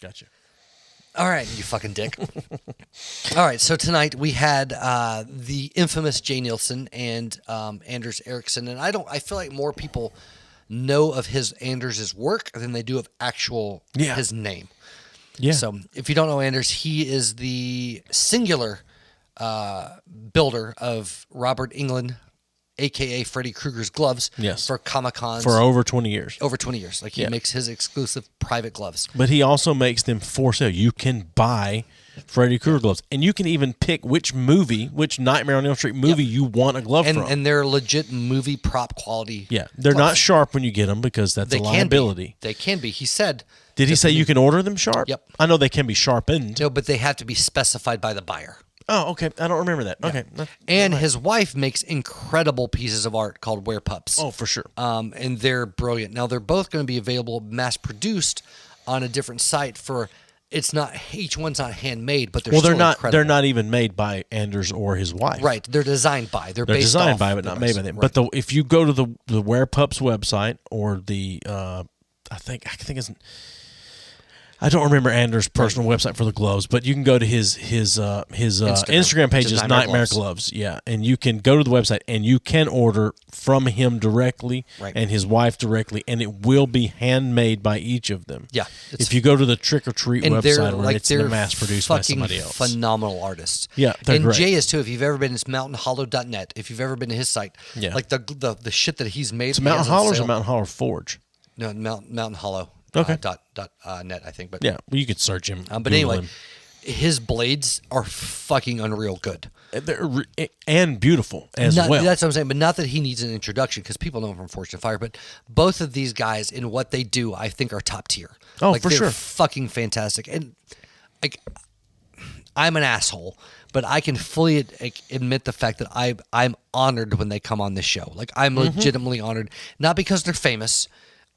Gotcha. All right, you fucking dick. All right, so tonight we had the infamous Neilson and Anders Eriksen, and I feel like more people know of Anders' work than they do of his name. Yeah. So if you don't know Anders, he is the singular builder of Robert Englund, a.k.a. Freddy Krueger's gloves for Comic-Cons. For over 20 years. Over 20 years. Like, he makes his exclusive private gloves. But he also makes them for sale. You can buy Freddy Krueger gloves. And you can even pick which Nightmare on Elm Street movie you want a glove from. And they're legit movie prop quality. Yeah. They're not sharp when you get them because that's a liability. They can be. He said... Did he say you can order them sharp? Yep. I know they can be sharpened. No, but they have to be specified by the buyer. Oh, okay. I don't remember that. Okay. And his wife makes incredible pieces of art called Wear Pups. Oh, for sure. And they're brilliant. Now, they're both going to be available mass-produced on a different site for... It's not... Each one's not handmade, but they're still incredible. They're not even made by Anders or his wife. Right. They're designed by. They're based designed off by, but not made by them. Right. But if you go to the Wear Pups website or the... I think it's... I don't remember Anders' personal website for the gloves, but you can go to his Instagram page is Nightmare Gloves. Yeah, and you can go to the website and you can order from him directly and his wife directly, and it will be handmade by each of them. Yeah. If you go to the Trick or Treat website, where it's they're mass produced by somebody else. Phenomenal artists. Yeah, they're great. Jay is too. If you've ever been to mountainhollow.net, if you've ever been to his site, like the shit that he's made. It's Mountain Hollow's or Mountain Hollow Forge? No, Mountain Hollow. Okay. Net, I think. But yeah, well, you could search him. But anyway, his blades are fucking unreal good. And beautiful as well. That's what I'm saying. But not that he needs an introduction, because people know him from Fortune Fire. But both of these guys in what they do, I think, are top tier. Oh, for sure. Fucking fantastic. And like, I'm an asshole, but I can fully admit the fact that I'm honored when they come on this show. Like, I'm legitimately honored, not because they're famous.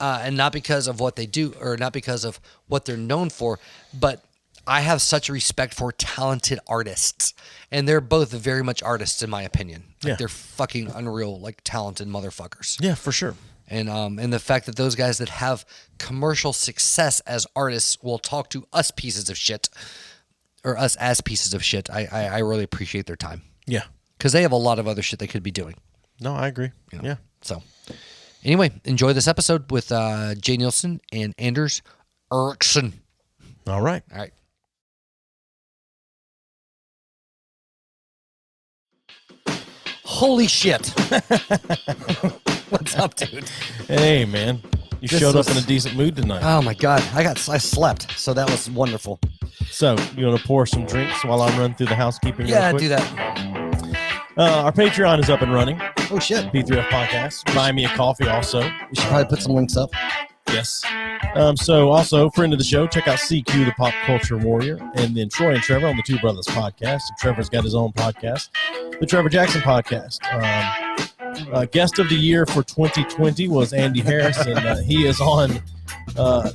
And not because of what they do, or not because of what they're known for, but I have such a respect for talented artists, and they're both very much artists in my opinion. Like, they're fucking unreal, like, talented motherfuckers. Yeah, for sure. And the fact that those guys that have commercial success as artists will talk to us pieces of shit, or us as pieces of shit, I really appreciate their time. Yeah, because they have a lot of other shit they could be doing. No, I agree. Yeah. So. Anyway, enjoy this episode with Neilson and Anders Eriksen. All right. Holy shit. What's up, dude? Hey, man. You showed up in a decent mood tonight. Oh, my God. I slept, so that was wonderful. So, you want to pour some drinks while I run through the housekeeping real quick? Do that. Our Patreon is up and running. Oh, shit. B3F Podcast. Buy me a coffee also. We should probably put some links up. Yes. So also, friend of the show, check out CQ, the Pop Culture Warrior, and then Troy and Trevor on the Two Brothers Podcast. And Trevor's got his own podcast, the Trevor Jackson Podcast. Guest of the year for 2020 was Andy Harris, and he is on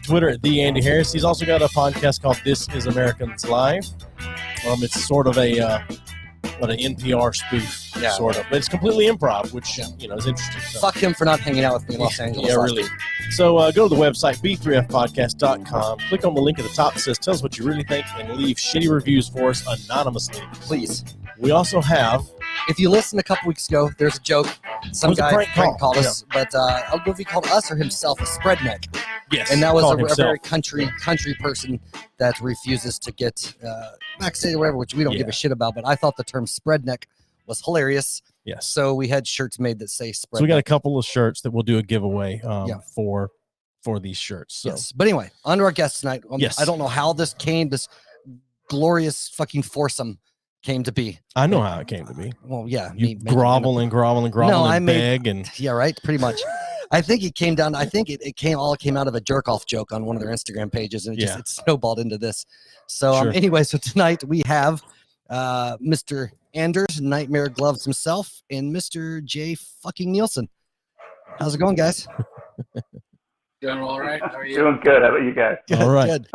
Twitter at the Andy Harris. He's also got a podcast called This Is Americans Live. It's sort of an NPR spoof, sort of. But it's completely improv, which, is interesting. So. Fuck him for not hanging out with me in Los Angeles. Yeah, really. So go to the website, b3fpodcast.com. Click on the link at the top that says, tell us what you really think, and leave shitty reviews for us anonymously. Please. We also have... If you listened a couple weeks ago, there's a joke. Some guy prank called us, but I don't know if he called us or himself a spreadneck. Yes. And that was a very country person that refuses to get vaccinated or whatever, which we don't give a shit about. But I thought the term spreadneck was hilarious. Yes. So we had shirts made that say spreadneck. So we got a couple of shirts that we'll do a giveaway for these shirts. So. Yes. But anyway, on to our guest tonight. I don't know how this glorious fucking foursome came to be. I know how it came to be. Well, yeah. You grovel and beg and yeah, right. Pretty much. I think it came down. I think it came out of a jerk off joke on one of their Instagram pages, and it snowballed into this. So anyway, so tonight we have Mr. Anders, Nightmare Gloves himself, and Mr. J. fucking Neilson. How's it going, guys? Doing all right. How are you? Doing good. How about you guys? Good, all right. Good.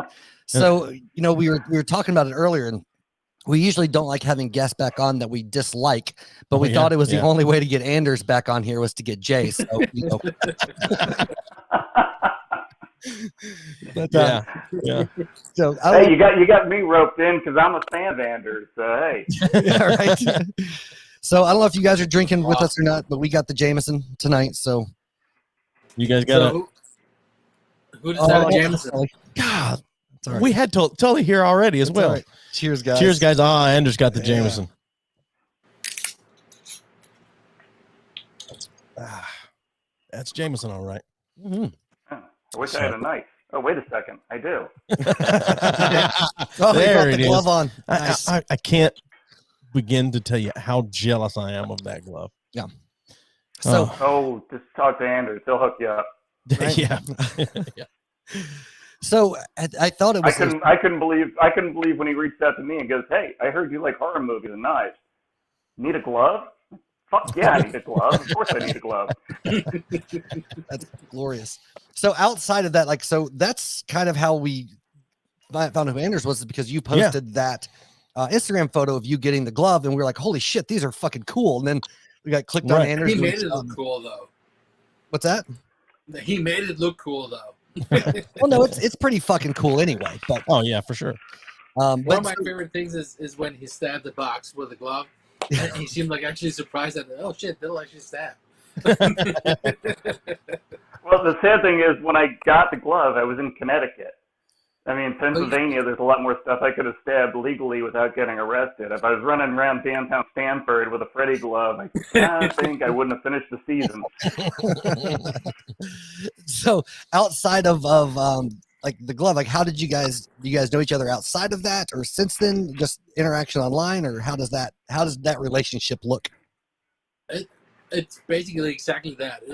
So we were talking about it earlier, and we usually don't like having guests back on that we dislike, but we thought it was the only way to get Anders back on here was to get Jay. So, But, Yeah. So Hey, you got me roped in because I'm a fan of Anders. So hey, yeah, right. So I don't know if you guys are drinking with us or not, but we got the Jameson tonight. So You guys got So who decided Jameson? God, sorry. We had Tully here already as It's well. all right. Cheers, guys. Cheers, guys. Anders got the Jameson. That's Jameson, all right. Mm-hmm. I wish I had a knife. Oh, wait a second, I do. Oh, There he brought the it glove is. on. Nice. I can't begin to tell you how jealous I am of that glove. Yeah. So Just talk to Anders. He'll hook you up. Right? Yeah. So I thought it was. I couldn't believe when he reached out to me and goes, "Hey, I heard you like horror movies and knives. Need a glove? Fuck yeah, I need a glove. Of course I need a glove." That's glorious. So outside of that, like, so that's kind of how we found who Anders was, because you posted that Instagram photo of you getting the glove, and we were like, holy shit, these are fucking cool. And then we got clicked on Anders. He made it look cool though. What's that? He made it look cool though. Well, no, it's pretty fucking cool anyway. But yeah, for sure. One of my favorite things is when he stabbed the box with a glove. And he seemed like actually surprised that, oh shit, they'll actually stab. Well, the sad thing is, when I got the glove, I was in Connecticut. I mean, Pennsylvania, there's a lot more stuff I could have stabbed legally without getting arrested. If I was running around downtown Stamford with a Freddy glove, I think I wouldn't have finished the season. So outside of like the glove, like how did you guys know each other outside of that, or since then, just interaction online, or how does that relationship look? It's basically exactly that.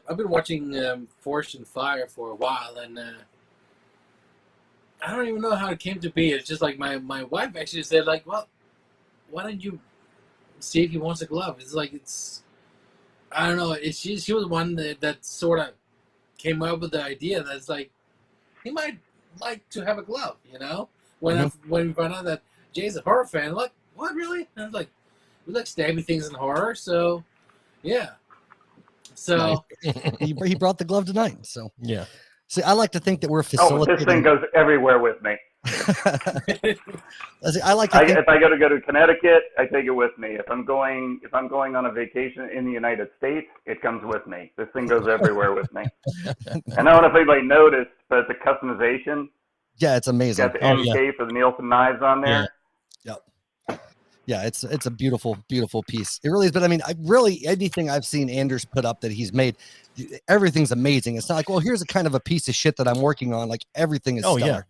I've been watching Forged in Fire for a while, and I don't even know how it came to be. It's just like my wife actually said, like, well, why don't you see if he wants a glove? It's like, I don't know. She was the one that sort of came up with the idea that's like, he might like to have a glove, you know? When we found out that Jay's a horror fan, I'm like, what, really? And I was like, we like stabbing things in horror, so yeah. So he brought the glove tonight. So yeah. See, I like to think that we're facilitating. This thing goes everywhere with me. I like to think. If I go to Connecticut, I take it with me. If I'm going on a vacation in the United States, it comes with me. This thing goes everywhere with me. I don't know if anybody noticed, but the customization. Yeah, it's amazing. Got the MK for the Neilson knives on there. Yep. Yeah, it's a beautiful, beautiful piece. It really is. But I mean, anything I've seen Anders put up that he's made, everything's amazing. It's not like, well, here's a kind of a piece of shit that I'm working on. Like everything is stellar.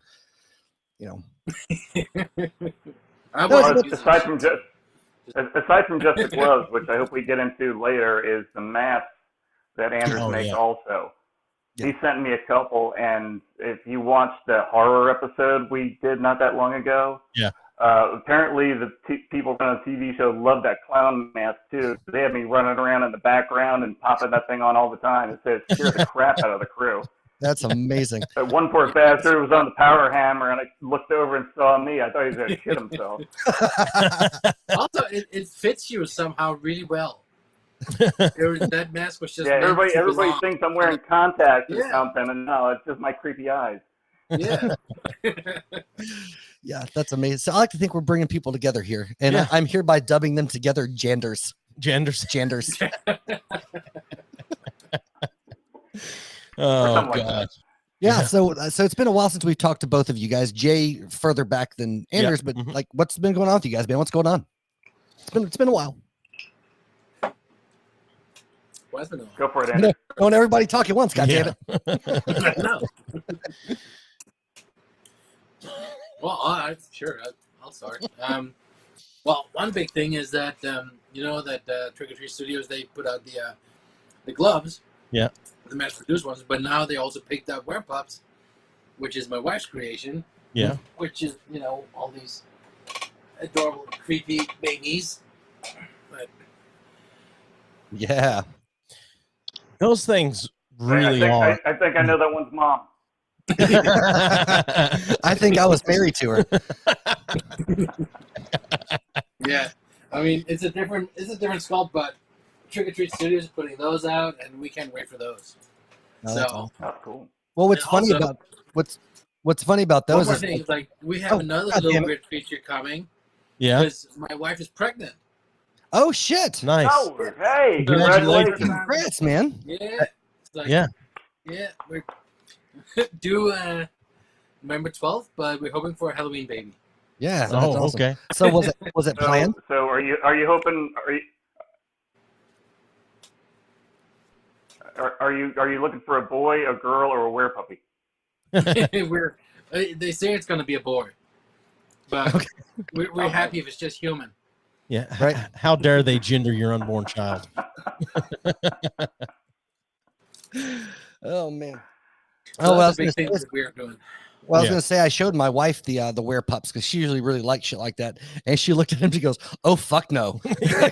You know. Aside from just the gloves, which I hope we get into later, is the masks that Anders makes also. Yeah. He sent me a couple, and if you watched the horror episode we did not that long ago, apparently the people on the TV show love that clown mask too. They have me running around in the background and popping that thing on all the time. It says scared the crap out of the crew. That's amazing. But one poor bastard was on the power hammer, and I looked over and saw me. I thought he was going to shit himself. Also, it fits you somehow really well. That mask was just everybody thinks I'm wearing contacts or something, and no, it's just my creepy eyes. Yeah. Yeah, that's amazing. So I like to think we're bringing people together here, and I'm hereby dubbing them together JAnders. JAnders. Oh god. Yeah, so it's been a while since we've talked to both of you guys. Jay further back than Anders, but like, what's been going on with you guys, man? What's going on? It's been a while. Go for it, Anders. Don't everybody talk at once, goddammit. No. Well, sure, I'll start. Well, one big thing is that you know that Trick or Treat Studios, they put out the gloves. Yeah. The mass-produced ones, but now they also picked up Wear Pups, which is my wife's creation. Yeah. Which is, you know, all these adorable, creepy babies. But yeah. Those things really are. I think I know that one's mom. I think I was married to her. Yeah. I mean, it's a different sculpt, but Trick or Treat Studios is putting those out, and we can't wait for those. Oh, so, cool. Well, what's funny about one those more is thing, like we have another little weird feature coming. Yeah. Because my wife is pregnant. oh shit! Nice. Oh, hey, Congratulations. congratulations. Congrats, man. Yeah. It's like, Yeah. Yeah, we're due November 12th, but we're hoping for a Halloween baby. Yeah. That's Oh, awesome. okay. So was it planned? So are you hoping are you looking for a boy, a girl, or a werepuppy? They say it's going to be a boy, but we're happy if it's just human. Yeah. Right. How dare they gender your unborn child? Oh man. So I that's was a big gonna thing say- that we're doing. Well, I was Yeah. going to say I showed my wife the werepups because she usually really likes shit like that, and she looked at him. She goes, "Oh fuck no!"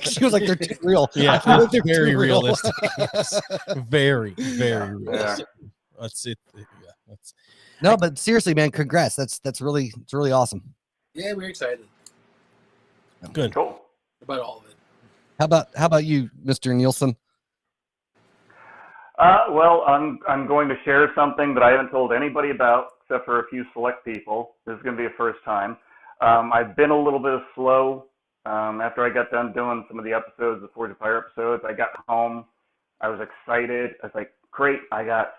She was like, "They're too real." Yeah, I was like, it's "They're very too real." realistic. Yes. Very, very realistic. That's it. Yeah, that's No, but seriously, man, congrats. It's really awesome. Yeah, we're excited good. Cool. about all of it. How about you, Mr. Neilson? Well, I'm going to share something that I haven't told anybody about, except for a few select people. This is going to be a first time. I've been a little bit slow. After I got done doing some of the episodes, the Forge of Fire episodes, I got home. I was excited. I was like, great, I got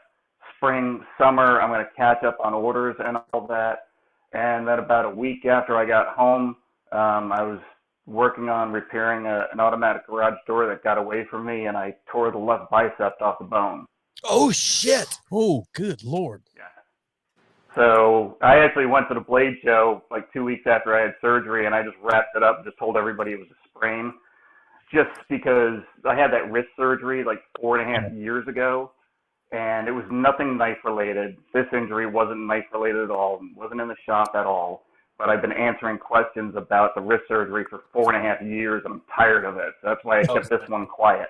spring, summer. I'm going to catch up on orders and all that. And then about a week after I got home, I was working on repairing an automatic garage door that got away from me, and I tore the left bicep off the bone. Oh shit! Oh, good Lord. Yeah. So I actually went to the Blade Show like 2 weeks after I had surgery, and I just wrapped it up and just told everybody it was a sprain, just because I had that wrist surgery like 4.5 years ago, and it was nothing knife related. This injury wasn't knife related at all. It wasn't in the shop at all. But I've been answering questions about the wrist surgery for 4.5 years, and I'm tired of it. So that's why I kept this one quiet.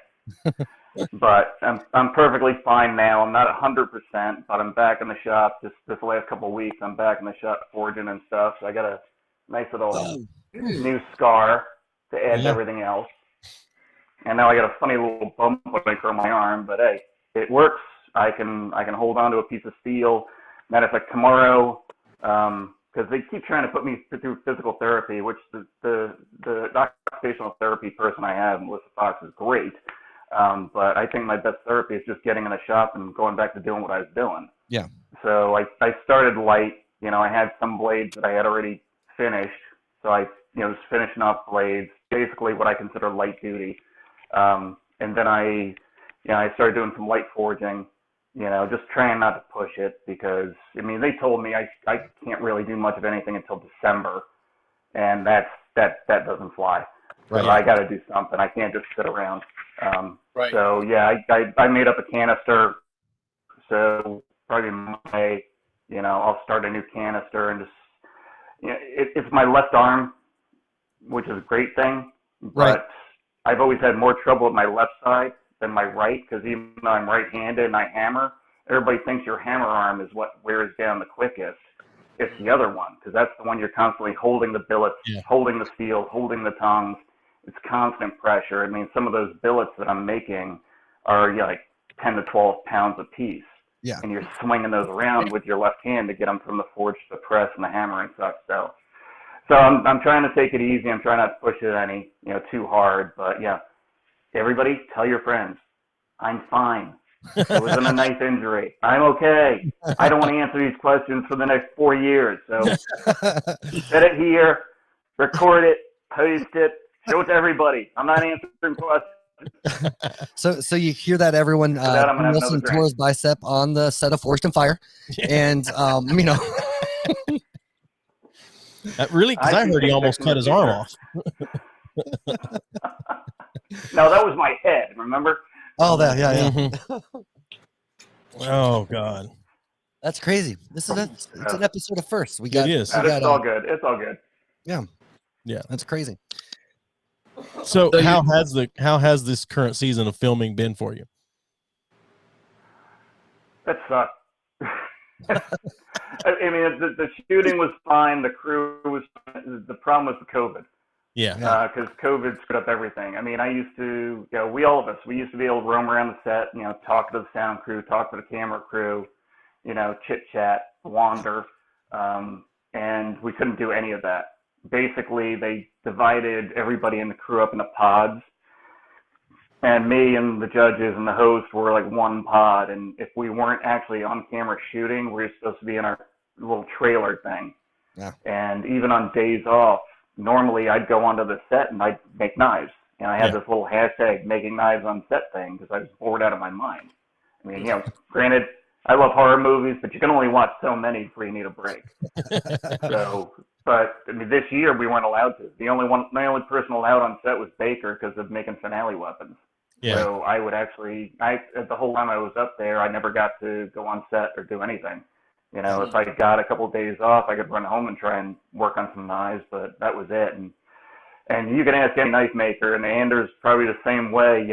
But I'm perfectly fine now. I'm not 100%, but I'm back in the shop. This last couple of weeks, I'm back in the shop forging and stuff. So I got a nice little new scar to add to everything else. And now I got a funny little bump when I curl my arm. But hey, it works. I can hold on to a piece of steel. Matter of fact, tomorrow. Because they keep trying to put me through physical therapy, which the occupational therapy person I have, Melissa Fox, is great. But I think my best therapy is just getting in the shop and going back to doing what I was doing. Yeah. So I started light. I had some blades that I had already finished. So I was finishing off blades, basically what I consider light duty. And then I started doing some light forging. Just trying not to push it because, they told me I can't really do much of anything until December, and that doesn't fly. So Right. I got to do something. I can't just sit around. Right. So, yeah, I made up a canister. So probably Monday, I'll start a new canister and just, it's my left arm, which is a great thing, but Right. I've always had more trouble with my left side than my right, because even though I'm right-handed and I hammer, everybody thinks your hammer arm is what wears down the quickest. It's the other one, because that's the one you're constantly holding the billets, holding the steel, holding the tongues. It's constant pressure. Some of those billets that I'm making are like 10 to 12 pounds a piece. Yeah. And you're swinging those around with your left hand to get them from the forge to the press and the hammer and such. So I'm trying to take it easy. I'm trying not to push it too hard. But yeah, everybody tell your friends, I'm fine. It wasn't a knife injury. I'm okay. I don't want to answer these questions for the next 4 years. So set it here, record it, post it, show it to everybody. I'm not answering questions. So you hear that, everyone? that, I'm gonna have Neilson another tore his bicep on the set of Forged in Fire, and really, because I heard he almost cut his arm off. No, that was my head. Remember? Oh, that yeah. Mhm. Oh God, That's crazy. It's an episode of firsts. We got. It is. It's all good. It's all good. yeah. That's crazy. So how has this current season of filming been for you? That sucked. The shooting was fine. The crew was fine. The problem was the COVID. Yeah. Because COVID screwed up everything. I used to, we all of us, we used to be able to roam around the set, talk to the sound crew, talk to the camera crew, chit chat, wander, and we couldn't do any of that. Basically, they divided everybody in the crew up into pods, and me and the judges and the host were like one pod. And if we weren't actually on camera shooting, we were supposed to be in our little trailer thing. Yeah. And even on days off, normally I'd go onto the set and I'd make knives. And I had this little hashtag making knives on set thing because I was bored out of my mind. I mean, granted, I love horror movies, but you can only watch so many before you need a break. But I mean, this year we weren't allowed to. The only person allowed on set was Baker because of making finale weapons. Yeah. So I would the whole time I was up there, I never got to go on set or do anything. If I got a couple of days off, I could run home and try and work on some knives, but that was it. And you can ask any knife maker, and Anders probably the same way.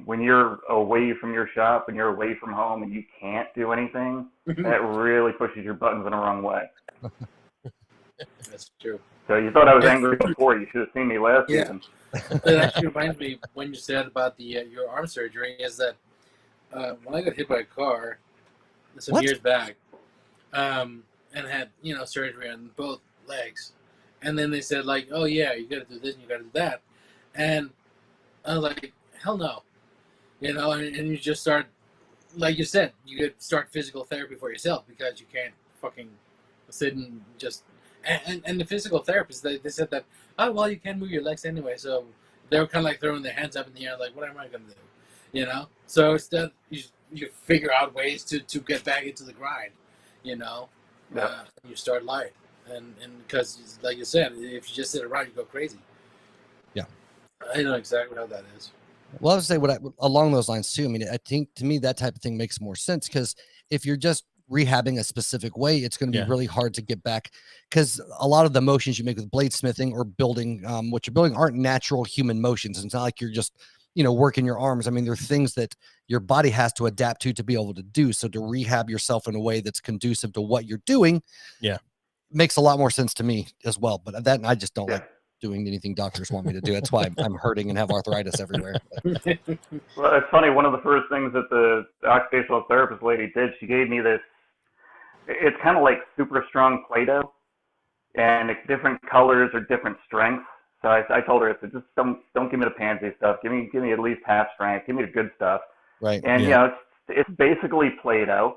When you're away from your shop and you're away from home and you can't do anything, that really pushes your buttons in the wrong way. That's true. So you thought I was angry before. You should have seen me last season. It actually reminds me when you said about the your arm surgery is that when I got hit by a car some years back, and had surgery on both legs, and then they said like, oh yeah, you got to do this and you got to do that, and I was like, hell no, and you just start, like you said, you could start physical therapy for yourself because you can't fucking sit and just. And the physical therapists, they said that, oh, well, you can't move your legs anyway. So they were kind of like throwing their hands up in the air, like, what am I going to do? So instead, you figure out ways to get back into the grind, you start light. And because, like you said, if you just sit around, you go crazy. Yeah. I know exactly how that is. Well, I would say along those lines, too. I mean, I think to me that type of thing makes more sense because if you're just rehabbing a specific way, it's going to be really hard to get back because a lot of the motions you make with bladesmithing or building what you're building aren't natural human motions. It's not like you're just working your arms. I mean, there are things that your body has to adapt to be able to do. So to rehab yourself in a way that's conducive to what you're doing makes a lot more sense to me as well. But I just don't like doing anything doctors want me to do. That's why I'm hurting and have arthritis everywhere. Well, it's funny, one of the first things that the occupational therapist lady did, she gave me this. It's kind of like super strong Play-Doh, and it's different colors or different strengths. So I told her, just don't give me the pansy stuff. Give me at least half strength. Give me the good stuff. Right. And it's basically Play-Doh,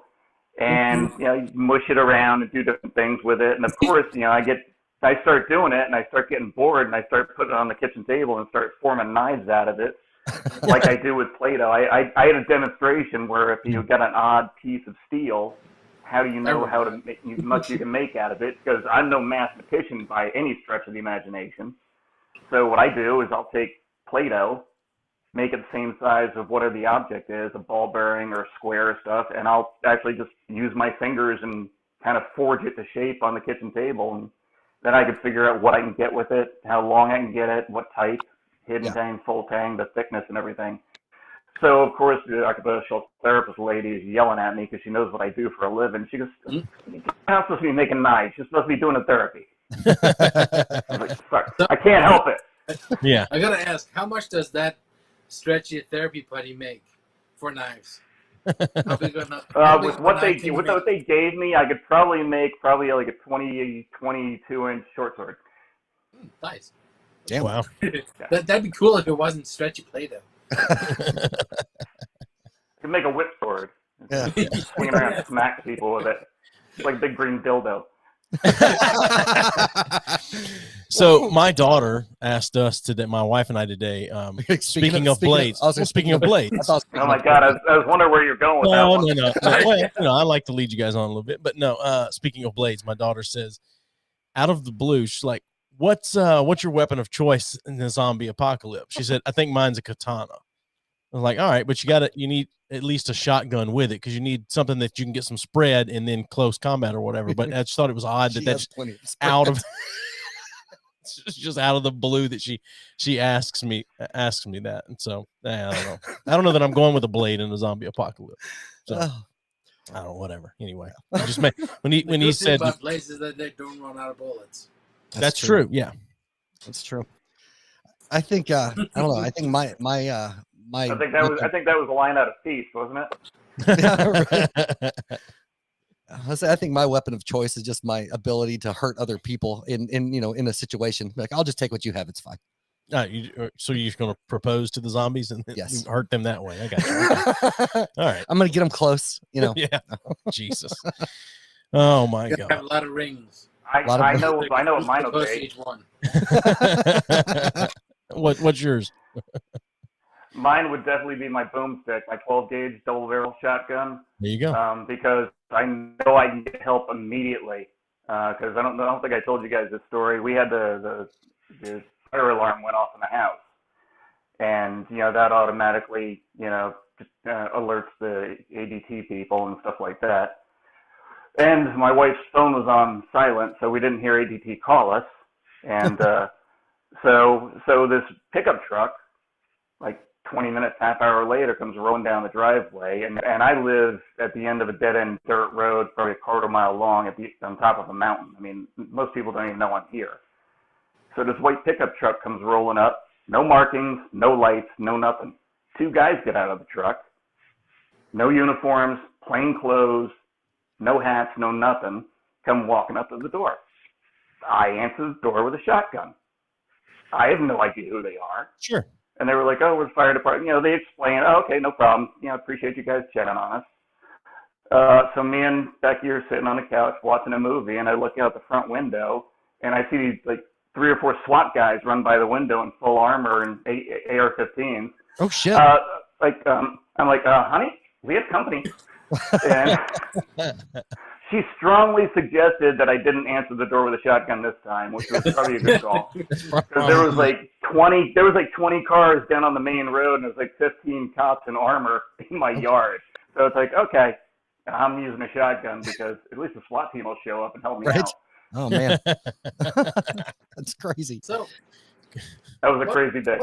and you mush it around and do different things with it. And of course, I start doing it, and I start getting bored, and I start putting it on the kitchen table and start forming knives out of it, like I do with Play-Doh. I had a demonstration where if you got an odd piece of steel, how do you know how to make much you can make out of it? Because I'm no mathematician by any stretch of the imagination. So what I do is I'll take Play-Doh, make it the same size of whatever the object is, a ball bearing or square or stuff, and I'll actually just use my fingers and kind of forge it to shape on the kitchen table. And then I can figure out what I can get with it, how long I can get it, what type, hidden tang, full tang, the thickness and everything. So, of course, the occupational therapist lady is yelling at me because she knows what I do for a living. She goes, you're not supposed to be making knives. You're supposed to be doing a therapy. I'm like, sorry, I can't help it. Yeah. I got to ask, how much does that stretchy therapy putty make for knives? How big with what they gave me, I could probably make like a 22-inch short sword. Nice. Damn. Wow. That'd be cool if it wasn't stretchy Play-Doh. You can make a whip sword. Swing around and smack people with it. It's like a big green dildo. So my daughter asked us today, my wife and I today, speaking of blades. Oh my God, I was wondering where you're going with that one. No. Well, I like to lead you guys on a little bit, but no, speaking of blades, my daughter says, out of the blue, she's like, what's your weapon of choice in the zombie apocalypse? She said, I think mine's a katana. I was like, all right, but you need at least a shotgun with it because you need something that you can get some spread and then close combat or whatever. But I just thought it was odd that's out of it's just out of the blue that she asks me that. And so I don't know. I don't know that I'm going with a blade in a zombie apocalypse. So I don't know, whatever. Anyway, I just when he said about places that they don't run out of bullets. That's true. Yeah, that's true. I think I don't know. I think my I think that was a line out of Feast, wasn't it? I think my weapon of choice is just my ability to hurt other people in a situation. Like, I'll just take what you have. It's fine. So you're just going to propose to the zombies and yes, hurt them that way. I got you. Okay. All right. I'm going to get them close. Yeah. Jesus. Oh my God. Have a lot of rings. I know what mine will be. Each one. What's yours? Mine would definitely be my boomstick, my 12 gauge double barrel shotgun. There you go. Because I know I can get help immediately. Because I don't think I told you guys this story. We had the fire alarm went off in the house, and that automatically just alerts the ADT people and stuff like that. And my wife's phone was on silent, so we didn't hear ADT call us. And so this pickup truck, like 20 minutes, half hour later, comes rolling down the driveway. And I live at the end of a dead-end dirt road, probably a quarter mile long, on top of a mountain. I mean, most people don't even know I'm here. So this white pickup truck comes rolling up, no markings, no lights, no nothing. Two guys get out of the truck, no uniforms, plain clothes, no hats, no nothing, come walking up to the door. I answer the door with a shotgun. I have no idea who they are. Sure. And they were like, "Oh, we're the fire department." They explain, "Oh, okay, no problem. Appreciate you guys checking on us." So me and Becky are sitting on the couch watching a movie, and I look out the front window, and I see these like 3 or 4 SWAT guys run by the window in full armor and AR-15s. Oh shit! I'm like, "Honey, we have company." And she strongly suggested that I didn't answer the door with a shotgun this time, which was probably a good call. Because there was like 20 cars down on the main road, and there was like 15 cops in armor in my yard. So it's like, okay, I'm using a shotgun because at least the SWAT team will show up and help me out. Oh man, that's crazy. So that was a crazy day.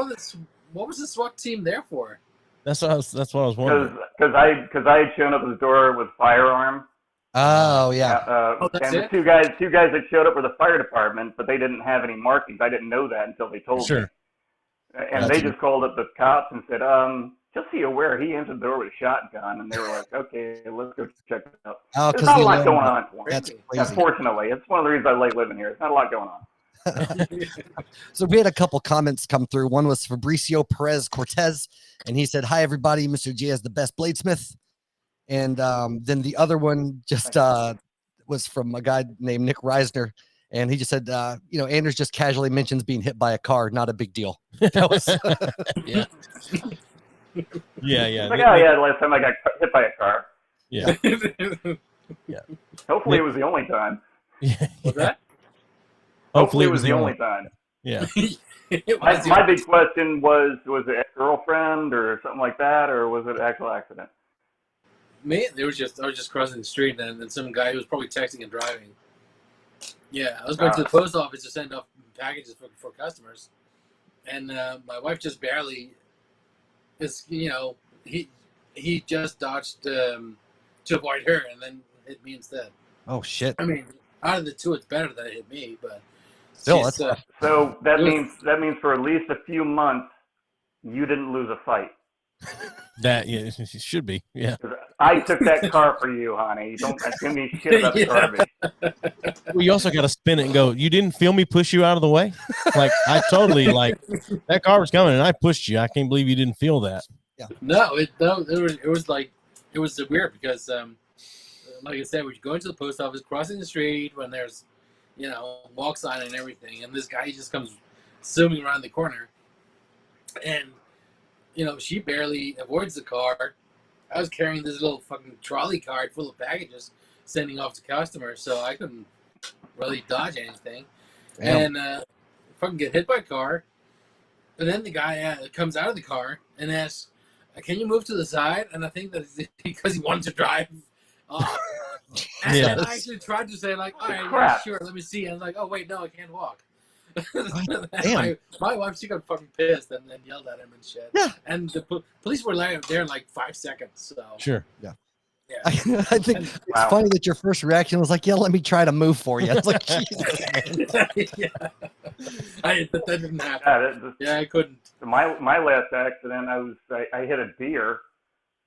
What was the SWAT team there for? That's what I was wondering. Because I had shown up at the door with a firearm. Oh yeah. And the two guys that showed up were the fire department, but they didn't have any markings. I didn't know that until they told me. And they just called up the cops and said, "Just so you're aware, he answered the door with a shotgun." And they were like, "Okay, let's go check it out." There's not a lot going on for me. That's crazy. Unfortunately, it's one of the reasons I like living here. There's not a lot going on. So we had a couple comments come through. One was Fabricio Perez Cortez, and he said, "Hi everybody, Mr. G is the best bladesmith." And then the other one just was from a guy named Nick Reisner, and he just said, Anders just casually mentions being hit by a car, not a big deal. That was yeah. Like, oh yeah, the last time I got hit by a car. Yeah. Yeah. Hopefully it was the only time. Yeah. What's that? Hopefully it was the only time. Yeah. My big question was it a girlfriend or something like that, or was it an actual accident? Me? I was just crossing the street, and then some guy who was probably texting and driving. Yeah, I was going to the post office to send off packages for customers, and my wife just barely. He just dodged to avoid her, and then hit me instead. Oh shit! I mean, out of the two, it's better that it hit me, but still, so that means for at least a few months, you didn't lose a fight. That it should be. Yeah. I took that car for you, honey. Don't give me shit about the garbage. Well, you also got to spin it and go, "You didn't feel me push you out of the way?" Like, I totally, that car was coming and I pushed you. I can't believe you didn't feel that. Yeah. No, it was weird because, like I said, we go into the post office, crossing the street when there's, walk sign and everything, and this guy just comes zooming around the corner, and she barely avoids the car. I was carrying this little fucking trolley cart full of packages, sending off to customers, so I couldn't really dodge anything. Damn. And fucking get hit by a car. And then the guy comes out of the car and asks, "Can you move to the side?" And I think that it's because he wanted to drive off. And I actually tried to say, like, "All right, yeah, sure, let me see." And I'm like, "Oh, wait, no, I can't walk." My wife, she got fucking pissed and then yelled at him and shit. Yeah. And the police were there in like 5 seconds. So sure. Yeah. Yeah. I think it's funny that your first reaction was like, "Yeah, let me try to move for you." It's like, Jesus, man. Yeah. That didn't happen. I couldn't. My last accident, I hit a deer.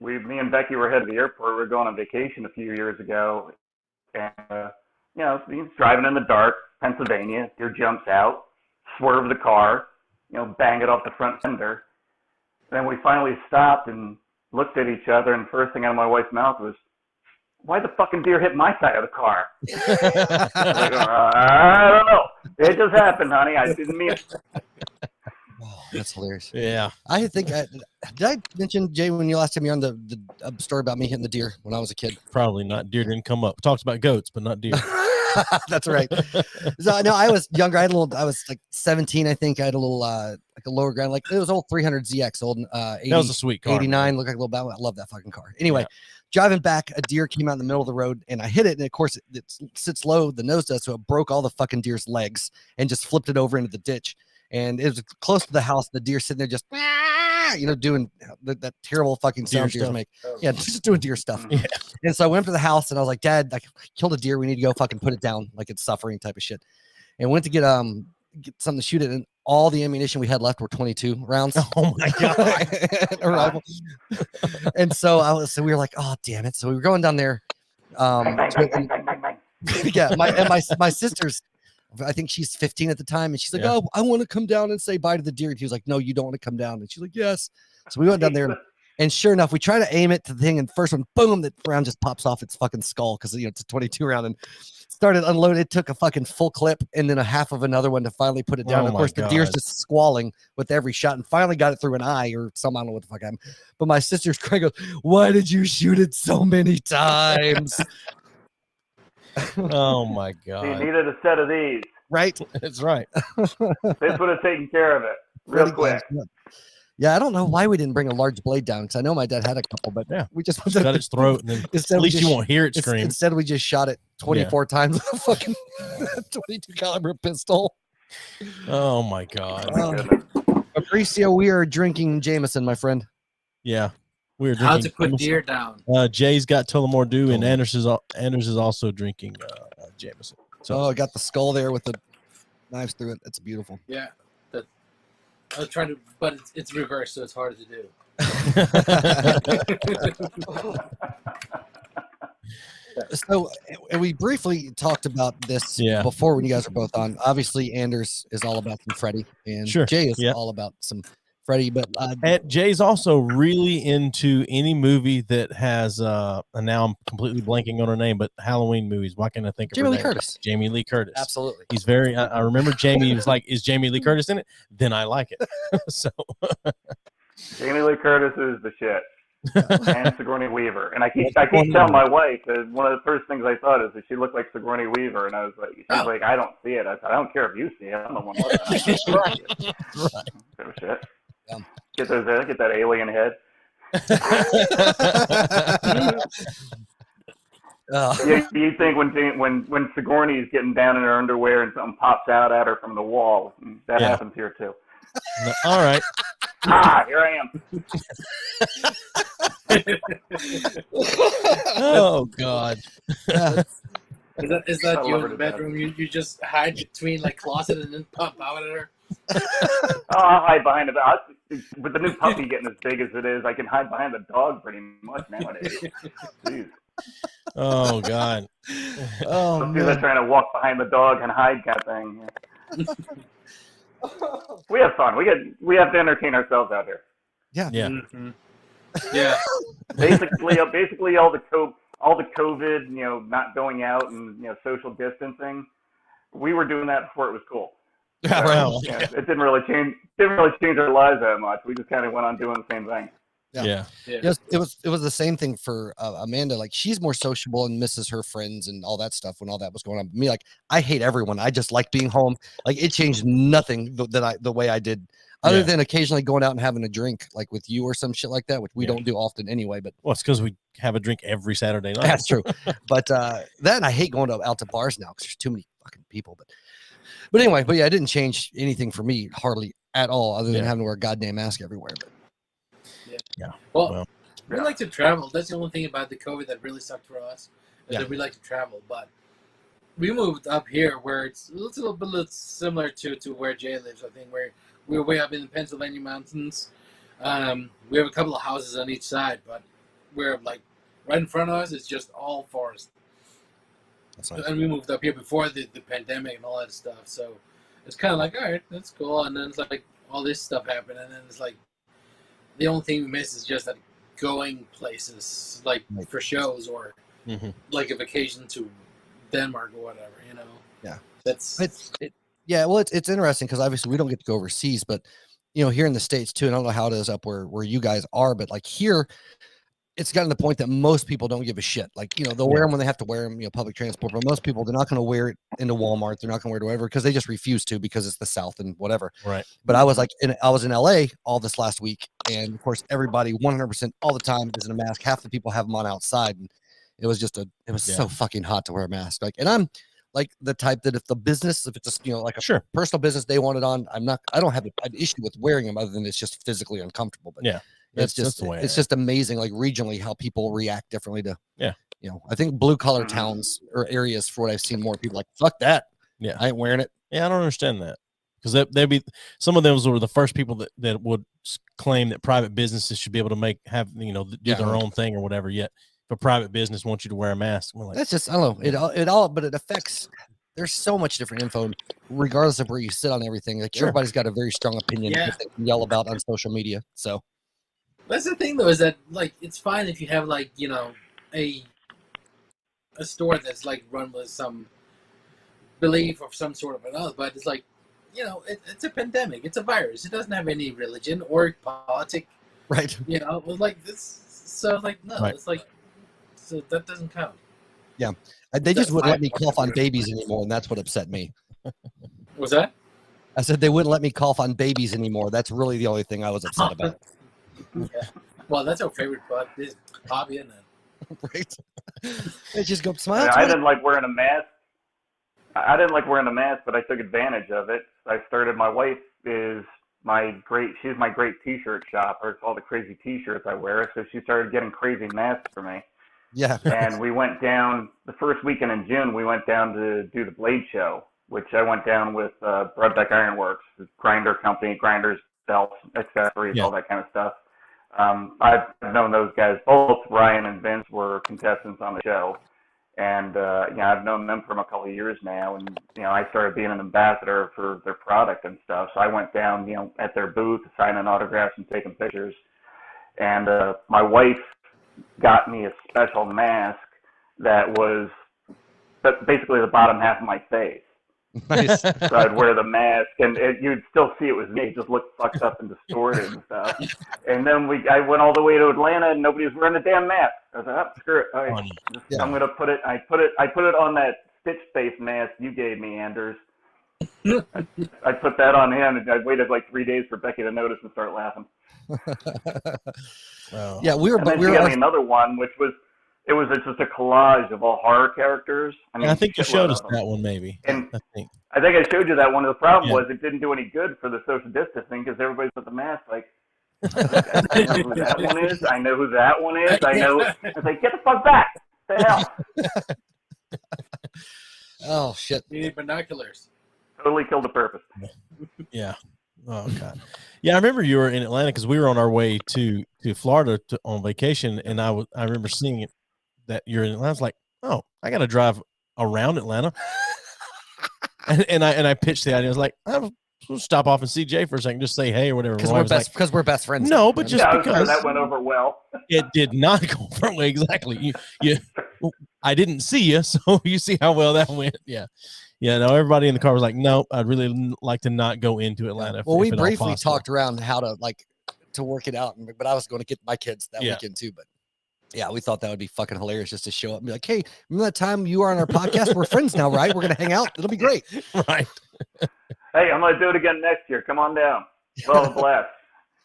Me and Becky were headed to the airport. We were going on vacation a few years ago, And, he's driving in the dark, Pennsylvania. Deer jumps out, swerve the car, bang it off the front fender. Then we finally stopped and looked at each other, and first thing out of my wife's mouth was, "Why the fucking deer hit my side of the car?" I don't know. It just happened, honey. I didn't mean it. Oh, that's hilarious. Yeah. I think did I mention, Jay, when you last time you were on the story about me hitting the deer when I was a kid? Probably not. Deer didn't come up. Talks about goats, but not deer. That's right. So no, I was younger. I was like 17, I think. I had a little like a lower ground, like it was old 300 ZX, old 80, that was a sweet car. 89, looked like a little battle. I love that fucking car. Anyway, driving back, a deer came out in the middle of the road, and I hit it, and of course it sits low, the nose does, so it broke all the fucking deer's legs and just flipped it over into the ditch. And it was close to the house. The deer sitting there just, doing that terrible fucking sound deers make. Yeah, just doing deer stuff. Yeah. And so I went to the house, and I was like, "Dad, I killed a deer. We need to go fucking put it down, like it's suffering," type of shit. And went to get something to shoot it, and all the ammunition we had left were 22 rounds. Oh my god! And so we were like, "Oh damn it!" So we were going down there. Yeah, my sister's, I think she's 15 at the time, and she's like, "Oh, I want to come down and say bye to the deer." And he was like, "No, you don't want to come down." And she's like, "Yes." So we went down there, and sure enough, we try to aim it to the thing, and first one, boom, that round just pops off its fucking skull because it's a 22 round, and started unloading. It took a fucking full clip and then a half of another one to finally put it down. Oh, of course, the deer's just squalling with every shot, and finally got it through an eye or some, I don't know what the fuck happened. But my sister's crying, goes, "Why did you shoot it so many times?" Oh my god! You needed a set of these. Right? That's right. This would have taken care of it real quick. Yeah, I don't know why we didn't bring a large blade down, because I know my dad had a couple, but we just cut its throat, and then at least you won't hear it scream. Instead, we just shot it 24 times with a fucking 22 caliber pistol. Oh my god! Mauricio, we are drinking Jameson, my friend. Yeah, we are drinking. How to put deer down? Jay's got Tullamore Dew, and Anders is also drinking Jameson. So I got the skull there with the knives through it. That's beautiful. Yeah, I was trying to, but it's reversed, so it's harder to do. So we briefly talked about this before when you guys were both on. Obviously, Anders is all about some Freddy, and Jay is all about some Freddy. But Jay's also really into any movie that has and now I'm completely blanking on her name, but Halloween movies. Why can't I think of Jamie her Lee name? Curtis? Jamie Lee Curtis. Absolutely. He's very. I remember Jamie was like, "Is Jamie Lee Curtis in it?" Then I like it. So Jamie Lee Curtis is the shit. And Sigourney Weaver. And I keep telling my wife that one of the first things I thought is that she looked like Sigourney Weaver, and I was like, she's like, "I don't see it." I said, "I don't care if you see it. I'm the one looking at it." Right. Oh, shit. Get that alien head. You think when Sigourney's getting down in her underwear and something pops out at her from the wall, that happens here too. No, all right. Here I am. Oh God. Is that you in the bedroom? You just hide between like closet and then pop out at her? I'll hide behind it. With the new puppy getting as big as it is, I can hide behind the dog pretty much nowadays. Jeez. Oh God. Oh, man. They're trying to walk behind the dog and hide kind of thing. We have fun. We have to entertain ourselves out here. Yeah. Yeah. Mm-hmm. Yeah. Basically all the COVID, not going out and social distancing. We were doing that before it was cool. Wow. It didn't really change our lives that much. We just kind of went on doing the same thing. Yeah. It was the same thing for Amanda. Like, she's more sociable and misses her friends and all that stuff when all that was going on. But me, like, I hate everyone. I just like being home. Like, it changed nothing the way I did, other than occasionally going out and having a drink, like with you or some shit like that, which we don't do often anyway. But it's because we have a drink every Saturday night. That's true. But then I hate going out to bars now because there's too many fucking people. But anyway, it didn't change anything for me hardly at all, other than having to wear a goddamn mask everywhere. But Well, we like to travel. That's the only thing about the COVID that really sucked for us. That we like to travel. But we moved up here where it's a little bit similar to where Jay lives. I think we're way up in the Pennsylvania mountains. We have a couple of houses on each side, but we're like right in front of us is just all forest. That's nice. And we moved up here before the pandemic and all that stuff. So it's kind of like, all right, that's cool. And then it's like all this stuff happened, and then it's like the only thing we miss is just like going places, like for shows or like a vacation to Denmark or whatever. You know? Yeah, yeah. Well, it's interesting because obviously we don't get to go overseas, but you know, here in the States too, and I don't know how it is up where you guys are, but like here, it's gotten to the point that most people don't give a shit. Like, you know, they'll wear them when they have to wear them, you know, public transport, but most people, they're not going to wear it into Walmart. They're not going to wear it wherever because they just refuse to because it's the South and whatever. Right. But I was like, I was in LA all this last week. And of course, everybody 100% all the time is in a mask. Half the people have them on outside. And it was just it was so fucking hot to wear a mask. Like, and I'm like the type that if it's a, you know, like a personal business, they want it on. I don't have an issue with wearing them other than it's just physically uncomfortable. But yeah. It's just amazing, like regionally, how people react differently to, you know, I think blue collar towns or areas, for what I've seen, more people like, fuck that. Yeah. I ain't wearing it. Yeah. I don't understand that because they'd be, some of them were the first people that would claim that private businesses should be able to do their own thing or whatever. Yet if a private business wants you to wear a mask, we're like, that's just, I don't know, but it affects, there's so much different info regardless of where you sit on everything. Like everybody's got a very strong opinion that they can yell about on social media. So. That's the thing, though, is that like it's fine if you have like, you know, a store that's like run with some belief of some sort of another, but it's like, you know, it's a pandemic, it's a virus, it doesn't have any religion or politics, right? You know, like this, so like no, it's like, so that doesn't count. Yeah, they just wouldn't let me cough on babies anymore, and that's what upset me. What's that? I said they wouldn't let me cough on babies anymore. That's really the only thing I was upset about. Yeah. Well, that's our favorite hobby, isn't it? Right. They just go smile. I didn't like wearing a mask. But I took advantage of it. I started. My wife is she's my great T-shirt shopper. It's all the crazy T-shirts I wear. So she started getting crazy masks for me. Yeah. And we went down the first weekend in June. We went down to do the Blade Show, which I went down with Broadbeck Ironworks, the grinder company, grinders, belts, accessories, all that kind of stuff. I've known those guys. Both Ryan and Vince were contestants on the show, and I've known them for a couple of years now. And I started being an ambassador for their product and stuff. So I went down, at their booth, signing autographs and taking pictures. And my wife got me a special mask that was basically the bottom half of my face. Nice. So I'd wear the mask, and you'd still see it was me. It just looked fucked up and distorted and stuff. And then I went all the way to Atlanta, and nobody was wearing a damn mask. I was like, screw it. I'm gonna put it. I put it on that Stitch face mask you gave me, Anders. I put that on him, and I waited like 3 days for Becky to notice and start laughing. Yeah, we were. And then she got me another one, which was. It was just a collage of all horror characters. I think you showed us that one, maybe. And I think I showed you that one. The problem was it didn't do any good for the social distancing because everybody's with the mask. Like, I know who that one is. I know who that one is. I know. I was like, get the fuck back. What the hell? Oh shit! You need binoculars. Totally killed the purpose. Yeah. Oh god. Yeah, I remember you were in Atlanta because we were on our way to Florida on vacation, and I remember seeing it. That you're in Atlanta. I was like, oh, I got to drive around Atlanta. and I pitched the idea. I was like, I'll stop off and see Jay for a second, just say hey or whatever. Because we're best friends. No, but just because sure that went over well. It did not go over well. Exactly. You I didn't see you, so you see how well that went. Yeah. Yeah, no, everybody in the car was like, no, I'd really like to not go into Atlanta. Well, we briefly talked around how to work it out, but I was going to get my kids that weekend too, but yeah, we thought that would be fucking hilarious just to show up and be like, hey, remember that time you were on our podcast? We're friends now, right? We're going to hang out. It'll be great. Right. Hey, I'm going to do it again next year. Come on down. Well, bless.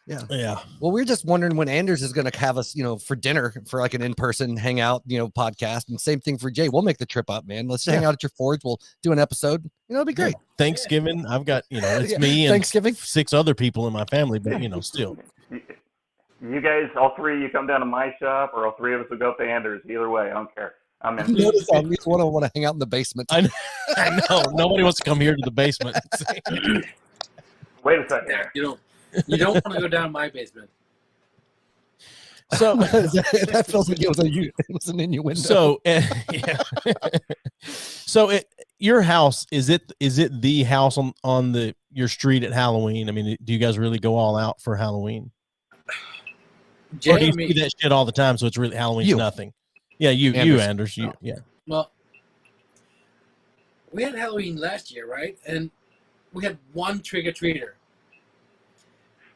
Yeah. Yeah. Well, we're just wondering when Anders is going to have us, for dinner for like an in-person hangout, podcast. And same thing for Jay. We'll make the trip up, man. Let's hang out at your forge. We'll do an episode. It'll be great. Thanksgiving. I've got, it's me and Thanksgiving 6 other people in my family, but still. You guys, all three, you come down to my shop, or all three of us will go up to Anders. Either way, I don't care. I'm in. Notice at least one of them want to hang out in the basement. I know. Nobody wants to come here to the basement. Wait a second. You don't want to go down my basement. So that feels like it was an innuendo. So yeah. So your house, is it the house on your street at Halloween? I mean, do you guys really go all out for Halloween? Or do you see that shit all the time? So it's really Halloween's nothing. Yeah, Anders. Yeah. Well, we had Halloween last year, right? And we had one trick or treater,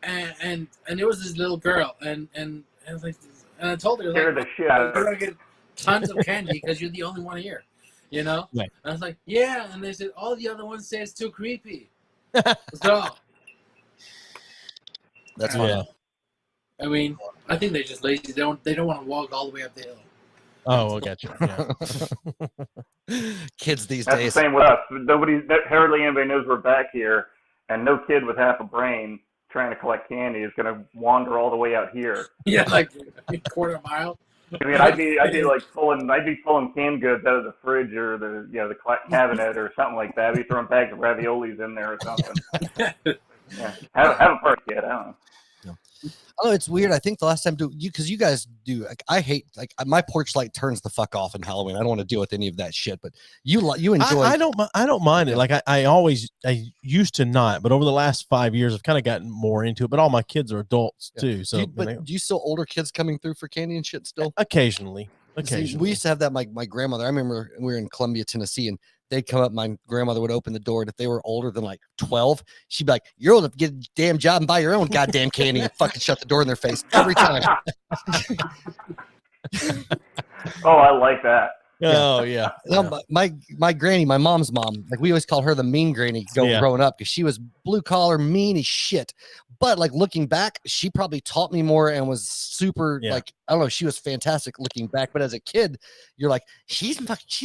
and it was this little girl, and I was like, and I told her, like, the shit out of her. You're gonna get tons of candy because you're the only one here, you know. Right. And I was like, yeah, and they said all the other ones say it's too creepy. So that's funny. Yeah. I mean, I think they're just lazy. They don't want to walk all the way up the hill. Oh, I gotcha. Yeah. Kids these That's days. the same with us. Hardly anybody knows we're back here, and no kid with half a brain trying to collect candy is going to wander all the way out here. Yeah, like a quarter mile. I mean, I'd be pulling canned goods out of the fridge or the cabinet or something like that. I'd be throwing bags of raviolis in there or something. Yeah, have a party, kid. I don't know. Oh, it's weird. I think the last time because you guys do. Like, I hate my porch light turns the fuck off in Halloween. I don't want to deal with any of that shit. But you enjoy. I don't mind it. Like I used to not, but over the last 5 years, I've kind of gotten more into it. But all my kids are adults too. So, do you still older kids coming through for candy and shit still? Occasionally. See, we used to have that. My grandmother. I remember we were in Columbia, Tennessee, and they'd come up. My grandmother would open the door, and if they were older than like 12, she'd be like, "You're old enough to get a damn job and buy your own goddamn candy," and fucking shut the door in their face every time. Oh, I like that. Oh yeah. No, my granny, my mom's mom, like we always call her the mean granny growing up because she was blue collar, mean as shit. But like looking back, she probably taught me more and was super like, I don't know, she was fantastic looking back. But as a kid, you're like, she's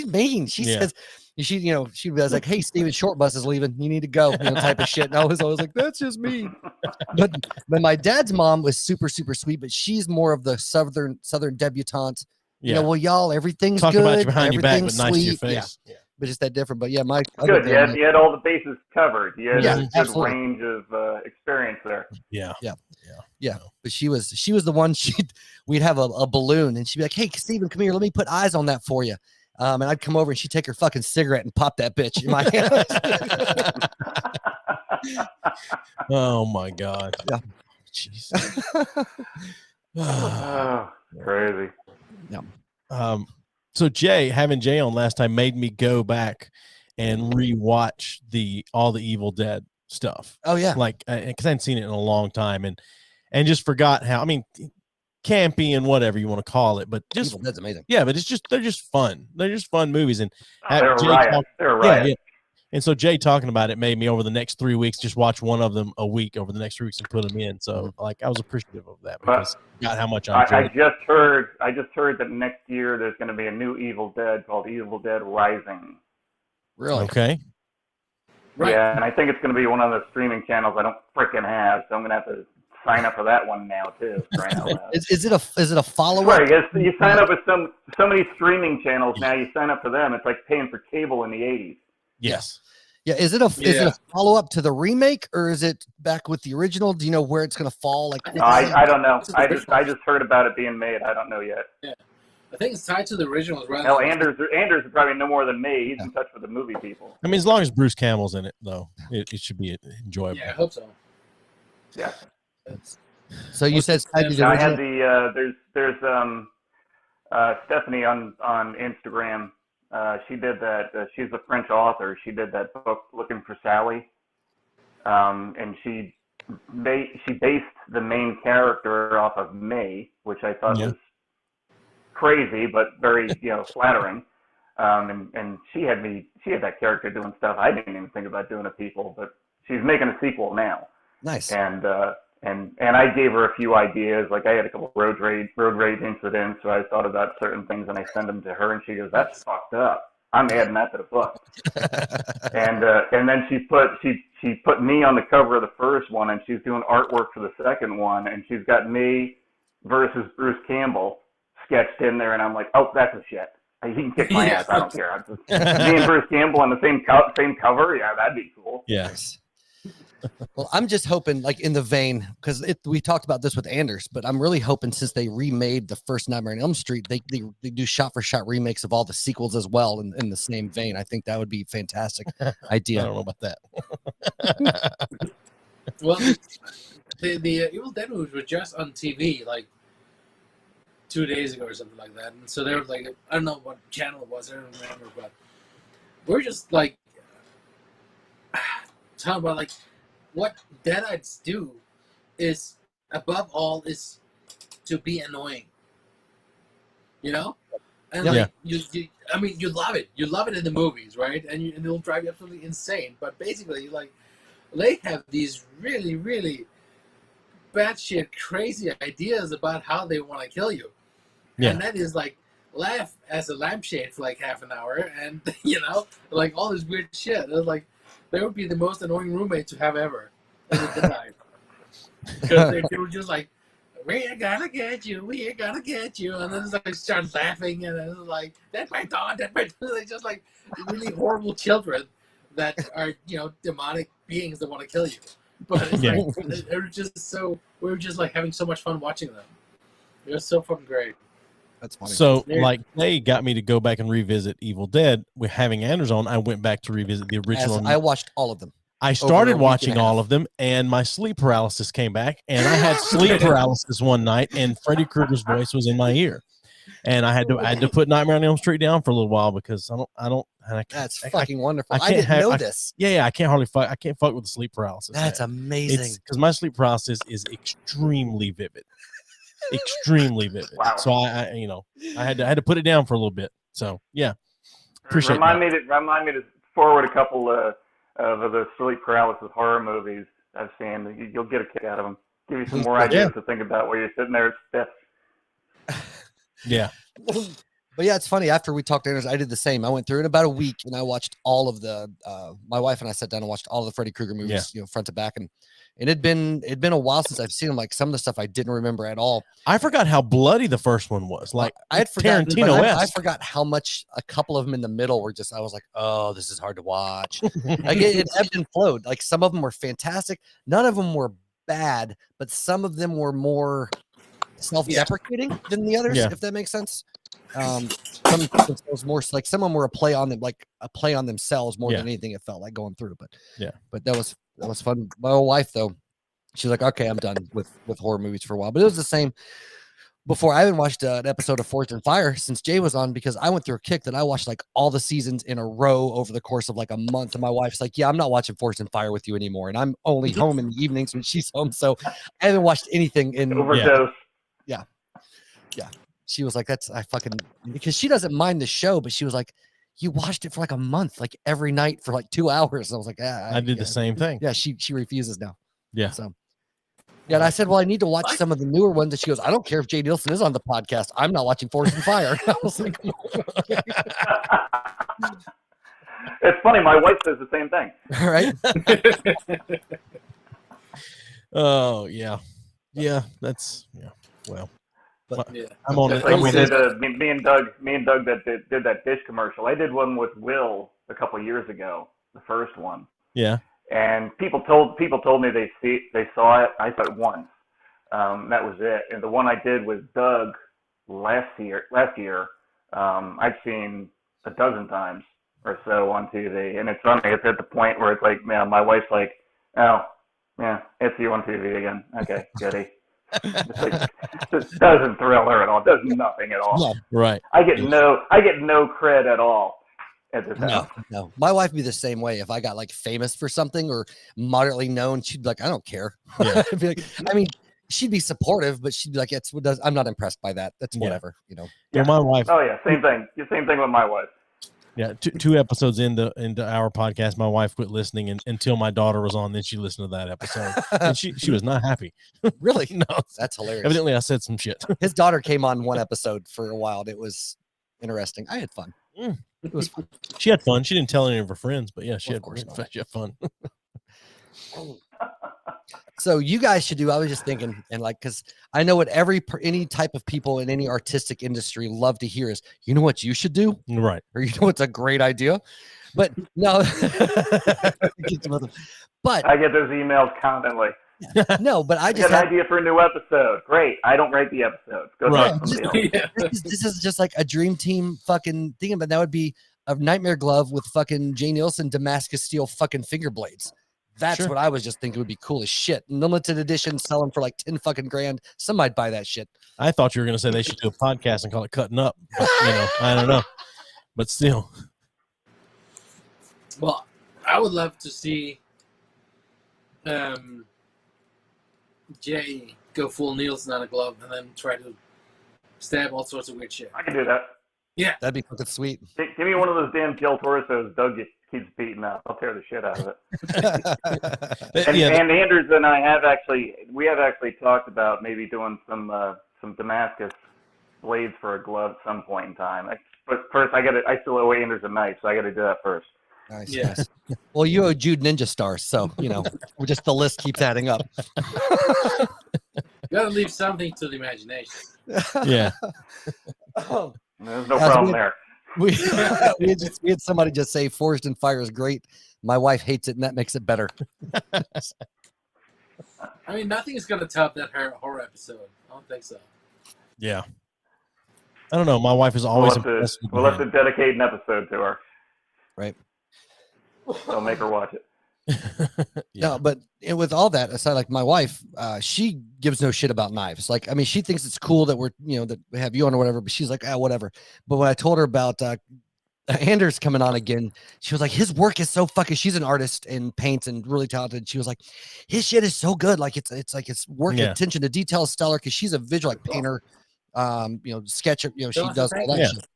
mean. She says she was like, "Hey, Steven, short bus is leaving. You need to go," type of shit. And I was always like, "That's just me." But my dad's mom was super, super sweet, but she's more of the southern debutante. Yeah. Well, y'all, everything's talk good. About you behind your back, but nice to your sweet. face. Yeah. But just that different. But yeah, good. You had all the bases covered. You had a good absolutely. range of experience there. Yeah. But she was the one. We'd have a balloon, and she'd be like, "Hey, Steven, come here. Let me put eyes on that for you." And I'd come over, and she'd take her fucking cigarette and pop that bitch in my hand. Oh my god. Yeah. Jeez. Oh, crazy. Yeah. So having Jay on last time made me go back and rewatch all the Evil Dead stuff. Oh yeah. Like, because I hadn't seen it in a long time and just forgot how, I mean, campy and whatever you want to call it, but just Evil Dead's amazing. Yeah, but they're just fun. They're just fun movies. And They're right. They're right. Yeah. And so Jay talking about it made me over the next 3 weeks just watch one of them a week over the next 3 weeks and put them in. So like I was appreciative of that because got how much I just heard that next year there's going to be a new Evil Dead called Evil Dead Rising. Really? Okay. Right. Yeah, and I think it's going to be one of the streaming channels I don't freaking have, so I'm going to have to sign up for that one now too. Is it a follow up? Right, you sign up with so many streaming channels now. You sign up for them. It's like paying for cable in the '80s. Yes. Yeah. Is it a follow up to the remake, or is it back with the original? Do you know where it's going to fall? Like, I don't know. I just heard about it being made. I don't know yet. Yeah, I think it's tied to the original. Hell, Anders is probably no more than me. He's in touch with the movie people. I mean, as long as Bruce Campbell's in it, though, it should be enjoyable. Yeah, I hope so. Yeah. So you said I had there's Stephanie on Instagram. She did that. She's a French author. She did that book, Looking for Sally, and she based the main character off of May, which I thought was crazy, but very flattering. And she had that character doing stuff I didn't even think about doing to people, but she's making a sequel now. Nice. And I gave her a few ideas. Like I had a couple road rage incidents, so I thought about certain things and I send them to her, and she goes, "That's fucked up. I'm adding that to the book." and then she put me on the cover of the first one, and she's doing artwork for the second one, and she's got me versus Bruce Campbell sketched in there, and I'm like, "Oh, that's a shit. He can kick my ass. I don't care." Me and Bruce Campbell on the same cover. Yeah, that'd be cool. Yes. Well, I'm just hoping, like in the vein, because we talked about this with Anders, but I'm really hoping since they remade the first Nightmare on Elm Street, they do shot-for-shot remakes of all the sequels as well in the same vein. I think that would be a fantastic idea. I don't know about that. Well, the Evil Dead movies were just on TV like 2 days ago or something like that, and so they were like, I don't know what channel it was, I don't remember, but we're just like talking about like what Deadites do is above all is to be annoying, you know, and like you I mean, you love it in the movies, right? And it'll drive you absolutely insane. But basically, like, they have these really, really batshit crazy ideas about how they want to kill you. Yeah. And that is like laugh as a lampshade for like half an hour, and you know, like all this weird shit. It's like they would be the most annoying roommate to have ever. Because they were just like, we're gonna get you, and then it's like start laughing, and then it's like, that's my dog. They're just like really horrible children that are, you know, demonic beings that want to kill you. But it's like they were just so, we were just like having so much fun watching them. It was so fucking great. That's funny. So like they got me to go back and revisit Evil Dead. With having Anders on, I went back to revisit the original. I watched all of them. I started watching all of them, and my sleep paralysis came back, and I had sleep paralysis one night, and Freddy Krueger's voice was in my ear, and I had to put Nightmare on Elm Street down for a little while because That's fucking wonderful. I didn't know this. Yeah, I can't fuck with the sleep paralysis. That's amazing. Because my sleep paralysis is extremely vivid, extremely vivid. Wow. So I had to put it down for a little bit. So yeah, appreciate. Remind me to forward a couple of the sleep paralysis horror movies I've seen. You'll get a kick out of them. Give you some more ideas to think about while you're sitting there. Yeah. But yeah, it's funny. After we talked to Anders, I did the same. I went through in about a week, and I watched all of the. My wife and I sat down and watched all of the Freddy Krueger movies, you know, front to back, and it'd been a while since I've seen them. Like some of the stuff I didn't remember at all. I forgot how bloody the first one was. Like I had forgotten. Tarantino-esque. I forgot how much a couple of them in the middle were just. I was like, oh, this is hard to watch. Like it ebbed and flowed. Like some of them were fantastic. None of them were bad, but some of them were more self-deprecating than the others. If that makes sense. Some was more like some of them were a play on them, like a play on themselves more than anything. It felt like going through, but that was fun. My old wife though, she's like, okay, I'm done with horror movies for a while. But it was the same before. I haven't watched an episode of Forged in Fire since Jay was on, because I went through a kick that I watched like all the seasons in a row over the course of like a month. And my wife's like, yeah, I'm not watching Forged in Fire with you anymore, and I'm only home in the evenings when she's home, so I haven't watched anything in overdose. Yeah. She was like, because she doesn't mind the show, but she was like, you watched it for like a month, like every night for like 2 hours. And I was like, I did the same thing. Yeah. She refuses now. Yeah. So, yeah. And I said, well, I need to watch some of the newer ones. And she goes, I don't care if Jay Neilson is on the podcast. I'm not watching Forged in Fire. I was like, it's funny. My wife says the same thing. All right. Oh yeah. Yeah. That's well. But I'm on it. Like we did me and Doug that did that dish commercial. I did one with Will a couple of years ago, the first one. Yeah. And people told me they saw it. I saw it once. That was it. And the one I did with Doug last year, I've seen a dozen times or so on TV. And it's funny. It's at the point where it's like, man, my wife's like, oh, yeah, it's you on TV again. Okay, goody. It doesn't thrill her at all. It does nothing at all. Yeah, right. I get no cred at all at this house. No. My wife would be the same way. If I got like famous for something or moderately known, she'd be like, I don't care. Yeah. I'd be like, I mean, she'd be supportive, but she'd be like, I'm not impressed by that. That's whatever, you know. Yeah, my wife. Oh yeah, same thing. Same thing with my wife. Yeah, two episodes into our podcast, my wife quit listening until my daughter was on. Then she listened to that episode, and she was not happy. Really? No, that's hilarious. Evidently, I said some shit. His daughter came on one episode for a while. And it was interesting. I had fun. It was fun. She had fun. She didn't tell any of her friends, but yeah, she had fun. So you guys should do. I was just thinking, and like, because I know what any type of people in any artistic industry love to hear is, you know what you should do, right? Or you know what's a great idea. But no. But I get those emails constantly. No, but I just got an idea for a new episode. Great. I don't write the episodes. Go Right. to somebody else. This is just like a dream team fucking thing, but that would be a nightmare glove with fucking Neilson Damascus steel fucking finger blades. That's what I was just thinking would be cool as shit. Limited edition, sell them for like 10 fucking grand. Somebody'd buy that shit. I thought you were going to say they should do a podcast and call it Cutting Up. But, I don't know. But still. Well, I would love to see Jay go full Neilson on a glove and then try to stab all sorts of weird shit. I can do that. Yeah. That'd be fucking sweet. Give me one of those damn Gil Torsos Doug keeps beating up. I'll tear the shit out of it. And Anders and I have actually talked about maybe doing some Damascus blades for a glove at some point in time. But first, I still owe Anders a knife, so I got to do that first. Nice. Yeah. Nice. Well, you owe Jude Ninja Stars, so just the list keeps adding up. You gotta leave something to the imagination. Yeah. There's no problem there. We had somebody just say Forged in Fire is great. My wife hates it, and that makes it better. I mean, nothing is gonna top that horror episode. I don't think so. Yeah. I don't know. My wife is always We'll have to dedicate an episode to her. Right. I'll make her watch it. Yeah. No, but with all that aside, like my wife, she gives no shit about knives. Like, I mean, she thinks it's cool that we're, that we have you on or whatever, but she's like, whatever. But when I told her about Anders coming on again, she was like, his work is so fucking, she's an artist and paints and really talented. She was like, his shit is so good. Like, it's like his work, attention to detail is stellar, because she's a visual painter, sketcher, she does all that shit.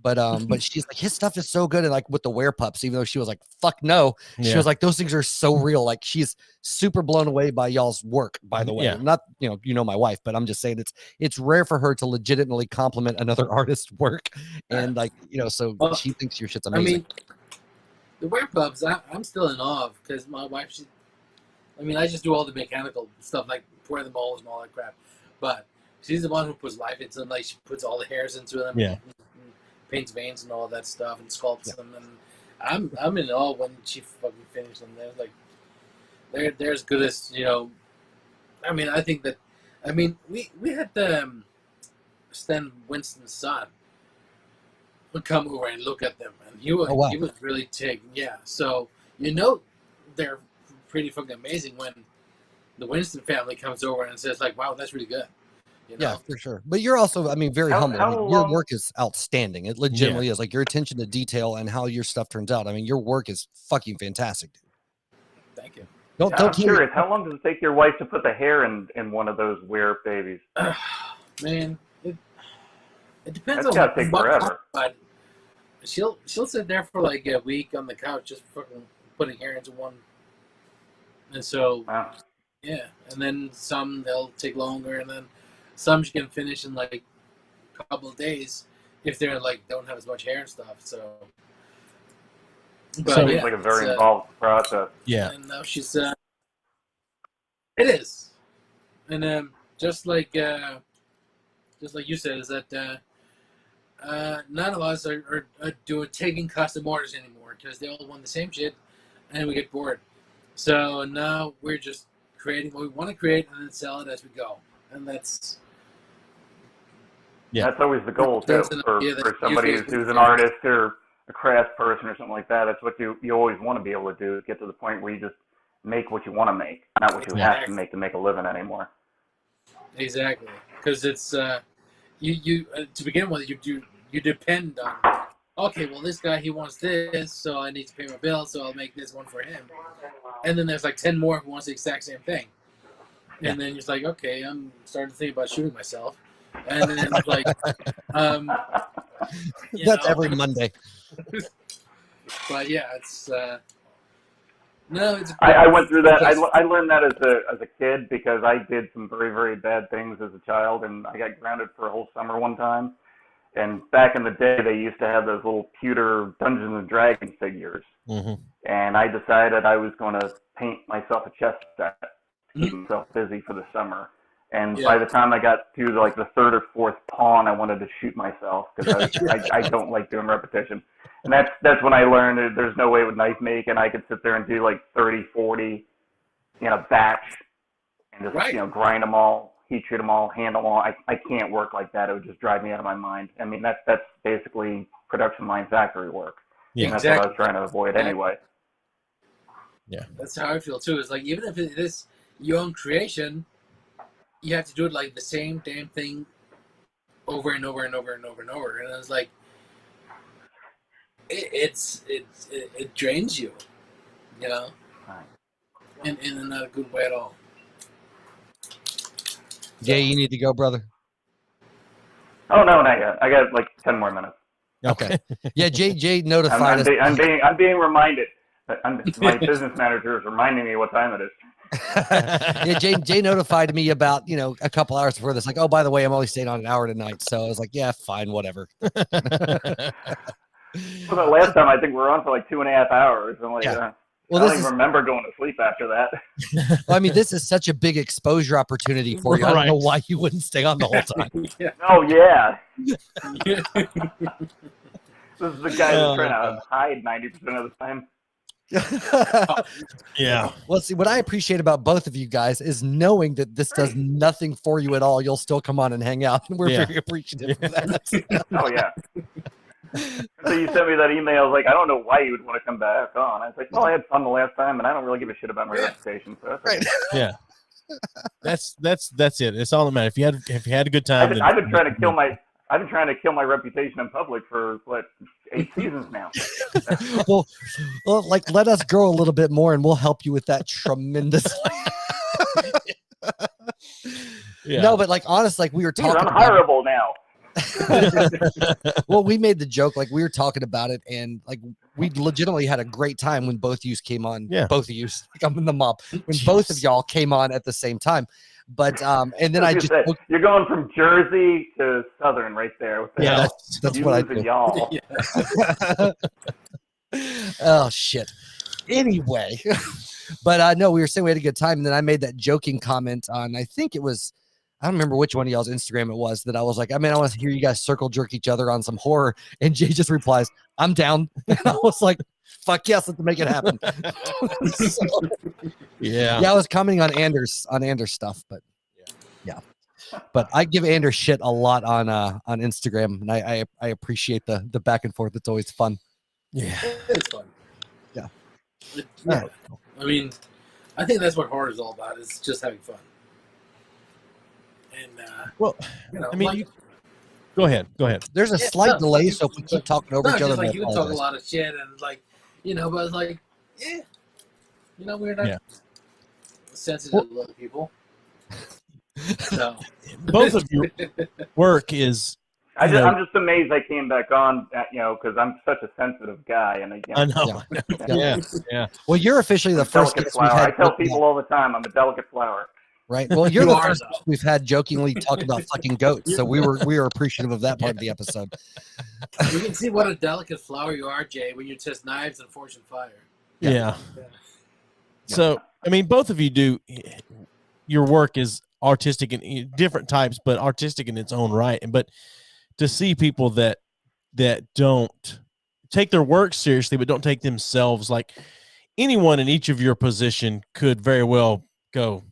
But she's like, his stuff is so good. And like with the wear pups, even though she was like, fuck no, she was like, those things are so real. Like, she's super blown away by y'all's work, by the way. Yeah. Not, my wife, but I'm just saying it's rare for her to legitimately compliment another artist's work. And like, so she thinks your shit's amazing. I mean, the wear pups, I'm still in awe because my wife, I just do all the mechanical stuff, like pour the molds and all that crap. But she's the one who puts life into them. Like, she puts all the hairs into them. Yeah. Paints veins and all that stuff and sculpts them, and I'm in awe when she fucking finished them. They're like they're as good as I think that we had Stan Winston's son would come over and look at them, and he was really taken. Yeah, so they're pretty fucking amazing when the Winston family comes over and says like, wow, that's really good. Yeah, for sure. But you're also, very humble. Your work is outstanding. It legitimately is. Like, your attention to detail and how your stuff turns out. I mean, your work is fucking fantastic, dude. Thank you. I'm curious, how long does it take your wife to put the hair in one of those weird babies? Man, it depends That's gotta take forever. But she'll sit there for like a week on the couch just fucking putting hair into one. And so, yeah. And then some, they'll take longer, and then some she can finish in like a couple of days if they're like don't have as much hair and stuff. So, but it's like a very involved process. Yeah. And now she's it is, and just like you said, is that none of us are taking custom orders anymore because they all want the same shit, and we get bored. So now we're just creating what we want to create and then sell it as we go, and that's. Yeah. That's always the goal, too, for somebody who's an artist or a craft person or something like that. That's what you always want to be able to do, is get to the point where you just make what you want to make, not what you have to make a living anymore. Exactly. Because it's, you to begin with, you depend on, okay, well, this guy, he wants this, so I need to pay my bill, so I'll make this one for him. And then there's like 10 more who wants the exact same thing. And then you're like, okay, I'm starting to think about shooting myself. And then it's like, that's every Monday. But yeah, it's no. It's. I went through that. I learned that as a kid because I did some very, very bad things as a child, and I got grounded for a whole summer one time. And back in the day, they used to have those little pewter Dungeons and Dragons figures. Mm-hmm. And I decided I was going to paint myself a chest set to keep myself busy for the summer. And by the time I got to like the third or fourth pawn, I wanted to shoot myself because I don't like doing repetition. And that's when I learned that there's no way with knife make, and I could sit there and do like 30, 40 in a batch and just grind them all, heat treat them all, handle them all. I can't work like that. It would just drive me out of my mind. I mean, that's basically production line factory work. Yeah, and that's what I was trying to avoid anyway. Yeah, that's how I feel too. It's like even if it is your own creation, you have to do it like the same damn thing over and over and over and over and over. And I was like, it drains you, you know, in not a good way at all. Jay, you need to go, brother. Oh no, not yet. I got like 10 more minutes. Okay. Yeah, Jay notified us. I'm being reminded. My business manager is reminding me what time it is. Yeah, Jay notified me about, a couple hours before this, like, oh, by the way, I'm only staying on an hour tonight. So I was like, yeah, fine, whatever. Well, the last time I think we were on for like 2.5 hours. I'm like, well, I don't even remember going to sleep after that. Well, I mean, this is such a big exposure opportunity for you. I don't know why you wouldn't stay on the whole time. Oh, yeah. This is the guy that's trying to hide 90% of the time. Yeah. Well, see, what I appreciate about both of you guys is knowing that this does nothing for you at all. You'll still come on and hang out. And we're very appreciative of that. Oh, yeah. So you sent me that email. I was like, I don't know why you would want to come back on. I was like, well, I had fun the last time, and I don't really give a shit about my reputation. So that's okay. Yeah. That's it. It's all that matters. If you had a good time, I've been trying to kill my reputation in public for 8 seasons now. well, like let us grow a little bit more, and we'll help you with that tremendously. Yeah. No, but like honest, like we were talking. I'm hireable now. Well, we made the joke, like we were talking about it, and like we legitimately had a great time when both of you came on. Yeah. Both of you, like I'm in the mob when both of y'all came on at the same time. But and then you're going from Jersey to Southern right there. That's what I do. Y'all. Oh shit. Anyway, but no, we were saying we had a good time, and then I made that joking comment on, I think it was, I don't remember which one of y'all's Instagram it was, that I was like, I want to hear you guys circle jerk each other on some horror, and Jay just replies, I'm down. And I was like, fuck yes, let's make it happen. Yeah, I was commenting on Anders stuff, but yeah. But I give Anders shit a lot on Instagram, and I appreciate the back and forth. It's always fun. Yeah, it's fun. Yeah. I mean, I think that's what horror is all about. It's just having fun. And well, I mean, go ahead. There's a slight delay, so if we keep talking over each other, like you can talk a lot of shit and but it's like, we're not sensitive to other people. So both of your work is. I'm just amazed I came back on, because I'm such a sensitive guy, and I know. Yeah. Well, you're officially the first guest we've had. I tell people all the time, I'm a delicate flower. Right. Well, you're the first we've had jokingly talk about fucking goats, so we were appreciative of that part of the episode. You can see what a delicate flower you are, Jay, when you test knives and fortune fire. Yeah. So, I mean, both of you do. Your work is artistic in different types, but artistic in its own right. But to see people that don't take their work seriously, but don't take themselves, like anyone in each of your position could very well go,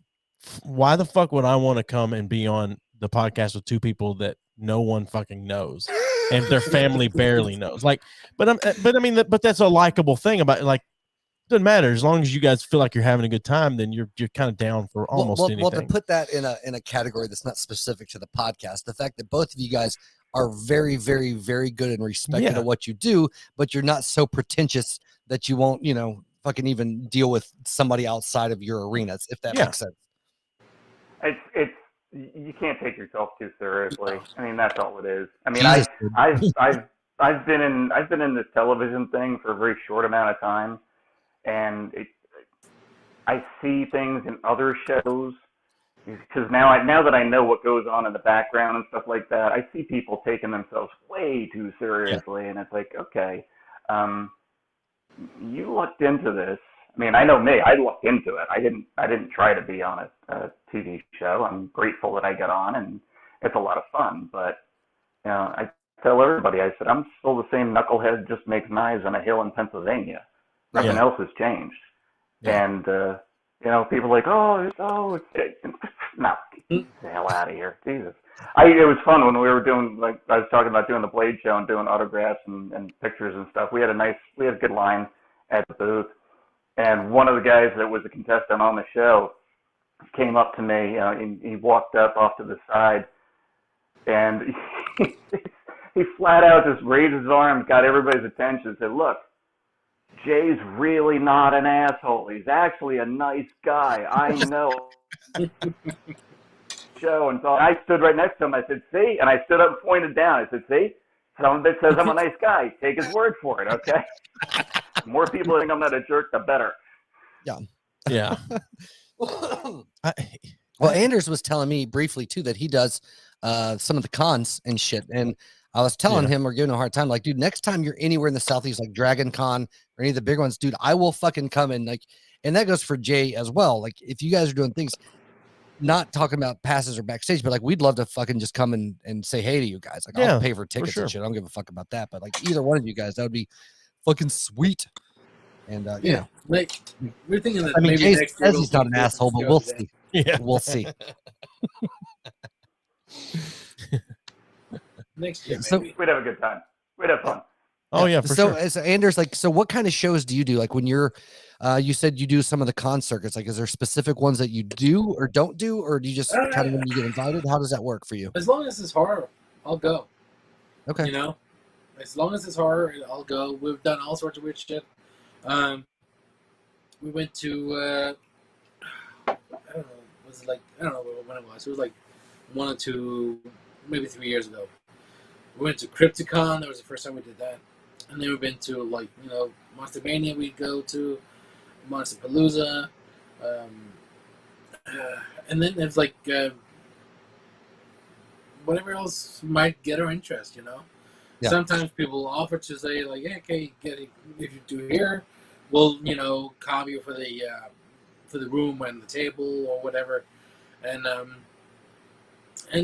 why the fuck would I want to come and be on the podcast with two people that no one fucking knows and their family barely knows? Like, but that's a likable thing about it. Like, it doesn't matter as long as you guys feel like you're having a good time, then you're kind of down for almost anything. Well, to put that in a category that's not specific to the podcast, the fact that both of you guys are very, very, very good and respected at what you do, but you're not so pretentious that you won't, fucking even deal with somebody outside of your arenas, if that makes sense. It's you can't take yourself too seriously. I mean, that's all it is. I mean, I've been in this television thing for a very short amount of time, and I see things in other shows because now that I know what goes on in the background and stuff like that, I see people taking themselves way too seriously, and it's like, okay, you looked into this. I mean, I know me. I looked into it. I didn't try to be on a TV show. I'm grateful that I got on, and it's a lot of fun. But I tell everybody, I said, I'm still the same knucklehead, just makes knives on a hill in Pennsylvania. Nothing else has changed. Yeah. And people are like, no, get the hell out of here, Jesus. It was fun when we were doing, like I was talking about, doing the Blade show and doing autographs and pictures and stuff. We had a good line at the booth. And one of the guys that was a contestant on the show came up to me. He walked up off to the side, and he flat out just raised his arm, got everybody's attention, and said, "Look, Jay's really not an asshole. He's actually a nice guy. I know." Show, and so I stood right next to him. I said, "See?" And I stood up and pointed down. I said, "See? Someone that says I'm a nice guy. Take his word for it, okay?" The more people think I'm not a jerk, the better. Yeah. Well, Anders was telling me briefly too that he does some of the cons and shit, and I was telling him, we're giving him a hard time, like, dude, next time you're anywhere in the Southeast, like Dragon Con or any of the big ones, dude, I will fucking come in, like, and that goes for Jay as well. Like, if you guys are doing things, not talking about passes or backstage, but like, we'd love to fucking just come and say hey to you guys. Like, I'll pay for tickets and shit. I don't give a fuck about that, but like, either one of you guys, that would be fucking sweet. And like, we're thinking that maybe Jay next says he's not an asshole, but we'll see. Yeah, we'll see. Next year, so we'd have a good time. We'd have fun. Oh yeah, for sure. So Anders, like, so what kind of shows do you do? Like, when you're, you said you do some of the con circuits. Like, is there specific ones that you do or don't do, or do you just kind of when you get invited? How does that work for you? As long as it's horror, I'll go. Okay. As long as it's horror, I'll go. We've done all sorts of weird shit. We went to I don't know when it was. It was like 1 or 2, maybe 3 years ago. We went to Crypticon. That was the first time we did that. And then we've been to, like, Monster Mania we'd go to, Monster Palooza. And then there's like whatever else might get our interest, Yeah. Sometimes people offer to say, like, hey, okay, if you do here, we'll, comp you for the room and the table or whatever. And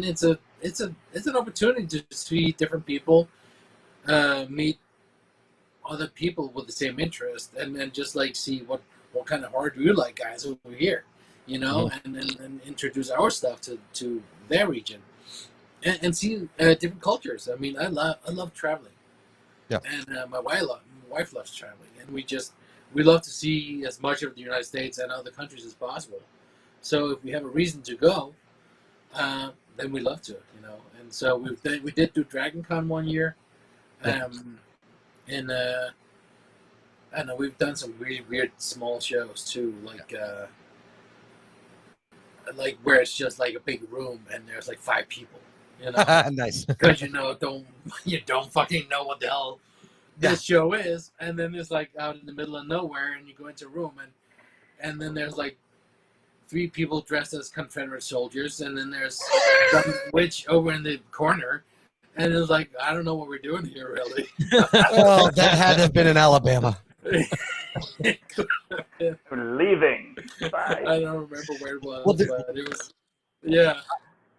it's an opportunity to see different people, meet other people with the same interest, and then just like see what kind of horror do you like, guys, over here, mm-hmm. and introduce our stuff to their region, and see different cultures. I mean, I love traveling, and my wife loves traveling, and we love to see as much of the United States and other countries as possible. So if we have a reason to go, then we love to, And so we did do Dragon Con 1 year, and I don't know, we've done some really weird small shows too, like where it's just like a big room and there's like 5 people, Nice. Because you don't fucking know what the hell this show is, and then it's like out in the middle of nowhere, and you go into a room and then there's like 3 people dressed as Confederate soldiers, and then there's some witch over in the corner, and it's like, I don't know what we're doing here, really. Oh, that had to have been in Alabama. We're leaving. Bye. I don't remember where it was, Well, but it was, yeah.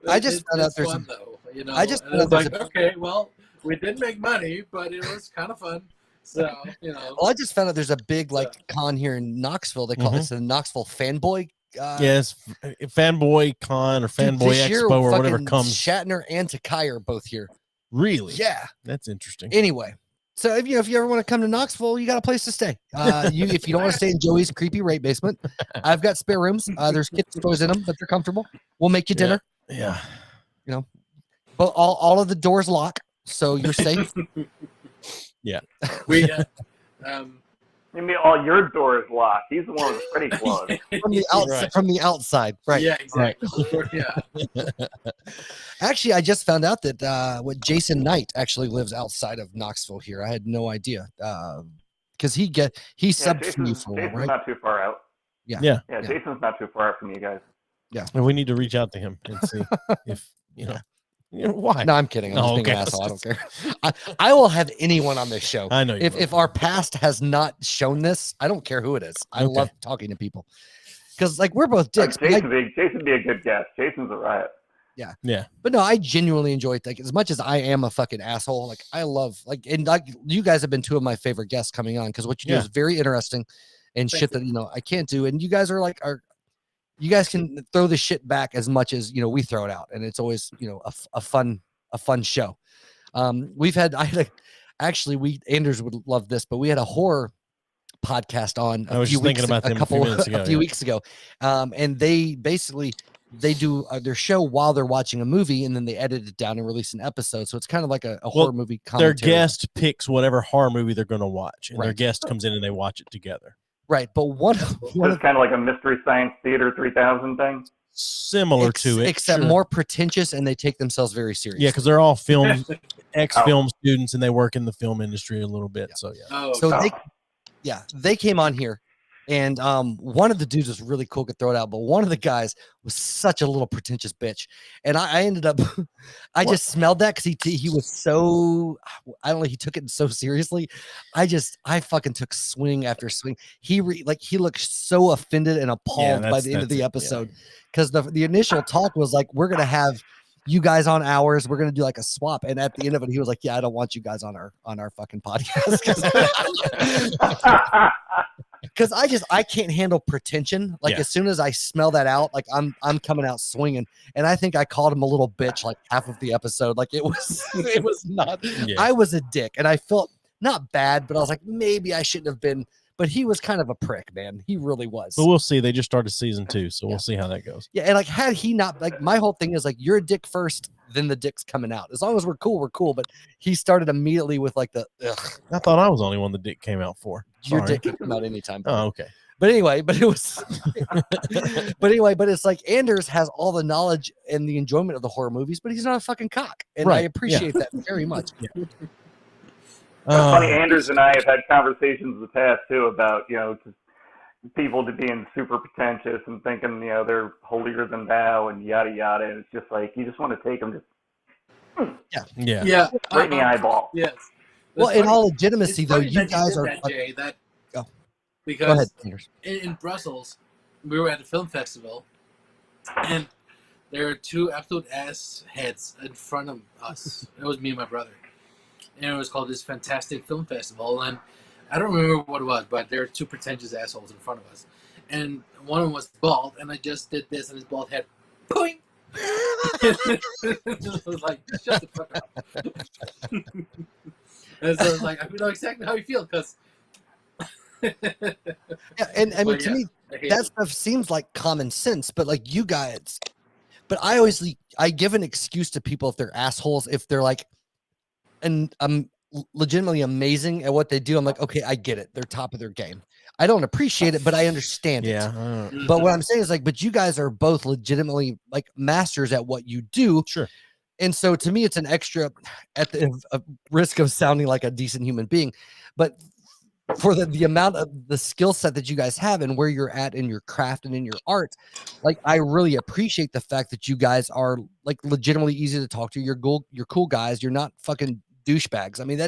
I just found out there's fun, though, I just and it's like, okay, well, we didn't make money, but it was kind of fun. So, Well, I just found out there's a big con here in Knoxville. They call it the Knoxville Fanboy. Yes, Fanboy Con or Fanboy Expo or whatever comes. Shatner and Takai are both here. Really? Yeah, that's interesting. Anyway, so if you ever want to come to Knoxville, you got a place to stay. If you don't want to stay in Joey's creepy rape basement, I've got spare rooms. There's kitchen toys in them, but they're comfortable. We'll make you dinner. Yeah. But all of the doors lock, so you're safe. Yeah. We You mean all your doors locked? He's the one with pretty closed. From the outside, right. From the outside, right? Yeah, exactly. Right. Yeah. Actually, I just found out that Jason Knight actually lives outside of Knoxville here. I had no idea because he subbed for you for a while, right? Jason's not too far out. Yeah. Jason's not too far out from you guys. Yeah, and we need to reach out to him and see if Why? No, I'm kidding. I'm just being an asshole. I don't care. I will have anyone on this show. I know. If our past has not shown this, I don't care who it is. I love talking to people because like we're both dicks. Jason would be a good guest. Jason's a riot. Yeah. Yeah. But no, I genuinely enjoy it. Like as much as I am a fucking asshole, like I love and like you guys have been two of my favorite guests coming on because what you do is very interesting and shit that I can't do. And you guys are like you guys can throw the shit back as much as we throw it out, and it's always a fun show. Anders would love this, but we had a horror podcast on a few weeks ago, and they basically do their show while they're watching a movie, and then they edit it down and release an episode. So it's kind of like a horror movie commentary. Their guest picks whatever horror movie they're going to watch, and their guest comes in and they watch it together. Right, but it's kind of like a Mystery Science Theater 3000 thing. Similar to it, except more pretentious, and they take themselves very seriously. Yeah, because they're all film students, and they work in the film industry a little bit. Yeah. So they came on here, and one of the dudes was really cool, could throw it out, but one of the guys was such a little pretentious bitch, and I ended up, I just smelled that because he was so, I don't know, he took it so seriously. I fucking took swing after swing. He looked so offended and appalled by the end of the episode because the initial talk was like, we're gonna have you guys on ours, we're gonna do like a swap, and at the end of it, he was like, "Yeah, I don't want you guys on our fucking podcast." Because I can't handle pretension. Like as soon as I smell that out, like I'm coming out swinging. And I think I called him a little bitch like half of the episode. Like it was not. Yeah. I was a dick, and I felt not bad, but I was like maybe I shouldn't have been. But he was kind of a prick, man. He really was. But we'll see. They just started season 2, so we'll see how that goes. Yeah, and like had he not, like my whole thing is like you're a dick first, then the dick's coming out. As long as we're cool, we're cool. But he started immediately with like the ugh. I thought I was the only one the dick came out for. Your dick can come out anytime. Oh, okay. But anyway, but it's like Anders has all the knowledge and the enjoyment of the horror movies, but he's not a fucking cock. And I appreciate that very much. Yeah. Funny, Anders and I have had conversations in the past too about just people being super pretentious and thinking they're holier than thou and yada yada. And it's just like you just want to take them right in the eyeball. Yes. Well, in all legitimacy, though, you guys are. Because go ahead, Anders. In Brussels, we were at a film festival, and there were two absolute ass heads in front of us. It was me and my brother. And it was called this Fantastic Film Festival, and I don't remember what it was, but there were two pretentious assholes in front of us, and one of them was bald, and I just did this, and his bald head, boing. I was like, shut the fuck up. And so I was like, I know exactly how you feel, because. And I mean, to me, that stuff seems like common sense, but like you guys, but I give an excuse to people if they're assholes, if they're like. And I'm legitimately amazing at what they do. I'm like, okay, I get it. They're top of their game. I don't appreciate it, but I understand it. But what I'm saying is like, but you guys are both legitimately like masters at what you do. Sure. And so to me, it's an extra at the risk of sounding like a decent human being, but for the amount of the skill set that you guys have and where you're at in your craft and in your art, like I really appreciate the fact that you guys are like legitimately easy to talk to. You're cool guys. You're not fucking douchebags. I mean,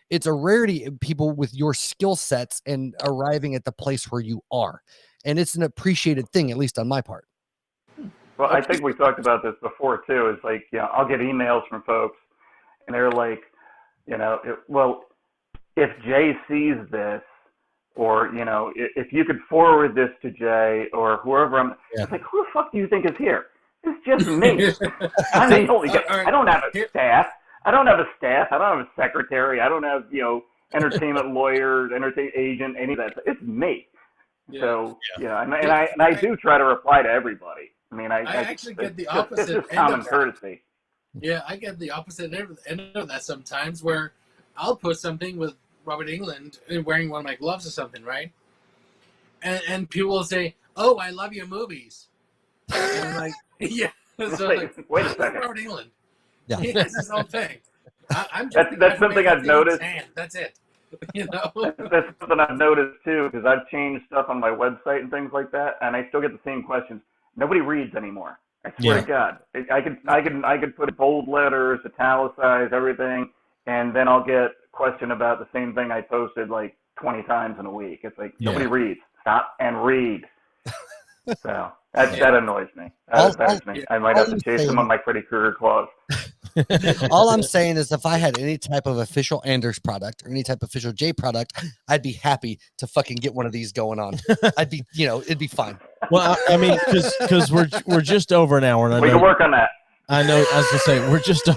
it's a rarity in people with your skill sets and arriving at the place where you are, and it's an appreciated thing, at least on my part. Well, I think we talked about this before too. It's like, I'll get emails from folks, and they're like, if Jay sees this, or if you could forward this to Jay or whoever, it's like, who the fuck do you think is here? It's just me. I'm the only guy. I don't have a staff. I don't have a secretary. I don't have, entertainment lawyer, entertainment agent, any of that. It's me. Yeah. So, and I do try to reply to everybody. I mean, I actually get the opposite. It's just common courtesy. Yeah, I get the opposite end of that sometimes, where I'll put something with Robert England wearing one of my gloves or something, right? And people will say, "Oh, I love your movies." And I'm like, yeah. So wait a second. Robert England. Yeah, he has his own thing. That's something I've noticed. That's it. That's something I've noticed too, because I've changed stuff on my website and things like that, and I still get the same questions. Nobody reads anymore. I swear to God, I could put bold letters, italicize everything, and then I'll get a question about the same thing I posted like 20 times in a week. It's like nobody reads. Stop and read. So that annoys me. That upsets me. I might have to chase some of my Freddy Krueger claws. All I'm saying is if I had any type of official Anders product or any type of official J product, I'd be happy to fucking get one of these going on. I'd be, it'd be fine. Well, I mean, because we're just over an hour, and we can work on that. I know. I was gonna say we're just.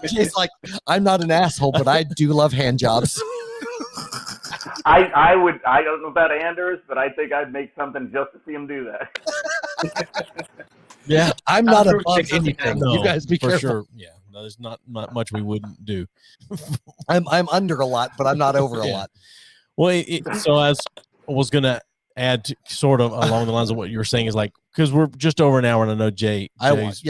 She's like, I'm not an asshole, but I do love hand jobs. I don't know about Anders, but I think I'd make something just to see him do that. Yeah, I'm not above anything. No, you guys be for careful. sure. Yeah, no, there's not much we wouldn't do. I'm under a lot, but I'm not over a lot. Well, so as I was gonna add to, sort of along the lines of what you were saying is like because we're just over an hour, and I know Jay's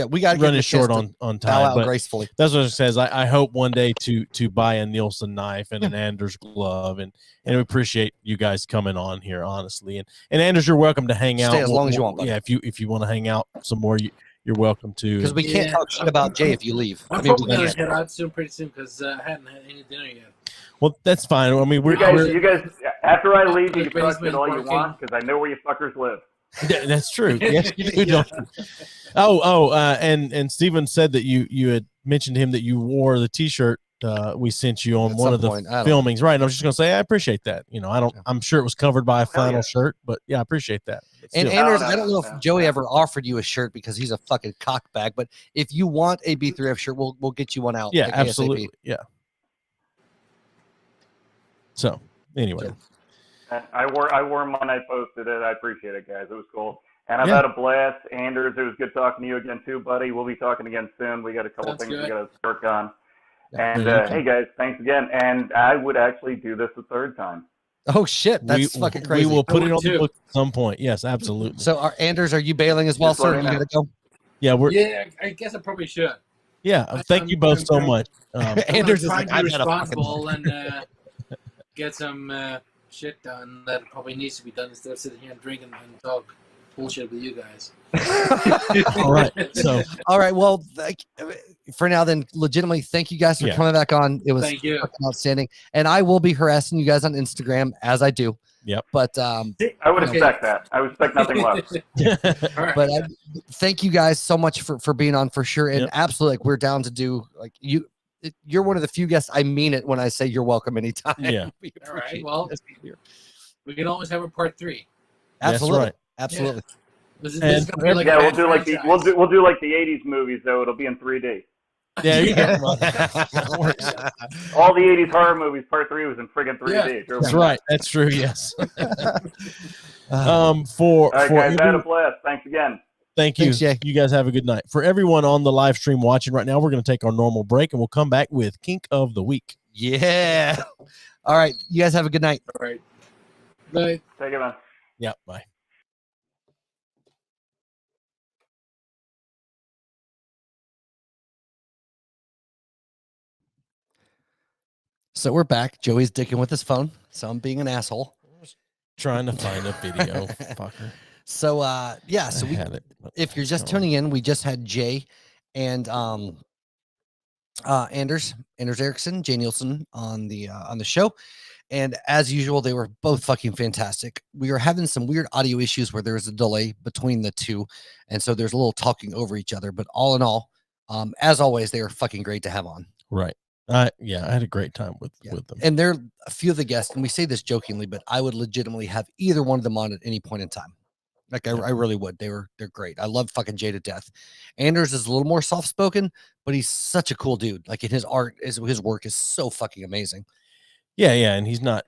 we got running short on bow time, out but gracefully. that's what it says. I hope one day to buy a Neilson knife and an Anders glove, and we appreciate you guys coming on here, honestly. And Anders, you're welcome to hang out. Stay as long as you want. Buddy. Yeah, if you want to hang out some more, you're welcome to. Because we can't talk shit about Jay if you leave. I'm probably gonna head out pretty soon because I hadn't had any dinner yet. Well, that's fine. I mean, you guys. After I leave, you can talk shit all you want because I know where you fuckers live. Yeah, that's true. Yes, you do. And Steven said that you had mentioned to him that you wore the T-shirt we sent you on one of the filmings, right? And I was just gonna say I appreciate that. I'm sure it was covered by a flannel shirt, but yeah, I appreciate that. And Anders, I don't know if Joey ever offered you a shirt because he's a fucking cockbag, but if you want a B3F shirt, we'll get you one out. Yeah, absolutely. ASAP. Yeah. So anyway. I wore mine. I posted it. I appreciate it, guys. It was cool. And I've had a blast. Anders, it was good talking to you again, too, buddy. We'll be talking again soon. We got a couple things we got to work on. And, hey, guys, thanks again. And I would actually do this a third time. Oh, shit. That's fucking crazy. We will put it on the book at some point. Yes, absolutely. So, Anders, are you bailing as well, sir? You got to go? Yeah, I guess I probably should. Yeah, thank you both so much. Anders is trying to be like, responsible and get some shit done that probably needs to be done instead of sitting here and drinking and talk bullshit with you guys. All right. Well, for now, then, legitimately, thank you guys for coming back on. It was outstanding, and I will be harassing you guys on Instagram as I do. Yep. But I would expect that. I would expect nothing less. But thank you guys so much for being on for sure, and absolutely, we're down to do you. You're one of the few guests. I mean it when I say you're welcome anytime. Yeah. All right. Well, we can always have a part 3. Absolutely. Right. Absolutely. Yeah. This is gonna be like we'll do like we'll do like the 80s movies though. It'll be in 3D. Yeah. All the 80s horror movies, part 3 was in friggin' 3D. Yeah. That's right. That's true. Yes. All right, guys, had a blast. Thanks again. Thank you. Thanks, Jay. You guys have a good night. For everyone on the live stream watching right now, we're going to take our normal break and we'll come back with Kink of the Week. Yeah. All right. You guys have a good night. All right. Bye. Take it, man. Yeah. Bye. So we're back. Joey's dicking with his phone, so I'm being an asshole. Trying to find a video. Fucker. So so if you're just tuning in, we just had Jay and Anders Eriksen, Jay Neilson on the show. And as usual, they were both fucking fantastic. We were having some weird audio issues where there was a delay between the two. And so there's a little talking over each other. But all in all, as always, they were fucking great to have on. Right. I had a great time with them. And they're a few of the guests, and we say this jokingly, but I would legitimately have either one of them on at any point in time. Like I really would. They're great. I love fucking Jay to death. Anders is a little more soft spoken, but he's such a cool dude. Like in his art, his work is so fucking amazing. Yeah, and he's not.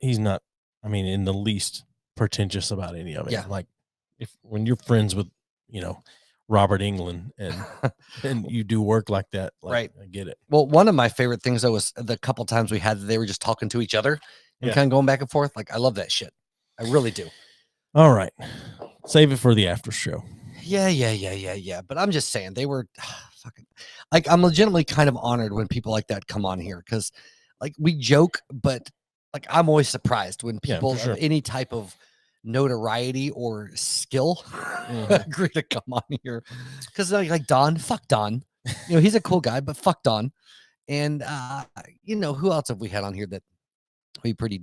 I mean, in the least pretentious about any of it. Yeah. Like when you're friends with, Robert Englund and you do work like that, right? I get it. Well, one of my favorite things though was the couple times we had they were just talking to each other and kind of going back and forth. Like I love that shit. I really do. All right, save it for the after show. Yeah. But I'm just saying they were fucking like I'm legitimately kind of honored when people like that come on here because like we joke, but like I'm always surprised when people of any type of notoriety or skill agree to come on here. Because like Don, fuck Don. He's a cool guy, but fuck Don. And who else have we had on here that we pretty,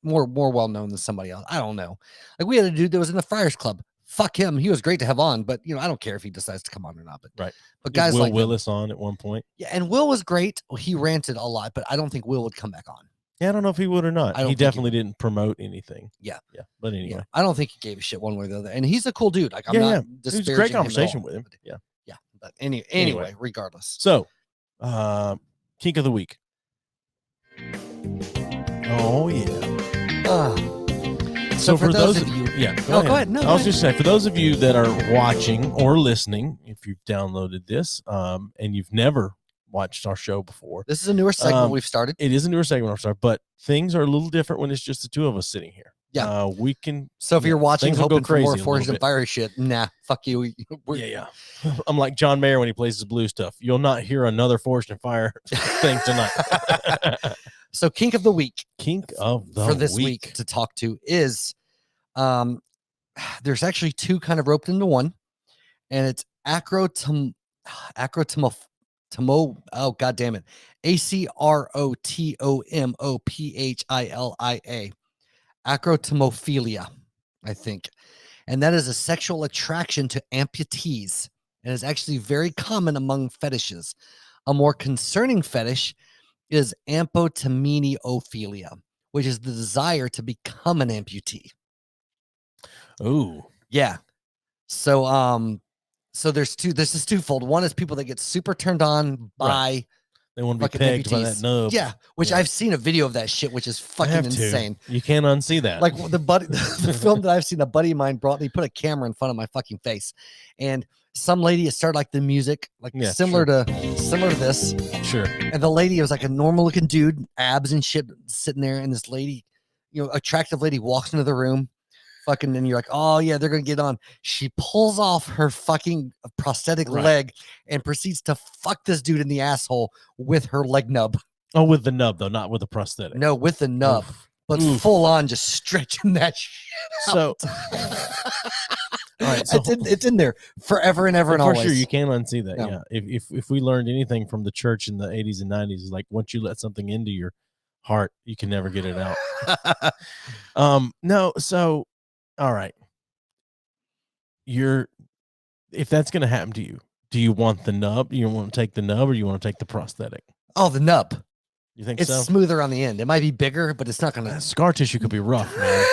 more well known than somebody else? I don't know. Like we had a dude that was in the Friars Club. Fuck him. He was great to have on, but I don't care if he decides to come on or not. But right. But guys Will like Willis on at one point. Yeah, and Will was great. He ranted a lot, but I don't think Will would come back on. Yeah, I don't know if he would or not. He definitely didn't promote anything. Yeah. But anyway. Yeah, I don't think he gave a shit one way or the other. And he's a cool dude. Like I'm not disparaging. It was a great conversation with him. Yeah. But anyway, regardless. So, Kink of the Week. Oh yeah. So for those of you, go ahead. No, I was just saying, for those of you that are watching or listening, if you've downloaded this, and you've never watched our show before, this is a newer segment we've started. It is a newer segment we've started, but things are a little different when it's just the two of us sitting here. Yeah, we can. So if you're watching, hoping for more Forged and Fire shit, nah, fuck you. Yeah. I'm like John Mayer when he plays his blue stuff. You'll not hear another Forged and Fire thing tonight. So Kink of the Week. Kink of the for this week to talk to is, there's actually two kind of roped into one, and it's acrotomo. Oh god damn it, acrotomophilia. Acrotomophilia, I think. And that is a sexual attraction to amputees and is actually very common among fetishes. A more concerning fetish is ampotemeniophilia, which is the desire to become an amputee. Oh. Yeah. So there's two. This is twofold. One is people that get super turned on by they want to be pegged by that nub. Yeah, which I've seen a video of that shit, which is fucking insane. You can't unsee that. Like the film that I've seen, a buddy of mine brought. He put a camera in front of my fucking face, and some lady, it started like the music, like similar to this. Sure. And the lady was like a normal looking dude, abs and shit, sitting there, and this lady, attractive lady, walks into the room. Fucking, and you're like, oh yeah, they're gonna get on. She pulls off her fucking prosthetic leg and proceeds to fuck this dude in the asshole with her leg nub. Oh, with the nub though, not with the prosthetic. No, with the nub, but full on, just stretching that shit out. So, all right, so it's in there forever and ever and always. For sure, you can't unsee that. No. Yeah, if we learned anything from the church in the 80s and 90s, is like once you let something into your heart, you can never get it out. No, so. All right. If that's going to happen to you, do you want the nub? Do you want to take the nub or do you want to take the prosthetic? Oh, the nub. You think it's so? It's smoother on the end. It might be bigger, but it's not going to. Scar tissue could be rough, man.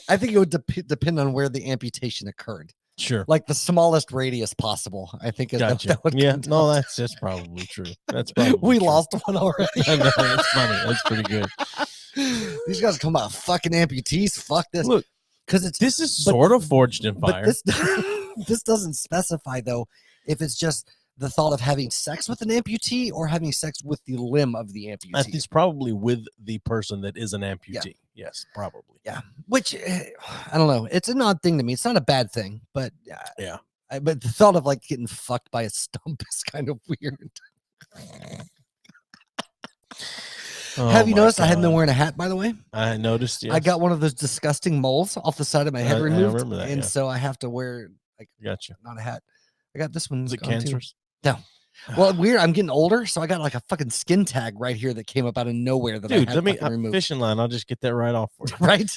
I think it would depend on where the amputation occurred. Sure. Like the smallest radius possible. I think gotcha. that would that's probably true. That's probably we true. Lost one already. I know, that's funny. That's pretty good. These guys come out fucking amputees. Fuck this. Look, because this is sort of Forged in Fire. But this doesn't specify though if it's just the thought of having sex with an amputee or having sex with the limb of the amputee. I think it's probably with the person that is an amputee. Yeah. Yes, probably. Yeah. Which I don't know. It's an odd thing to me. It's not a bad thing, but yeah. But the thought of like getting fucked by a stump is kind of weird. Have you noticed God. I hadn't been wearing a hat, by the way? I noticed, yes. I got one of those disgusting moles off the side of my head removed. I remember that, and so I have to wear gotcha. Not a hat. I got this one. Is it cancerous? Too. No. Well, weird. I'm getting older, so I got like a fucking skin tag right here that came up out of nowhere. That dude, I had let me fishing line. I'll just get that right off for you. Right?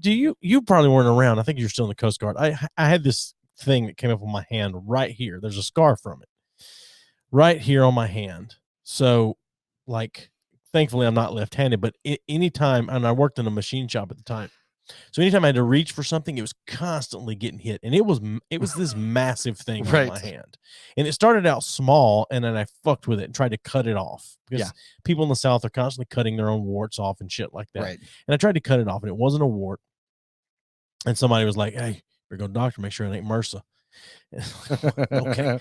You probably weren't around. I think you're still in the Coast Guard. I had this thing that came up on my hand right here. There's a scar from it right here on my hand. So, like, thankfully I'm not left-handed. But anytime, and I worked in a machine shop at the time. So anytime I had to reach for something, it was constantly getting hit, and it was this massive thing on my hand. And it started out small, and then I fucked with it and tried to cut it off because people in the South are constantly cutting their own warts off and shit like that. Right. And I tried to cut it off, and it wasn't a wart. And somebody was like, "Hey, you're going to doctor, make sure it ain't MRSA." Okay.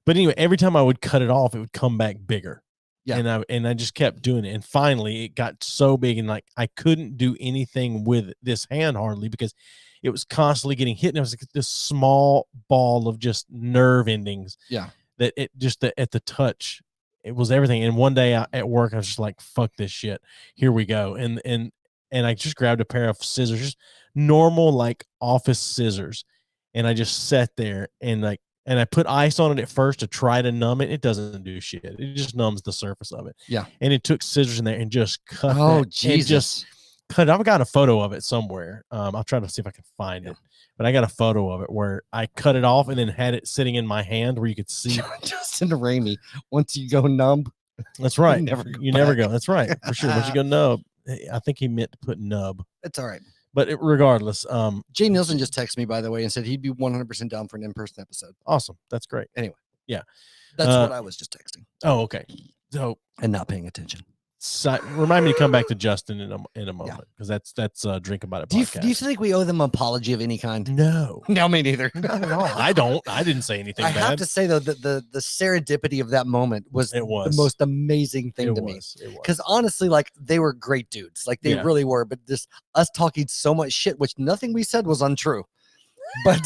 But anyway, every time I would cut it off, it would come back bigger. Yeah. And I just kept doing it. And finally it got so big and like I couldn't do anything with this hand hardly because it was constantly getting hit. And it was like this small ball of just nerve endings. Yeah. That it just at the touch, it was everything. And one day at work, I was just like, fuck this shit. Here we go. And and I just grabbed a pair of scissors, just normal like office scissors, and I just sat there and I put ice on it at first to try to numb it. It doesn't do shit. It just numbs the surface of it. Yeah. And it took scissors in there and just cut. Oh, that, Jesus. Just cut it. I've got a photo of it somewhere. I'll try to see if I can find it. But I got a photo of it where I cut it off and then had it sitting in my hand where you could see. Justin Ramey, once you go numb. That's right. You never go. That's right. For sure. Once you go nub, I think he meant to put nub. It's all right. But regardless, Jay Neilson just texted me, by the way, and said he'd be 100% down for an in-person episode. Awesome. That's great. Anyway. Yeah. That's what I was just texting. Oh, okay. So and not paying attention. Remind me to come back to Justin in a moment because that's Drink About It podcast. Do you think we owe them an apology of any kind? No. No, me neither. Not at all. I don't. I didn't say anything bad. I have to say though that the serendipity of that moment was the most amazing thing to me. Because honestly, like they were great dudes. Like they really were. But just us talking so much shit, which nothing we said was untrue. But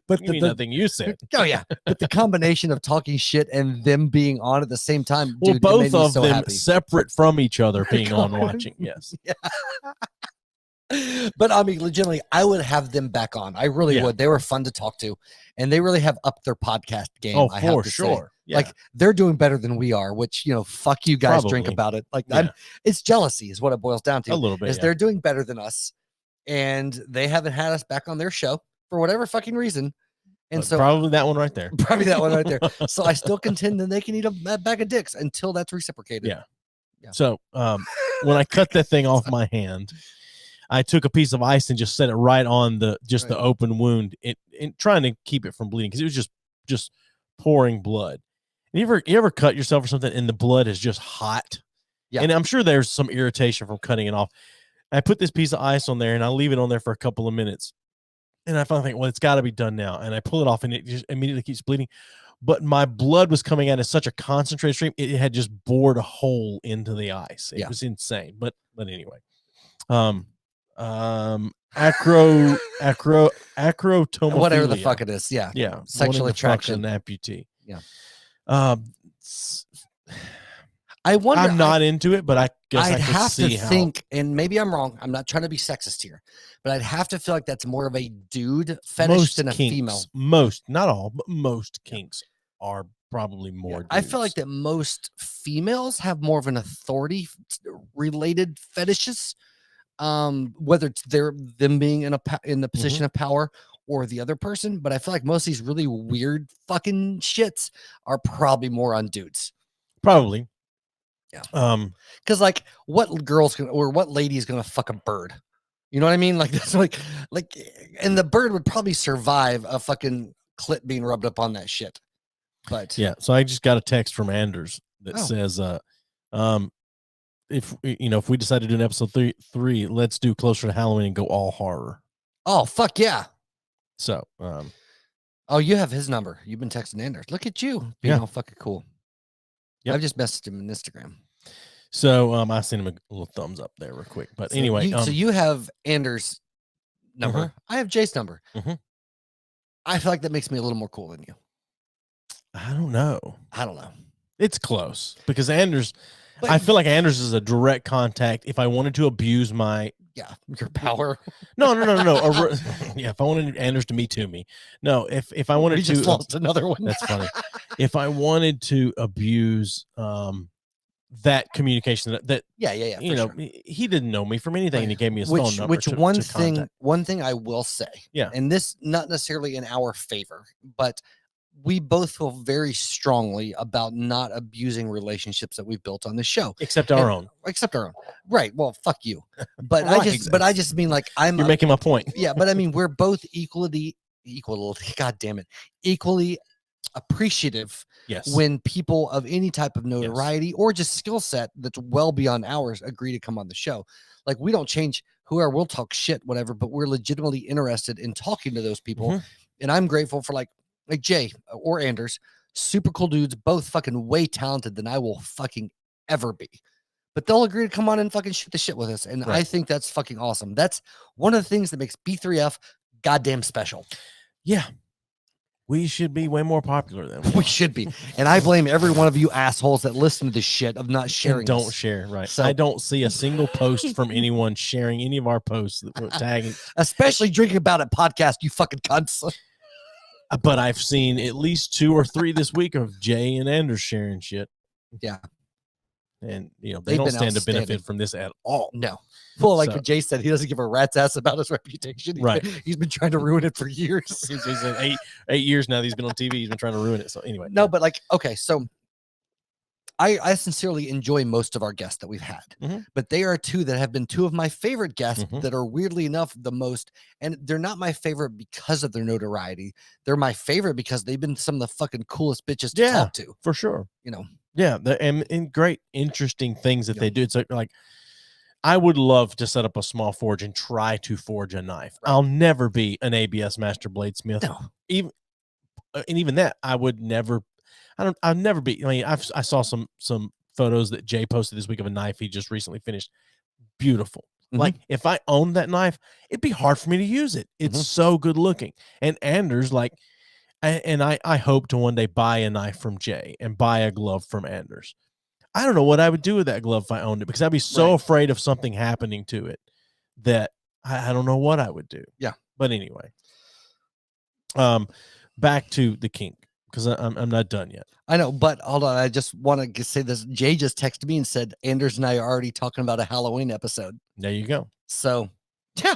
nothing you said. Oh yeah, but the combination of talking shit and them being on at the same time, well, dude, both of them happy. Separate from each other, being on watching. Yes. Yeah. But I mean, legitimately, I would have them back on. I really would. They were fun to talk to, and they really have upped their podcast game. Oh, I have for to sure. Yeah. Like they're doing better than we are. Which fuck you guys. Probably. Drink about it. Like it's jealousy is what it boils down to. A little bit. Is they're doing better than us, and they haven't had us back on their show for whatever fucking reason. And but so probably that one right there. Probably that one right there. So I still contend that they can eat a bag of dicks until that's reciprocated. Yeah. So when I cut that thing off my hand, I took a piece of ice and just set it right on the open wound, and trying to keep it from bleeding because it was just pouring blood. And you ever cut yourself or something and the blood is just hot? Yeah. And I'm sure there's some irritation from cutting it off. I put this piece of ice on there and I leave it on there for a couple of minutes. And I finally think, well, it's got to be done now. And I pull it off and it just immediately keeps bleeding. But my blood was coming out in such a concentrated stream, it had just bored a hole into the ice. It was insane. But anyway. Acrotomophilia. Whatever the fuck it is. Yeah. Yeah. Sexual attraction. Amputee. Yeah. I wonder. I'm not into it, but I guess I'd I have see to think, and maybe I'm wrong. I'm not trying to be sexist here, but I'd have to feel like that's more of a dude fetish than a female. Most, not all, but most kinks are probably more. Yeah. I feel like that most females have more of an authority related fetishes, whether it's them being in the position of power or the other person. But I feel like most of these really weird fucking shits are probably more on dudes. Probably. Yeah. Because like what girl's gonna or what lady is gonna fuck a bird? You know what I mean? Like that's like and the bird would probably survive a fucking clit being rubbed up on that shit. But yeah, so I just got a text from Anders that says if we decide to do an episode three, let's do Closer to Halloween and go all horror. Oh fuck yeah. So oh, you have his number. You've been texting Anders. Look at you being all fucking cool. I've just messaged him on Instagram. So I sent him a little thumbs up there real quick. But anyway. So you have Anders' number. I have Jay's number. I feel like that makes me a little more cool than you. I don't know. It's close because Anders, I feel like Anders is a direct contact. If I wanted to abuse your power. No. Yeah, if I wanted Anders to me to me. No, if I wanted to just lost another one. That's funny. If I wanted to abuse that communication that he didn't know me from anything and he gave me his phone number. Which one thing I will say. Yeah. And this not necessarily in our favor, but we both feel very strongly about not abusing relationships that we've built on the show. Except our own. Right. Well, fuck you. But I just mean like you're making my point. Yeah, but I mean we're both equally appreciative when people of any type of notoriety or just skill set that's well beyond ours agree to come on the show. Like we don't change we'll talk shit, whatever, but we're legitimately interested in talking to those people. And I'm grateful for like Jay or Anders, super cool dudes, both fucking way talented than I will fucking ever be. But they'll agree to come on and fucking shoot the shit with us. And I think that's fucking awesome. That's one of the things that makes B3F goddamn special. Yeah. we should be way more popular than we should be. And I blame every one of you assholes that listen to this shit of not sharing. And don't us. share, right? So, I don't see a single post from anyone sharing any of our posts that we're tagging. Especially Drinking About It podcast, you fucking cunts. But I've seen at least 2 or 3 this week of Jay and Anders sharing shit. Yeah. And, you know, they They've don't been stand to outstanding. benefit from this at all. No. Well, like So- what Jay said, he doesn't give a rat's ass about his reputation. He's been trying to ruin it for years. He's been 8 years now that he's been on TV. He's been trying to ruin it. So anyway. No, but like, okay, so I sincerely enjoy most of our guests that we've had, but they are 2 that have been 2 of my favorite guests that are weirdly enough the most, and they're not my favorite because of their notoriety. They're my favorite because they've been some of the fucking coolest bitches to talk to. For sure. You know. Yeah. And great, interesting things that they do. It's like I would love to set up a small forge and try to forge a knife. Right. I'll never be an ABS master bladesmith. No. Even that I would never. I'll never be. I mean, I saw some photos that Jay posted this week of a knife he just recently finished. Beautiful. Like if I owned that knife, it'd be hard for me to use it. It's so good looking. And Anders, like, and I hope to one day buy a knife from Jay and buy a glove from Anders. I don't know what I would do with that glove if I owned it, because I'd be so afraid of something happening to it that I don't know what I would do. Yeah. But anyway, back to the kink, because I'm not done yet. I know, but hold on. I just want to say this. Jay just texted me and said, Anders and I are already talking about a Halloween episode. There you go. So, yeah.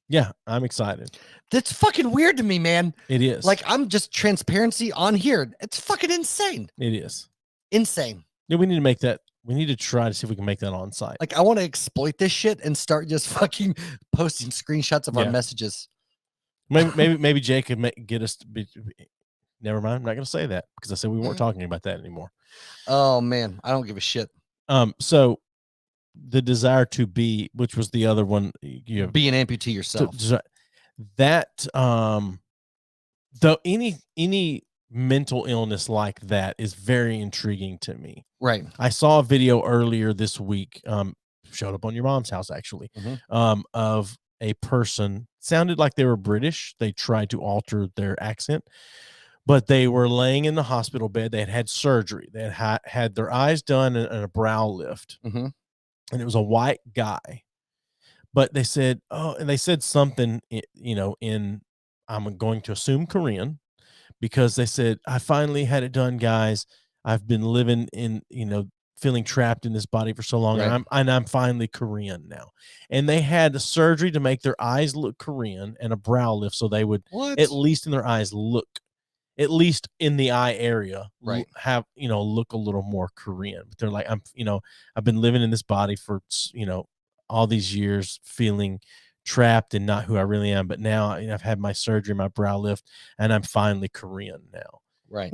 Yeah, I'm excited. That's fucking weird to me, man. It is. Like, I'm just transparency on here. It's fucking insane. It is. Insane. Yeah, we need to make that. We need to try to see if we can make that on site. Like, I want to exploit this shit and start just fucking posting screenshots of our messages. Maybe Jay could get us to be. Never mind. I'm not going to say that because I said we weren't talking about that anymore. Oh man, I don't give a shit. So the desire to be, which was the other one, you have, be an amputee yourself. That though any mental illness like that is very intriguing to me. Right. I saw a video earlier this week. Showed up on your mom's house actually. Of a person, sounded like they were British. They tried to alter their accent. But they were laying in the hospital bed. They had had surgery. They had their eyes done and a brow lift. And it was a white guy. But they said, and they said something, in, I'm going to assume Korean, because they said, I finally had it done, guys. I've been living in, feeling trapped in this body for so long. Right. And I'm finally Korean now. And they had surgery to make their eyes look Korean and a brow lift. So they would, at least in their eyes, look, at least in the eye area, right, have, look a little more Korean. But they're like, I've been living in this body for, all these years, feeling trapped and not who I really am. But now I've had my surgery, my brow lift, and I'm finally Korean now. Right.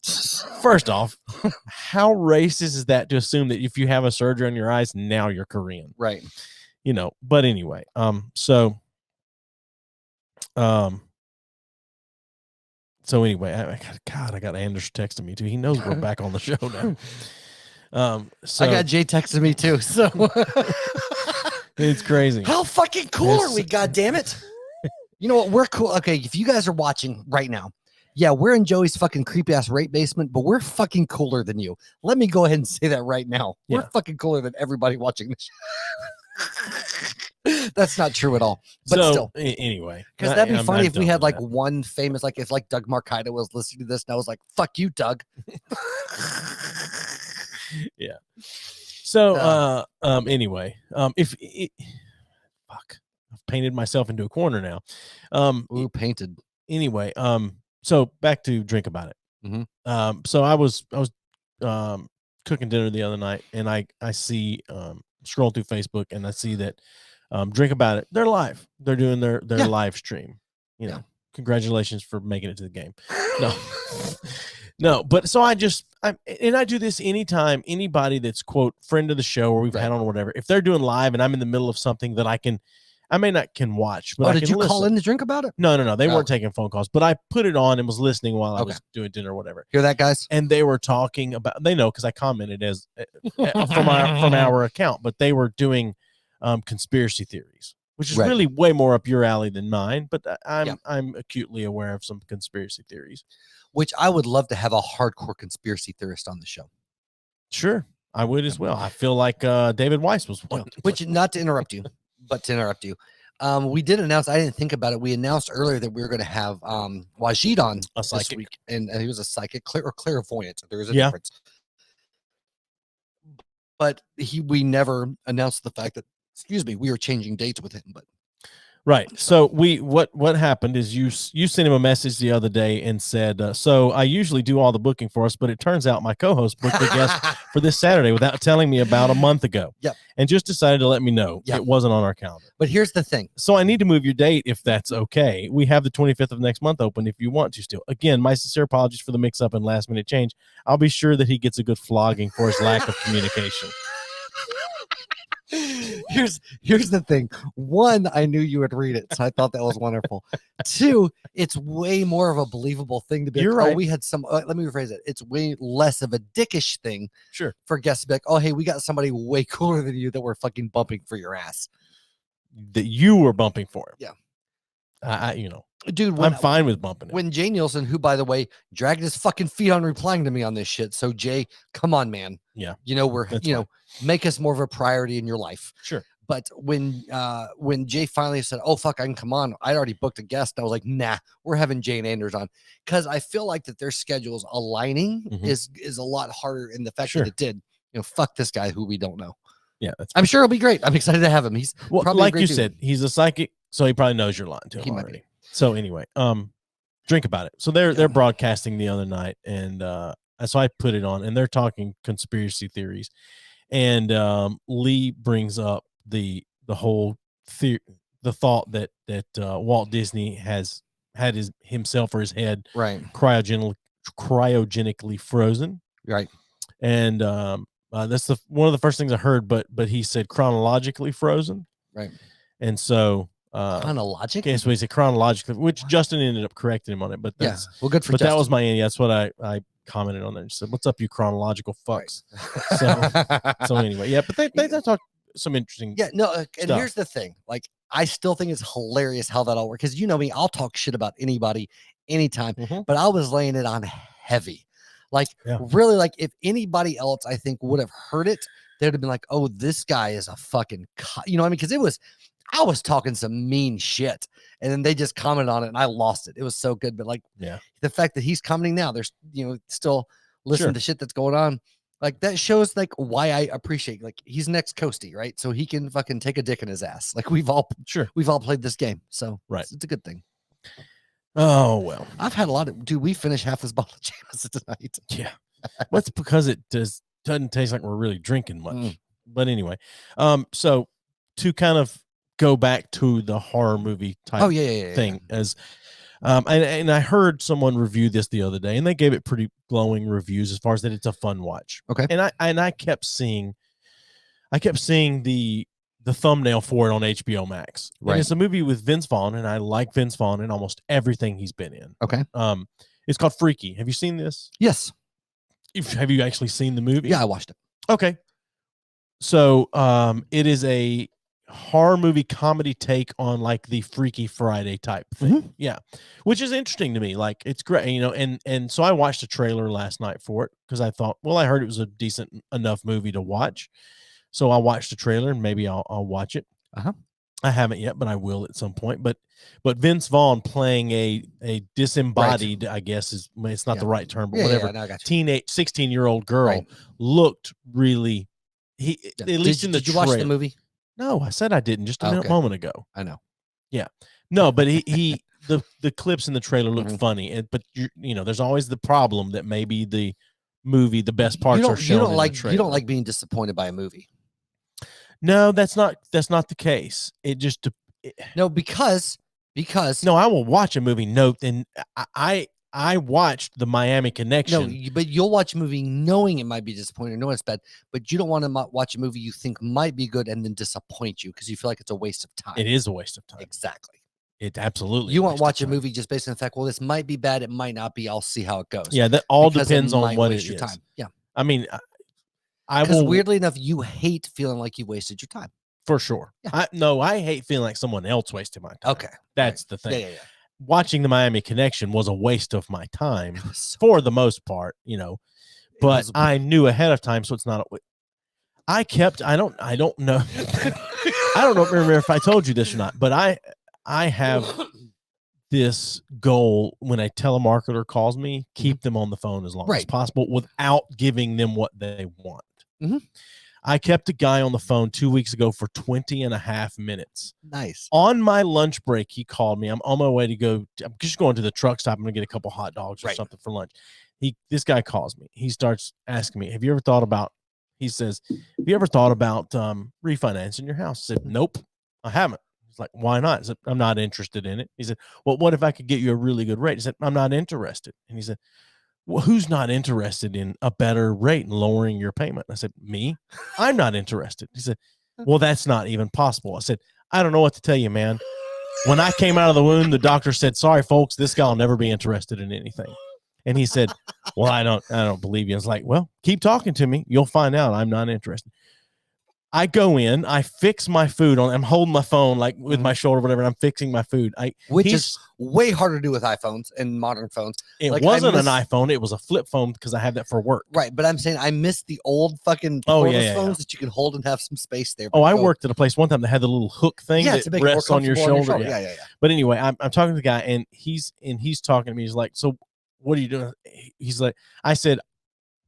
First off, how racist is that to assume that if you have a surgery on your eyes, now you're Korean? Right. But anyway, so anyway, I got Anders texting me too. He knows we're back on the show now. So I got Jay texting me too. So it's crazy. How fucking cool are we? God damn it! You know what? We're cool. Okay, if you guys are watching right now, yeah, we're in Joey's fucking creepy ass rape basement, but we're fucking cooler than you. Let me go ahead and say that right now. Yeah. We're fucking cooler than everybody watching this. That's not true at all. But still, anyway, because that'd be funny if we had like one famous, like if like Doug Marcaida was listening to this, and I was like, "Fuck you, Doug." Yeah. So, anyway, fuck, I've painted myself into a corner now. Ooh, painted. Anyway, so back to Drink About It. So I was cooking dinner the other night, and I see scrolling through Facebook, and I see that Drink About It, they're live. They're doing their live stream. Congratulations for making it to the game. No, but so I do this anytime anybody that's quote friend of the show or we've had on or whatever, if they're doing live and I'm in the middle of something that I may not can watch, but did you call in to Drink About It? No. They weren't taking phone calls, but I put it on and was listening while I was doing dinner or whatever. Hear that, guys? And they were talking about, they know because I commented from our account, but they were doing conspiracy theories, which is really way more up your alley than mine. But I'm acutely aware of some conspiracy theories, which I would love to have a hardcore conspiracy theorist on the show. Sure, I would as well. I feel like David Weiss was one. Which, not to interrupt you, but to interrupt you, we did announce. I didn't think about it. We announced earlier that we were going to have Wajid on this week, and he was a psychic, clairvoyant. There is a difference, but we never announced the fact that we were changing dates with him. But right. So what happened is you sent him a message the other day and said, so I usually do all the booking for us, but it turns out my co-host booked a guest for this Saturday without telling me about a month ago. Yep. And just decided to let me know it wasn't on our calendar. But here's the thing. So I need to move your date if that's okay. We have the 25th of next month open if you want to still. Again, my sincere apologies for the mix up and last minute change. I'll be sure that he gets a good flogging for his lack of communication. Here's the thing. One, I knew you would read it, so I thought that was wonderful. Two, it's way more of a believable thing to be. You're like, right. Oh, we had some. Let me rephrase it. It's way less of a dickish thing. Sure. For guests to be like, oh, hey, we got somebody way cooler than you that we're fucking bumping for your ass. That you were bumping for him. Yeah. Dude, I'm fine with bumping it. When Jay Neilson, who, by the way, dragged his fucking feet on replying to me on this shit. So, Jay, come on, man. Yeah. Make us more of a priority in your life. Sure. But when Jay finally said, oh, fuck, I can come on, I'd already booked a guest. I was like, nah, we're having Jay and Anders on. Because I feel like that their schedules aligning is a lot harder in the fact that it did. Fuck this guy who we don't know. Yeah. I'm sure it'll be great. I'm excited to have him. He's probably like you said, he's a psychic, so he probably knows you're lying to him already. So anyway, drink about it. So they're broadcasting the other night, and so I put it on, and they're talking conspiracy theories, and Lee brings up the whole the thought that Walt Disney has had himself or his head cryogenically frozen, right, and that's one of the first things I heard, but he said chronologically frozen, right, and so. Chronologically? Okay, so he said chronologically, which Justin ended up correcting him on it, but that's good for but Justin. that was my Andy. That's what I commented on there. Just said, "What's up, you chronological fucks?" Right. So anyway, but they talk some interesting. Yeah, no, and here's the thing. Like, I still think it's hilarious how that all works, because you know me, I'll talk shit about anybody anytime, but I was laying it on heavy. Like, really, like if anybody else I think would have heard it, they'd have been like, "Oh, this guy is a fucking," you know what I mean? Because I was talking some mean shit, and then they just commented on it, and I lost it. It was so good, but the fact that he's commenting now, there's still listening to shit that's going on, like that shows like why I appreciate, like, he's next coastie, right? So he can fucking take a dick in his ass. Like we've all played this game, so it's a good thing. Oh well, I've had a lot of we finished half this bottle of Jameson tonight. Yeah, well, it's because it doesn't taste like we're really drinking much. But anyway, so to kind of go back to the horror movie type thing as and I heard someone review this the other day, and they gave it pretty glowing reviews as far as that it's a fun watch. Okay. And I kept seeing the thumbnail for it on HBO Max. Right. And it's a movie with Vince Vaughn, and I like Vince Vaughn in almost everything he's been in. Okay. It's called Freaky. Have you seen this? Yes. Have you actually seen the movie? Yeah, I watched it. Okay. So it is a horror movie comedy take on like the Freaky Friday type thing. Yeah, which is interesting to me. Like, it's great, and so I watched a trailer last night for it because I thought, well, I heard it was a decent enough movie to watch, so I watched the trailer and maybe I'll watch it. I haven't yet, but I will at some point. But Vince Vaughn playing a disembodied, I guess it's not the right term, but whatever, teenage 16-year-old girl looked really. At least in the did you trailer. Watch the movie? No, I said I didn't just a moment ago. I know. Yeah. No, but the clips in the trailer looked funny. But there's always the problem that maybe the movie, the best parts are shown in the trailer. You don't like being disappointed by a movie. No, that's not the case. It just because no, I will watch a movie. Note, and I watched The Miami Connection. No, but you'll watch a movie knowing it might be disappointing, knowing it's bad, but you don't want to watch a movie you think might be good and then disappoint you because you feel like it's a waste of time. It is a waste of time. Exactly. It absolutely. You won't watch a movie just based on the fact, well, this might be bad, it might not be. I'll see how it goes. Yeah, that all depends on what it is. Time. Yeah. I mean, because weirdly enough, you hate feeling like you wasted your time. For sure. Yeah. I hate feeling like someone else wasted my time. Okay. That's the thing. Yeah. Watching the Miami Connection was a waste of my time for the most part, but I knew ahead of time. So it's not, I don't know. I don't remember if I told you this or not, but I have this goal when a telemarketer calls me, keep them on the phone as long as possible without giving them what they want. Mm-hmm. I kept a guy on the phone 2 weeks ago for 20 and a half minutes. Nice. On my lunch break, he called me. I'm on my way I'm just going to the truck stop. I'm going to get a couple hot dogs or something for lunch. This guy calls me. He starts asking me, have you ever thought about refinancing your house? I said, nope, I haven't. He's like, why not? I said, I'm not interested in it. He said, well, what if I could get you a really good rate? He said, I'm not interested. And he said, well, who's not interested in a better rate and lowering your payment? I said, me, I'm not interested. He said, well, that's not even possible. I said, I don't know what to tell you, man. When I came out of the womb, the doctor said, sorry, folks, this guy will never be interested in anything. And he said, well, I don't believe you. I was like, well, keep talking to me. You'll find out I'm not interested. I go in, I fix my food I'm holding my phone like with my shoulder, whatever. And I'm fixing my food. Which is way harder to do with iPhones and modern phones. It wasn't an iPhone. It was a flip phone because I had that for work. Right. But I'm saying I miss the old fucking phones that you can hold and have some space there. I worked at a place one time that had the little hook thing that rests on your shoulder. Yeah. But anyway, I'm talking to the guy and he's talking to me. He's like, so what are you doing? He's like, I said,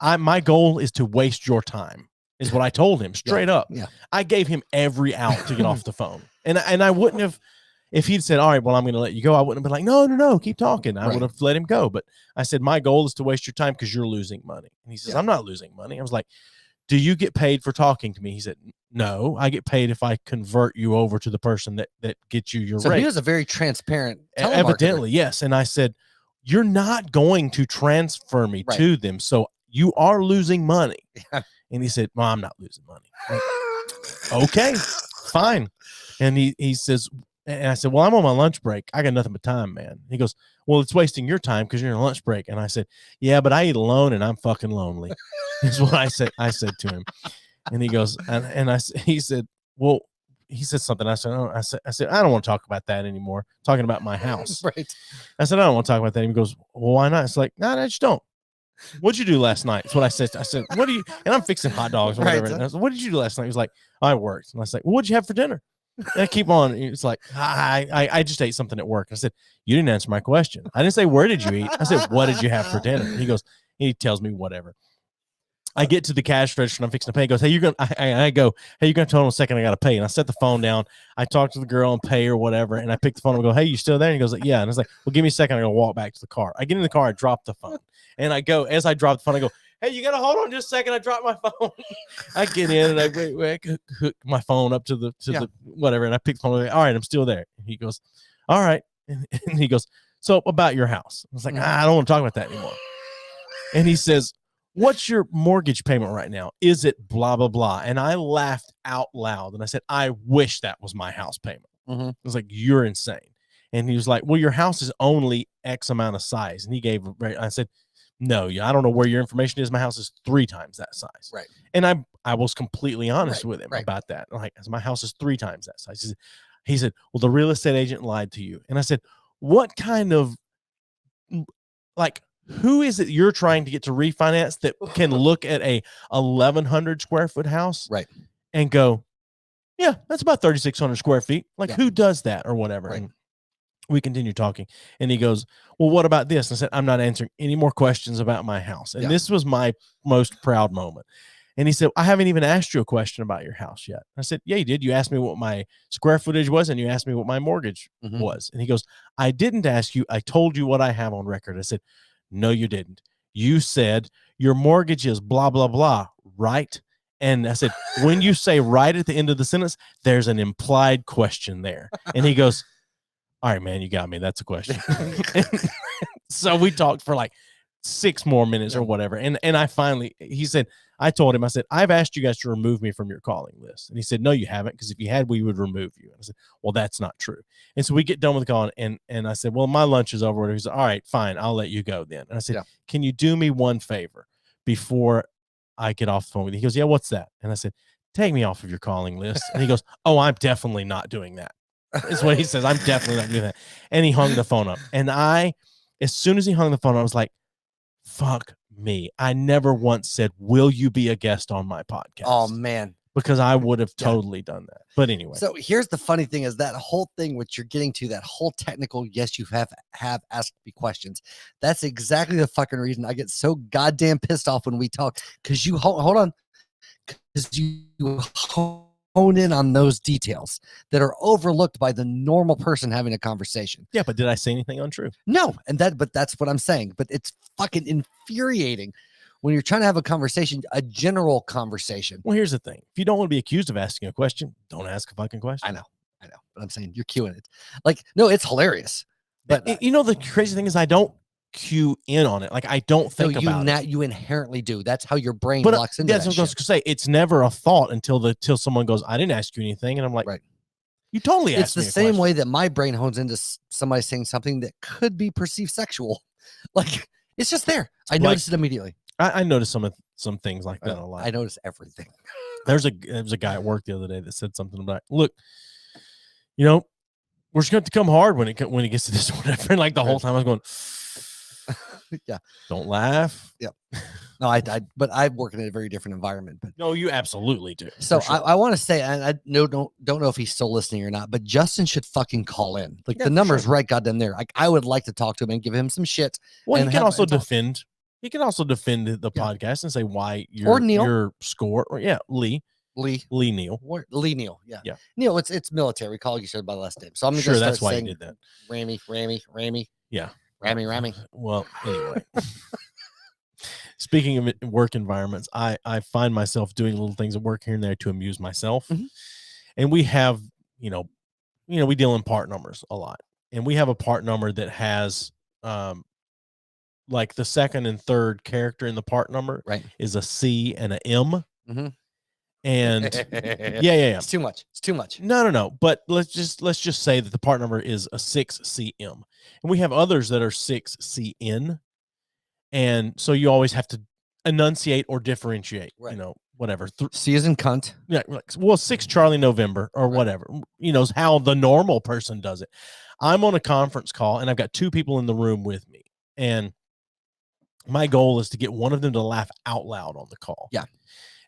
my goal is to waste your time. Is what I told him straight up. Yeah. I gave him every out to get off the phone. And I wouldn't have, if he'd said, all right, well, I'm going to let you go. I wouldn't have been like, no, keep talking. I would have let him go. But I said, my goal is to waste your time because you're losing money. And he says, I'm not losing money. I was like, do you get paid for talking to me? He said, no, I get paid if I convert you over to the person that gets you your rate. So he was a very transparent telemarketer. Evidently, yes. And I said, you're not going to transfer me to them. So you are losing money. And he said, well, I'm not losing money. Like, okay, fine. And he says, and I said, well, I'm on my lunch break. I got nothing but time, man. He goes, well, it's wasting your time because you're on lunch break. And I said, yeah, but I eat alone and I'm fucking lonely. Is what I said to him. And he goes, he said, well, he said something. I said, I don't want to talk about that anymore. Talking about my house. Right. I said, I don't want to talk about that. And he goes, well, why not? It's like, no, I just don't. What'd you do last night? That's what I said. I said, what do you, and I'm fixing hot dogs or whatever. And I said, what did you do last night? He was like, I worked. And I was like, well, what'd you have for dinner? And I keep on. It's like, I just ate something at work. I said, you didn't answer my question. I didn't say, where did you eat? I said, what did you have for dinner? He tells me whatever. I get to the cash register and I'm fixing to pay. He goes, hey, I go, hey, you're going to tell him a second. I got to pay. And I set the phone down. I talk to the girl and pay or whatever. And I pick the phone and go, hey, you still there? And he goes, yeah. And I was like, well, give me a second. I'm going to walk back to the car. I get in the car. I drop the phone. And I go, as I drop the phone, I go, hey, you got to hold on just a second. I dropped my phone. I get in and I hook my phone up to the whatever. And I pick the phone. All right, I'm still there. And he goes, all right. And he goes, so about your house. I was like, I don't want to talk about that anymore. And he says, what's your mortgage payment right now? Is it blah, blah, blah? And I laughed out loud. And I said, I wish that was my house payment. Mm-hmm. I was like, you're insane. And he was like, well, your house is only X amount of size. And he gave, I said, no, I don't know where your information is. My house is 3 times that size. Right. And I was completely honest with him about that. Like, my house is 3 times that size. He said, well, the real estate agent lied to you. And I said, what kind of, like, who is it you're trying to get to refinance that can look at a 1,100 square foot house and go, yeah, that's about 3,600 square feet. Like, who does that or whatever? Right. And we continue talking. And he goes, well, what about this? And I said, I'm not answering any more questions about my house. And this was my most proud moment. And he said, I haven't even asked you a question about your house yet. I said, yeah, you did. You asked me what my square footage was, and you asked me what my mortgage was. And he goes, I didn't ask you. I told you what I have on record. I said, no, you didn't. You said your mortgage is blah, blah, blah, right? And I said, when you say right at the end of the sentence, there's an implied question there. And he goes, all right, man, you got me. That's a question. So we talked for like 6 more minutes or whatever. And I finally, he said, I told him, I said, I've asked you guys to remove me from your calling list. And he said, no, you haven't. Because if you had, we would remove you. And I said, well, that's not true. And so we get done with the call. And I said, well, my lunch is over. He said, all right, fine. I'll let you go then. And I said, can you do me one favor before I get off the phone with you? He goes, yeah, what's that? And I said, take me off of your calling list. And he goes, oh, I'm definitely not doing that. Is what he says. I'm definitely not doing that. And he hung the phone up. And as soon as he hung the phone up, I was like, fuck me. I never once said, will you be a guest on my podcast? Oh, man. Because I would have totally done that. But anyway. So here's the funny thing is that whole thing, which you're getting to, that whole technical, yes, you have asked me questions. That's exactly the fucking reason I get so goddamn pissed off when we talk. Because you, hold on. Because you hone in on those details that are overlooked by the normal person having a conversation. Yeah, but did I say anything untrue? No, but that's what I'm saying. But it's fucking infuriating when you're trying to have a conversation, a general conversation. Well, here's the thing. If you don't want to be accused of asking a question, don't ask a fucking question. I know. But I'm saying you're cueing it. Like, no, it's hilarious. But you know, the crazy thing is I don't cue in on it. Like, I don't think about it. You inherently do. That's how your brain locks into that's what I was going to say. It's never a thought until someone goes, I didn't ask you anything. And I'm like, right. You totally asked me. It's the same way that my brain hones into somebody saying something that could be perceived sexual. Like, it's just there. I noticed it immediately. I noticed some things like that a lot. I notice everything. There was a guy at work the other day that said something about, look, you know, we're just going to come hard when it gets to this or whatever. And like the whole time I was going, yeah, don't laugh. Yep. No, but I work in a very different environment. But no, you absolutely do. So sure. I want to say, and I don't know if he's still listening or not, but Justin should fucking call in. Like the number's right goddamn there. Like I would like to talk to him and give him some shit. Well, he can also defend. He can also defend the podcast and say why your score or Lee Neal. Lee Neal. Yeah. Neal, it's military. We call each other by the last name. So I'm sure that's why he did that. Ramy. Yeah. Ramy. Well, anyway. Speaking of work environments, I find myself doing little things at work here and there to amuse myself. Mm-hmm. And we have, we deal in part numbers a lot. And we have a part number that has like the second and third character in the part number is a C and an M. Mm-hmm. And yeah. It's too much. No. But let's just say that the part number is a 6CM. And we have others that are 6CN. And so you always have to enunciate or differentiate, whatever. C as in cunt. Yeah. Well, 6 Charlie November or whatever, how the normal person does it. I'm on a conference call and I've got 2 people in the room with me. And my goal is to get one of them to laugh out loud on the call. Yeah.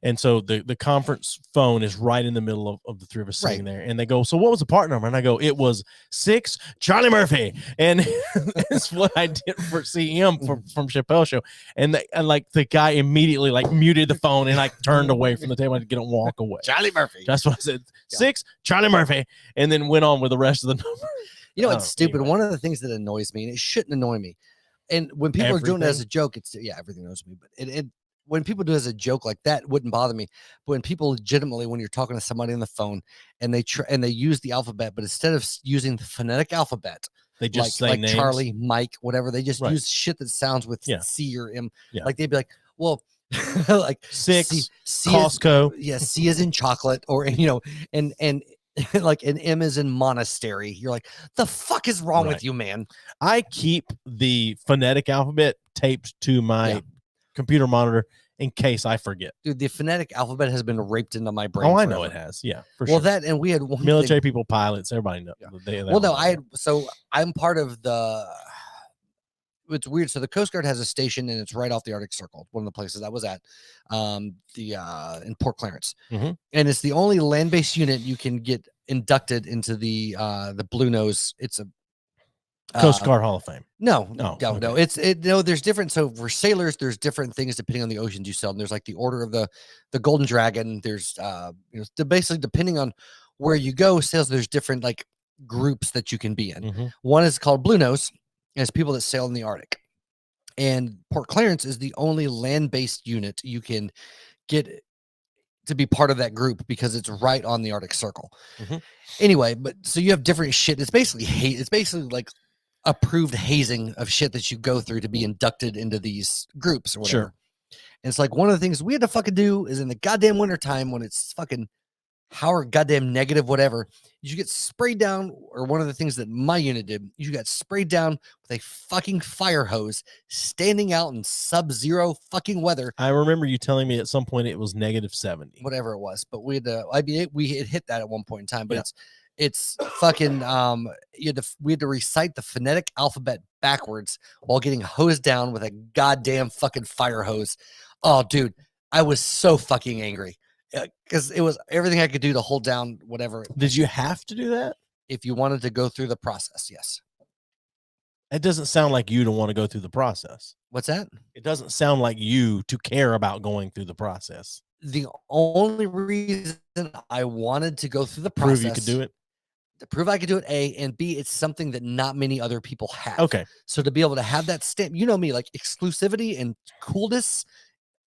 And so the conference phone is right in the middle of the 3 of us sitting there. And they go, so what was the part number? And I go, it was 6 Charlie Murphy. And it's what I did for CM from Chappelle Show. And the guy immediately muted the phone and turned away from the table to get him walk away. Charlie Murphy. That's what I said. 6 Charlie Murphy. And then went on with the rest of the number. It's stupid. Anyway. One of the things that annoys me, and it shouldn't annoy me, and when people are doing it as a joke, everything annoys me. But when people do it as a joke like that, it wouldn't bother me. But when people legitimately, when you're talking to somebody on the phone and they use the alphabet, but instead of using the phonetic alphabet, they just say names. Charlie, Mike, whatever. They just use shit that sounds with C or M. Yeah. Like they'd be like, well, like 6 Costco. C is in chocolate, or and like an M is in monastery. You're like, the fuck is wrong with you, man? I keep the phonetic alphabet taped to my computer monitor in case I forget. Dude, the phonetic alphabet has been raped into my brain. Oh, I know it has. Yeah, for sure. Well, that, and we had one military people, pilots, everybody knows. Yeah. So I'm part of it's weird. So the Coast Guard has a station and it's right off the Arctic Circle. One of the places I was at, in Port Clarence. Mm-hmm. And it's the only land-based unit you can get inducted into the Blue Nose. It's a Coast Guard Hall of Fame. No. There's different. So for sailors, there's different things depending on the oceans you sail. And there's like the Order of the Golden Dragon. There's basically depending on where you go, sails. There's different groups that you can be in. Mm-hmm. One is called Blue Nose, and it's people that sail in the Arctic. And Port Clarence is the only land-based unit you can get to be part of that group because it's right on the Arctic Circle. Mm-hmm. Anyway, but so you have different shit. It's basically like approved hazing of shit that you go through to be inducted into these groups or whatever. Sure. And it's like one of the things we had to fucking do is in the goddamn wintertime when it's fucking however goddamn negative, whatever, you get sprayed down, or one of the things that my unit did, you got sprayed down with a fucking fire hose standing out in sub-zero fucking weather. I remember you telling me at some point it was -70. Whatever it was, but we had hit that at one point in time, but it's fucking we had to recite the phonetic alphabet backwards while getting hosed down with a goddamn fucking fire hose. Oh, dude, I was so fucking angry. Because it was everything I could do to hold down whatever. Did you have to do that? If you wanted to go through the process, yes. It doesn't sound like you to want to go through the process. What's that? It doesn't sound like you to care about going through the process. The only reason I wanted to go through the process, prove you could do it, to prove I could do it, A, and B, it's something that not many other people have. Okay. So to be able to have that stamp, you know me, like exclusivity and coolness,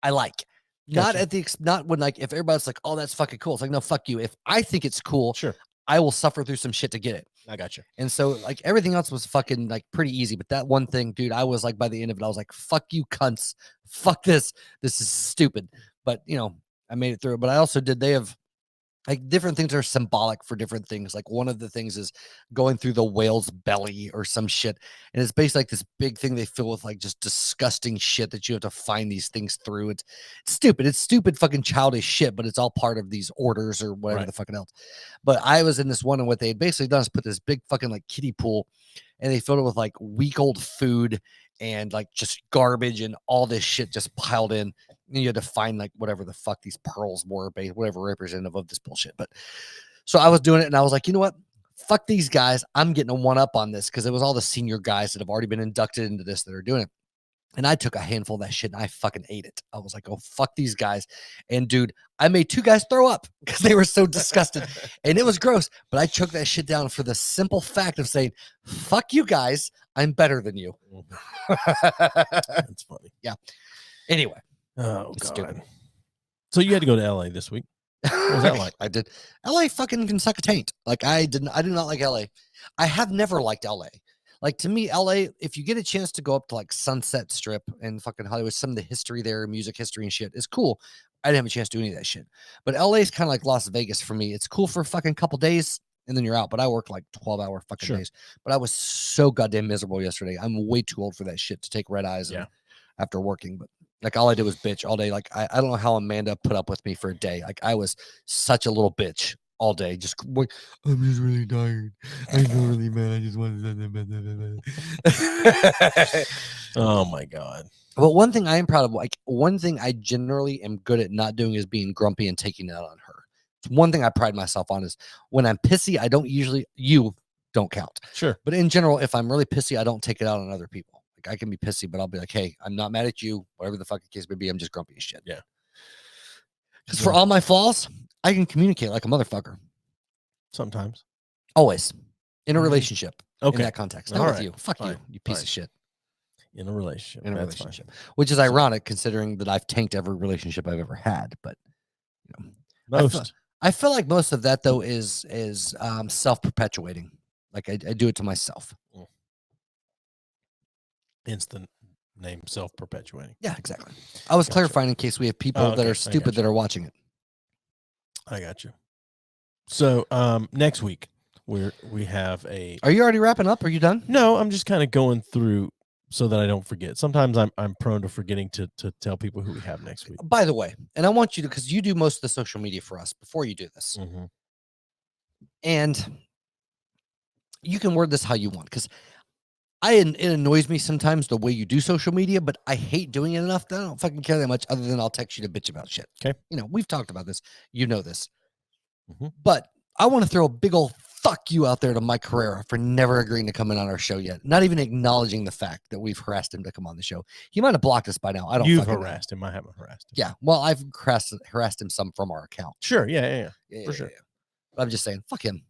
I like. Gotcha. Not when, like, if everybody's like, oh, that's fucking cool. It's like, no, fuck you. If I think it's cool, Sure, I will suffer through some shit to get it. I got you. And so, like, everything else was fucking like pretty easy. But that one thing, dude, I was like, by the end of it, I was like, fuck you, cunts. Fuck this. This is stupid. But, you know, I made it through. But I also did, they have like different things are symbolic for different things. Like one of the things is going through the whale's belly or some shit. And it's basically like this big thing they fill with like just disgusting shit that you have to find these things through. It's stupid. It's stupid fucking childish shit, but it's all part of these orders or whatever the fucking else. But I was in this one, and what they had basically done is put this big fucking like kiddie pool, and they filled it with like week old food and like just garbage and all this shit just piled in. And you had to find like whatever the fuck these pearls were, whatever representative of this bullshit. But so I was doing it, and I was like, you know what? Fuck these guys. I'm getting a one up on this, because it was all the senior guys that have already been inducted into this that are doing it. And I took a handful of that shit and I fucking ate it. I was like, oh, fuck these guys. And dude, I made 2 guys throw up because they were so disgusted. And it was gross. But I choked that shit down for the simple fact of saying, fuck you guys. I'm better than you. That's funny. Yeah. Anyway. Oh, It's God. stupid. So you had to go to LA this week. What was that like? I did. LA fucking can suck a taint. Like I do not like LA. I have never liked LA. Like, to me, LA, if you get a chance to go up to like Sunset Strip and fucking Hollywood, some of the history there, music history and shit is cool. I didn't have a chance to do any of that shit. But LA is kind of like Las Vegas for me. It's cool for a fucking couple days and then you're out. But I work like 12-hour fucking days. But I was so goddamn miserable yesterday. I'm way too old for that shit to take red eyes after working. But like all I did was bitch all day. Like I don't know how Amanda put up with me for a day. Like I was such a little bitch all day. Just I'm just really tired. I feel really mad. I just want to. Oh my God. But one thing I am proud of, like one thing I generally am good at not doing is being grumpy and taking it out on her. It's one thing I pride myself on is when I'm pissy, I don't usually, you don't count. Sure. But in general, if I'm really pissy, I don't take it out on other people. Like I can be pissy, but I'll be like, hey, I'm not mad at you. Whatever the fucking case may be, I'm just grumpy as shit. Yeah. Because for all my flaws, I can communicate like a motherfucker. Sometimes. Always. In a relationship. Okay. In that context. Not All with right. you. Fuck Fine. you piece Fine. of shit. In a relationship. In a That's relationship. fine. Which is ironic considering that I've tanked every relationship I've ever had. But you know, Most. I feel like most of that though is self-perpetuating. Like I do it to myself. Hence the name self-perpetuating. Yeah, exactly. I was clarifying in case we have people that are stupid that are watching it. I got you. So next week we have a. Are you already wrapping up? Are you done? No, I'm just kind of going through so that I don't forget. Sometimes I'm prone to forgetting to tell people who we have next week. By the way, and I want you to, because you do most of the social media for us before you do this. Mm-hmm. And you can word this how you want, because it annoys me sometimes the way you do social media, but I hate doing it enough that I don't fucking care that much, other than I'll text you to bitch about shit. Okay. You know, we've talked about this. You know this. Mm-hmm. But I want to throw a big old fuck you out there to Mike Carrera for never agreeing to come in on our show yet. Not even acknowledging the fact that we've harassed him to come on the show. He might have blocked us by now. I don't You've fucking harassed him. I haven't harassed him. Yeah. Well, I've harassed him some from our account. Sure. Yeah. For sure. But I'm just saying, fuck him.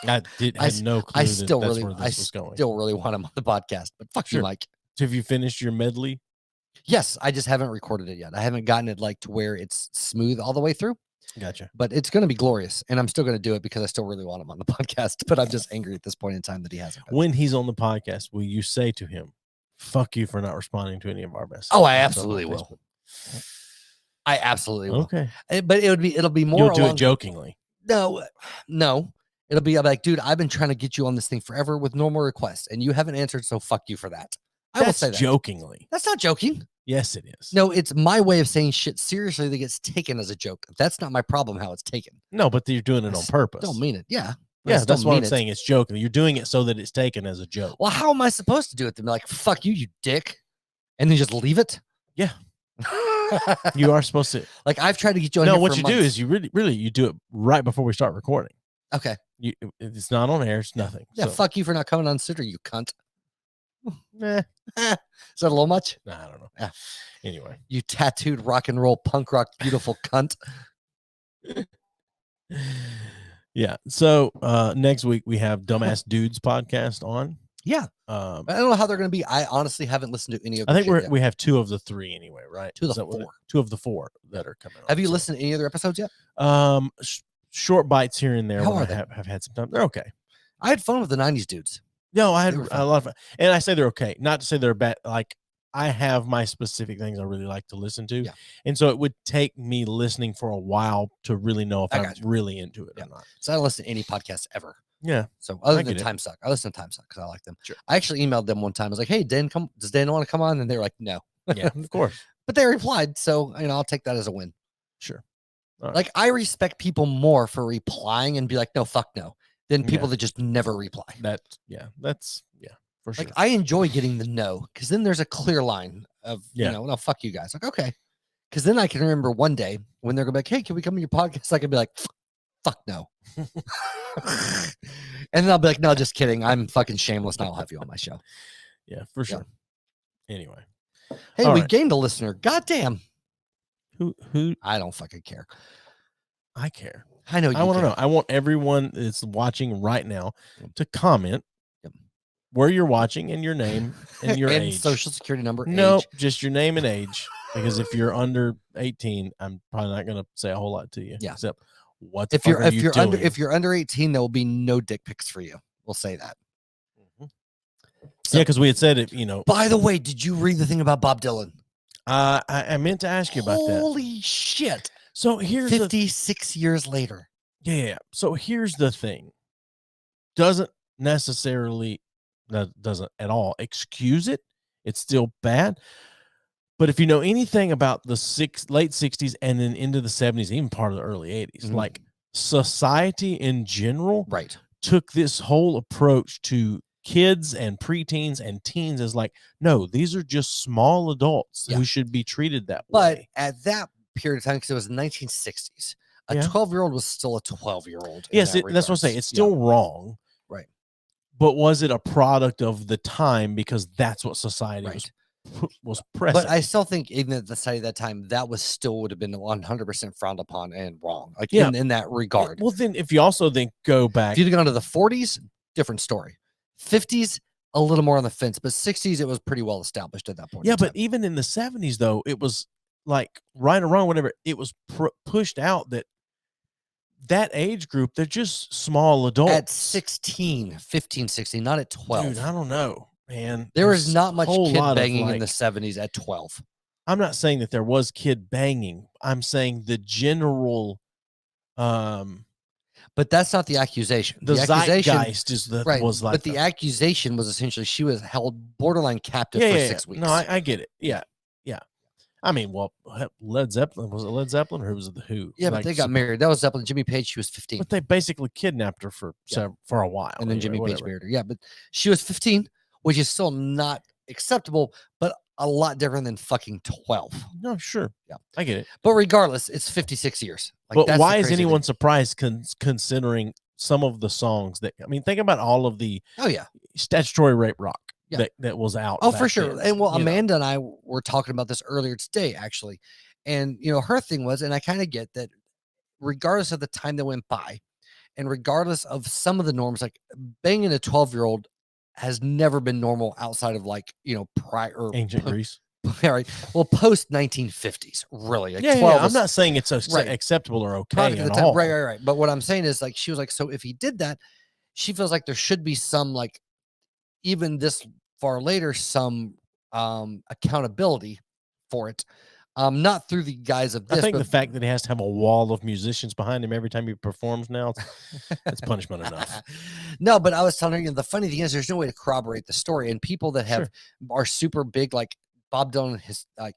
I had no clue I that still that's really, where this was going. still really want him on the podcast, but fuck you, Mike. So have you finished your medley? Yes, I just haven't recorded it yet. I haven't gotten it like to where it's smooth all the way through. Gotcha. But it's going to be glorious, and I'm still going to do it because I still really want him on the podcast. But I'm just angry at this point in time that he hasn't. When he's on the podcast, will you say to him, "Fuck you for not responding to any of our messages"? Oh, I absolutely will. I absolutely will. Okay. But it'll be more. You'll do it jokingly. No. It'll be like, dude, I've been trying to get you on this thing forever with normal requests, and you haven't answered. So fuck you for that. I will say that jokingly. That's not joking. Yes, it is. No, it's my way of saying shit seriously that gets taken as a joke. That's not my problem. How it's taken. No, but you're doing it on purpose. Don't mean it. Yeah. Yeah, that's what I'm saying. It's joking. You're doing it so that it's taken as a joke. Well, how am I supposed to do it? Then be like, fuck you, you dick, and then just leave it. Yeah. You are supposed to. Like, I've tried to get you on. No, here what for you months. do is you really you do it right before we start recording. Okay. It's not on air. It's nothing. Yeah. So. Fuck you for not coming on Sitter, you cunt. Nah. Is that a little much? Nah, I don't know. Yeah. Anyway, you tattooed rock and roll punk rock beautiful cunt. Yeah. So next week we have Dumbass Dudes podcast on. Yeah. I don't know how they're going to be. I honestly haven't listened to any of. I think we have 2 of the 3 anyway, right? 2 of the 4. 2 of the 4 that are coming. Have you listened to any other episodes yet? Short bites here and there. How are they? Have had some time. They're okay. I had fun with the 90s dudes. No, I had a lot of fun. And I say they're okay. Not to say they're bad. Like, I have my specific things I really like to listen to. Yeah. And so it would take me listening for a while to really know if I'm really into it or not. So I don't listen to any podcasts ever. Yeah. So other than Time Suck, I listen to Time Suck because I like them. Sure. I actually emailed them one time. I was like, hey, does Dan want to come on? And they were like, no. Yeah, of course. But they replied. So, I'll take that as a win. Sure. Right. Like, I respect people more for replying and be like, no, fuck no, than people that just never reply. That's for sure. Like, I enjoy getting the no because then there's a clear line of, no, fuck you guys. Like, okay. Because then I can remember one day when they're going to be like, hey, can we come on your podcast? I can be like, fuck no. And then I'll be like, no, just kidding. I'm fucking shameless and I'll have you on my show. Yeah, for sure. Yeah. Anyway. Hey, we gained a listener. Goddamn. Who? I don't fucking care. I care. I know you I want to know. I want everyone that's watching right now to comment where you're watching and your name and your and age. social security number. No, age. just your name and age. Because if you're under 18, I'm probably not going to say a whole lot to you. Yeah. Except if you're under 18, there will be no dick pics for you. We'll say that. Mm-hmm. So, yeah, because we had said it. By the way, did you read the thing about Bob Dylan? I meant to ask you about that. Holy shit! So here's 56 years later. Yeah. So here's the thing. Doesn't at all excuse it. It's still bad. But if you know anything about the late 60s and then into the 70s, even part of the early 80s, like society in general took this whole approach to kids and preteens and teens as like, no, these are just small adults who should be treated that way. But at that period of time, because it was the 1960s, a 12-year-old was still a 12-year-old. Yes, that's what I'm saying. It's still wrong. Right. But was it a product of the time because that's what society was pressing? But I still think even at the society at that time, that would have been 100% frowned upon and wrong. Like in that regard. Well, then if you also go back. If you'd have gone to the 40s, different story. 50s, a little more on the fence, but 60s, it was pretty well established at that point. Yeah, but even in the 70s, though, it was like right or wrong, whatever, it was pushed out that age group, they're just small adults. At 16, 15, 16, not at 12. Dude, I don't know, man. There was not much kid banging in the like, 70s at 12. I'm not saying that there was kid banging. I'm saying the general but that's not the accusation. The zeitgeist is was like. But the accusation was essentially she was held borderline captive for 6 weeks. No, I get it. Yeah. I mean, well, Led Zeppelin, was it Led Zeppelin or was it the Who? Yeah, but they got married. That was Zeppelin. Jimmy Page, she was 15. But they basically kidnapped her for a while. And then Jimmy Page married her. Yeah, but she was 15, which is still not acceptable, but a lot different than fucking 12. No, sure. Yeah, I get it. But regardless, it's 56 years. Like, but why is anyone surprised considering some of the songs think about all of the statutory rape rock that was out. Oh, for sure. And Amanda and I were talking about this earlier today, actually. And, her thing was, and I kind of get that regardless of the time that went by and regardless of some of the norms, like banging a 12-year-old has never been normal outside of prior ancient Greece. Right. Well, post 1950s, really. Like 12 I'm not saying it's acceptable or okay at all. Right. But what I'm saying is, she was like, so if he did that, she feels like there should be some, even this far later, some accountability for it. Not through the guise of this. I think the fact that he has to have a wall of musicians behind him every time he performs now, it's punishment enough. No, but I was telling you, the funny thing is there's no way to corroborate the story. And people that are super big, like Bob Dylan,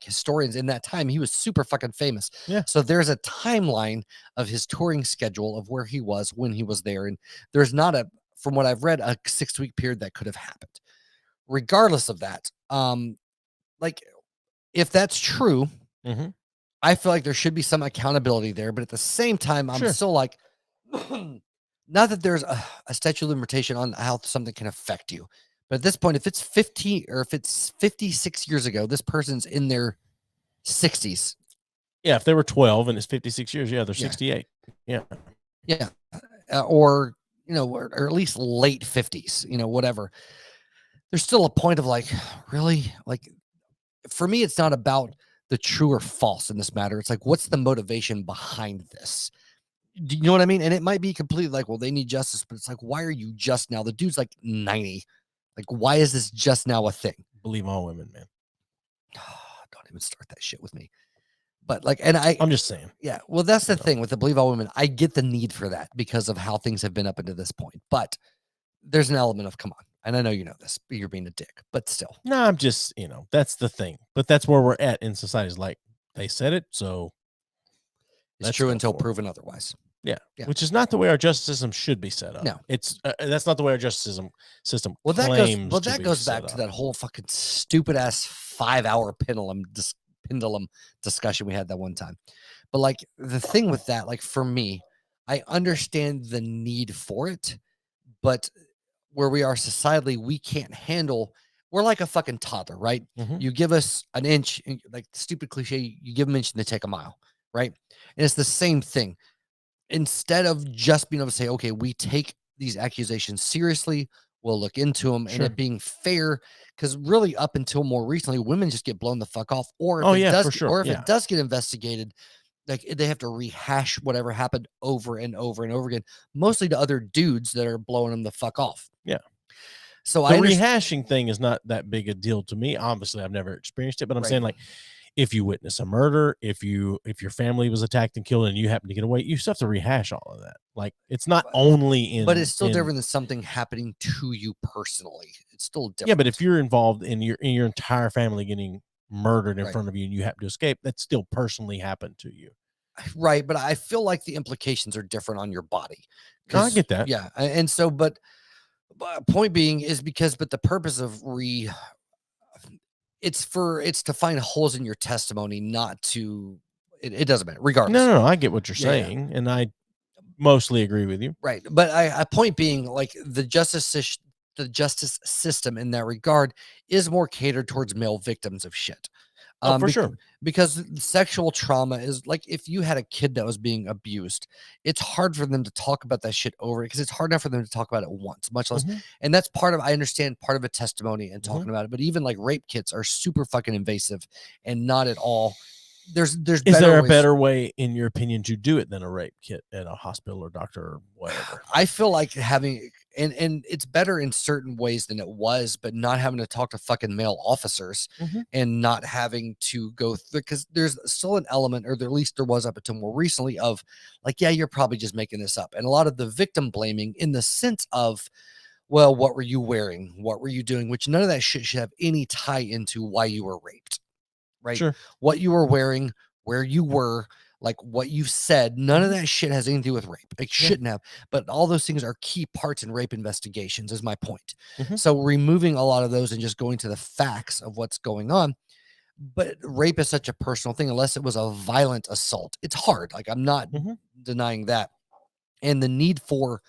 historians in that time, he was super fucking famous. Yeah. So there's a timeline of his touring schedule of where he was when he was there. And there's not from what I've read, a 6-week period that could have happened. Regardless of that, like if that's true, I feel like there should be some accountability there, but at the same time, I'm still like, not that there's a statute of limitation on how something can affect you, but at this point, if it's 50 or if it's 56 years ago, this person's in their 60s. Yeah, if they were 12 and it's 56 years, they're 68. Yeah. Or at least late 50s, whatever. There's still a point of like, really? Like, for me, it's not about the true or false in this matter. It's like, what's the motivation behind this? Do you know what I mean? And it might be completely like, well, they need justice, but it's like, why are you just now? The dude's like 90. Like, why is this just now a thing? Believe all women, man. Don't even start that shit with me. But like, and I'm just saying. Yeah. Well, that's the thing with the believe all women. I get the need for that because of how things have been up until this point. But there's an element of, come on. And I know you know this, but you're being a dick, but still. No, I'm just, that's the thing. But that's where we're at in society. Is like, they said it, so it's true until proven otherwise. Yeah. Which is not the way our justice system should be set up. No, it's that's not the way our justice system. Well, that goes back to that whole fucking stupid ass 5-hour pendulum discussion we had that one time. But like the thing with that, like for me, I understand the need for it, but where we are societally, we can't handle. We're like a fucking toddler, right? You give us an inch, like stupid cliche, you give them an inch and they take a mile, right? And it's the same thing. Instead of just being able to say, okay, we take these accusations seriously, we'll look into them, and it being fair, because really up until more recently, women just get blown the fuck off, or if it does get investigated, like they have to rehash whatever happened over and over and over again, mostly to other dudes that are blowing them the fuck off. Yeah. So the rehashing thing is not that big a deal to me. Obviously, I've never experienced it, but I'm saying, like, if you witness a murder, if your family was attacked and killed and you happen to get away, you still have to rehash all of that. Like, it's not only in, but it's still different than something happening to you personally. It's still different. Yeah, but if you're involved in your entire family getting murdered in front of you and you happen to escape, that still personally happened to you. Right, but I feel like the implications are different on your body. I get that. Yeah, and so, but point being is but the purpose of it's to find holes in your testimony, not to. It doesn't matter, regardless. No, I get what you're saying, and I mostly agree with you. Right, but a point being, like the justice system in that regard is more catered towards male victims of shit. For sure. Because sexual trauma is like, if you had a kid that was being abused, it's hard for them to talk about that shit over, because it's hard enough for them to talk about it once, much less. And that's I understand part of a testimony and talking about it, but even like rape kits are super fucking invasive and not at all. Is there a better way, in your opinion, to do it than a rape kit at a hospital or doctor or whatever? I feel like having, and it's better in certain ways than it was, but not having to talk to fucking male officers and not having to go through, because there's still an element, or at least there was up until more recently, of like, yeah, you're probably just making this up. And a lot of the victim blaming in the sense of, well, what were you wearing? What were you doing? Which none of that shit should have any tie into why you were raped. Right. Sure. What you were wearing, where you were, like what you said, none of that shit has anything to do with rape. It shouldn't have, but all those things are key parts in rape investigations, is my point. So removing a lot of those and just going to the facts of what's going on. But rape is such a personal thing, unless it was a violent assault. It's hard. Like, I'm not denying that. And the need for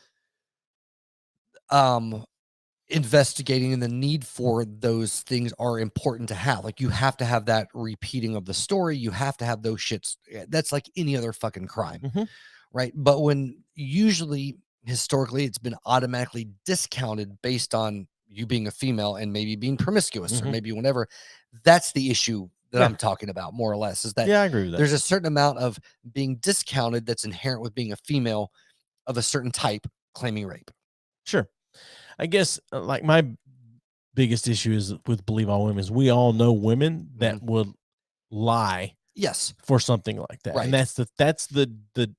investigating and the need for those things are important to have. Like, you have to have that repeating of the story. You have to have those shits. That's like any other fucking crime, right? But when usually historically it's been automatically discounted based on you being a female and maybe being promiscuous or maybe whatever, that's the issue that I'm talking about, more or less, is that I agree with that. There's a certain amount of being discounted that's inherent with being a female of a certain type claiming rape. Sure. I guess like my biggest issue is with believe all women is we all know women that would lie Yes, for something like that. Right. And that's the.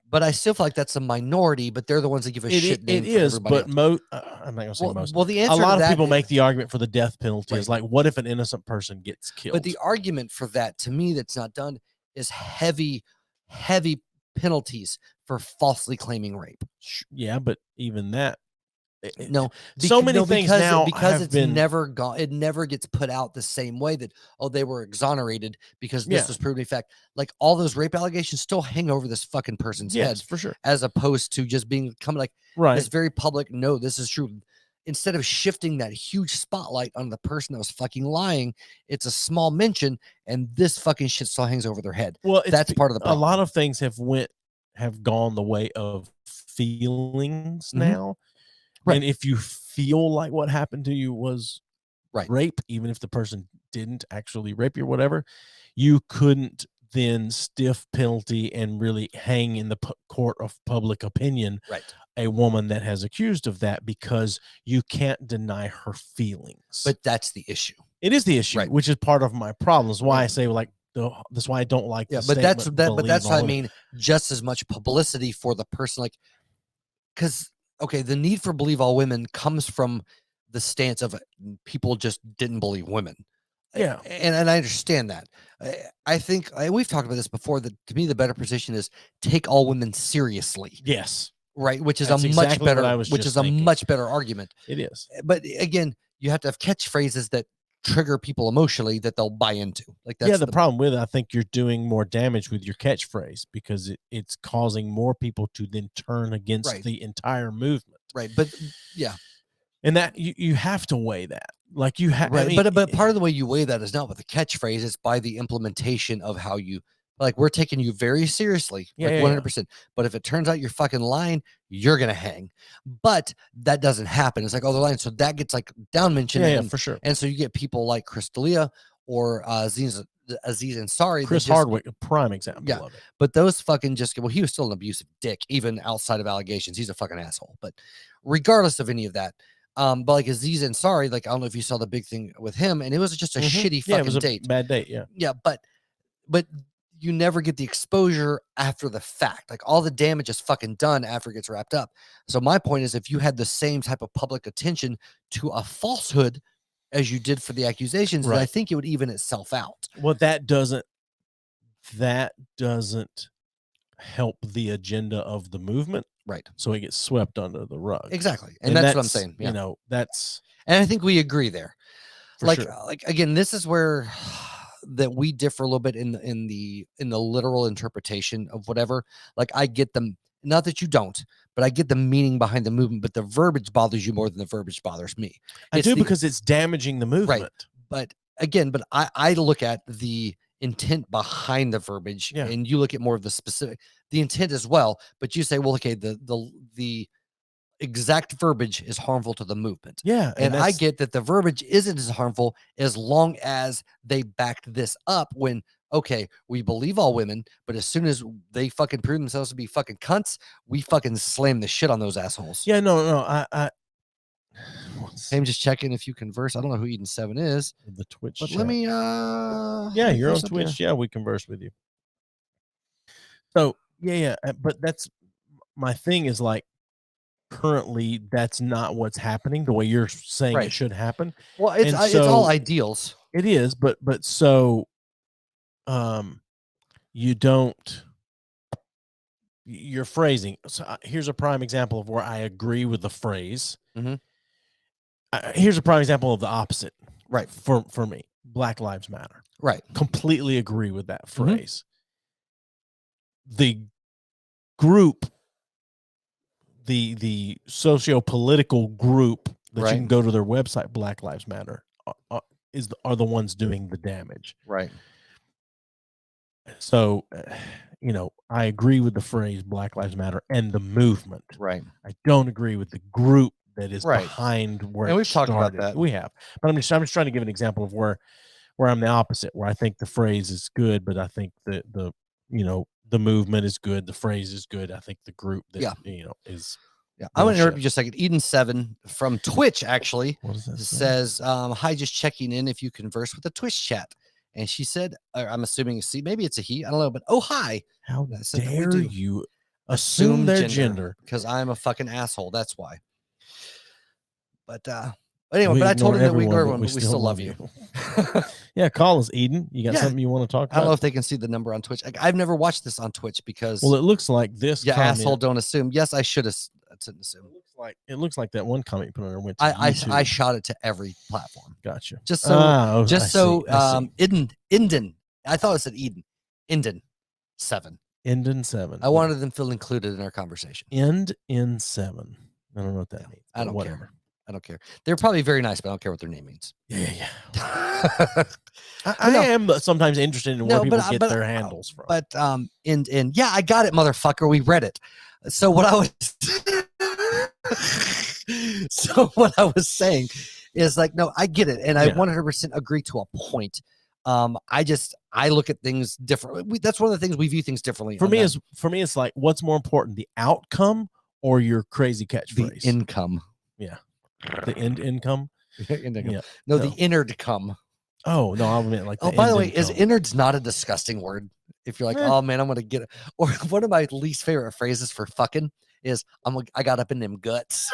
But I still feel like that's a minority. But they're the ones that give a shit name It for is, everybody but else. I'm not gonna say most. Well, the A answer lot to of that people is, make the argument for the death penalty Right. is like, what if an innocent person gets killed? But the argument for that, to me, that's not done is heavy penalties for falsely claiming rape. Yeah, but even that. No, so many things now because have it's been never gone. It never gets put out the same way that they were exonerated because this Yeah. was proven to be fact. Like all those rape allegations still hang over this fucking person's head, for sure. as opposed to just becoming like Right. this very public. No, this is true. Instead of shifting that huge spotlight on the person that was fucking lying, it's a small mention, and this fucking shit still hangs over their head. Well, That's part of the problem. A lot of things have gone the way of feelings now. Right. And if you feel like what happened to you was Right. rape, even if the person didn't actually rape you or whatever, you couldn't then stiff penalty and really hang in the court of public opinion Right. a woman that has accused of that, because you can't deny her feelings. But that's the issue. It is the issue, Right. which is part of my problem. Is why Right. I say like that's why I don't like. Yeah, the but that's statement, that. But that's "Believe what I all mean. Just as much publicity for the person, like, because okay, the need for believe all women comes from the stance of people just didn't believe women. Yeah. And I understand that. I think we've talked about this before. That to me, the better position is take all women seriously. Yes. Right, which is That's a exactly much what better, I was which just is thinking. a much better argument. It is. But again, you have to have catchphrases that trigger people emotionally that they'll buy into. Like that's Yeah, the problem with it, I think you're doing more damage with your catchphrase, because it's causing more people to then turn against Right. the entire movement. Right, but yeah. And that you have to weigh that. Like you have, Right, I mean, but part of the way you weigh that is not with the catchphrase; it's by the implementation of how you like. We're taking you very seriously, Yeah, like yeah, 100%. But if it turns out you're fucking lying, you're gonna hang. But that doesn't happen. It's like, oh, they're lying, so that gets like down mentioned. yeah, and, for sure. And so you get people like Chris D'Elia or Aziz Ansari. Chris Hardwick, a prime example Yeah. of it. But those fucking just, well, he was still an abusive dick, even outside of allegations. He's a fucking asshole. But regardless of any of that, but like Aziz Ansari, like I don't know if you saw the big thing with him, and it was just a shitty fucking Yeah, it was a date. bad date. Yeah. Yeah, but you never get the exposure after the fact. Like all the damage is fucking done after it gets wrapped up. So my point is, if you had the same type of public attention to a falsehood as you did for the accusations, then I Right. think it would even itself out. Well, that doesn't help the agenda of the movement. Right. So it gets swept under the rug. Exactly. And that's what I'm saying. Yeah. You know, that's And I think we agree there. for Like, sure. like again, this is where that we differ a little bit in the literal interpretation of whatever. Like I get them, not that you don't, but I get the meaning behind the movement, but the verbiage bothers you more than the verbiage bothers me. I It's do, the- because it's damaging the movement. But again, but I look at the intent behind the verbiage, Yeah. and you look at more of the intent as well. But you say, well, okay, the exact verbiage is harmful to the movement. Yeah. And I get that the verbiage isn't as harmful as long as they backed this up when, okay, we believe all women, but as soon as they fucking prove themselves to be fucking cunts, we fucking slam the shit on those assholes. Yeah, no. I'm just checking if you converse. I don't know who Eden 7 is, The Twitch. but chat. let me Yeah, you're on Twitch. Yeah, we converse with you. So yeah. But that's my thing is like, currently that's not what's happening the way you're saying Right. it should happen. Well, it's all ideals. It is, but so you don't, your phrasing. So here's a prime example of where I agree with the phrase. Mhm. Here's a prime example of the opposite. Right. For me, Black Lives Matter. Right. Completely agree with that phrase. The group, the socio-political group that Right. you can go to their website, Black Lives Matter, are the ones doing the damage. Right. So, I agree with the phrase Black Lives Matter and the movement. Right. I don't agree with the group that is Right. behind where And it we've talked about started. that. We have, but I'm just trying to give an example of where I'm the opposite, where I think the phrase is good, but I think the movement is good, the phrase is good. I think the group that is. Yeah, I'm going to bullshit. interrupt you just a second. Eden 7 from Twitch actually What does that say? says, "Hi, just checking in if you converse with the Twitch chat." And she said, I'm assuming, see, maybe it's a he. I don't know, but oh, hi. How I said that we dare do. you assume their gender? Because I'm a fucking asshole. That's why. But anyway, We but I told him that we ignore everyone, everyone, but we still love you. Yeah, call us, Eden. You got Yeah. something you want to talk I don't know about? if they can see the number on Twitch. I've never watched this on Twitch because Well, it looks like this. yeah, comment, asshole, don't assume. Yes, I should assume. It looks like that one comment you put on there went to I YouTube. shot it to every platform. Gotcha. Just so I see. Eden. I thought it said Eden. Eden 7. End 7. I wanted them to feel included in our conversation. End in 7. I don't know what that means. I don't whatever. care. I don't care. They're probably very nice, but I don't care what their name means. Yeah. I know. I am sometimes interested in where people get their handles from. But yeah, I got it, motherfucker. We read it. So what I was saying is like, no, I get it, and I 100% agree to a point. I look at things differently. That's one of the things we view things differently. For me, it's like, what's more important, the outcome or your crazy catchphrase? The income. Yeah. The income. Yeah. No, the innard come. Oh no, I meant like. Oh, by the way, is innards not a disgusting word? If you're like, oh man, I'm gonna get it. Or one of my least favorite phrases for fucking is I got up in them guts.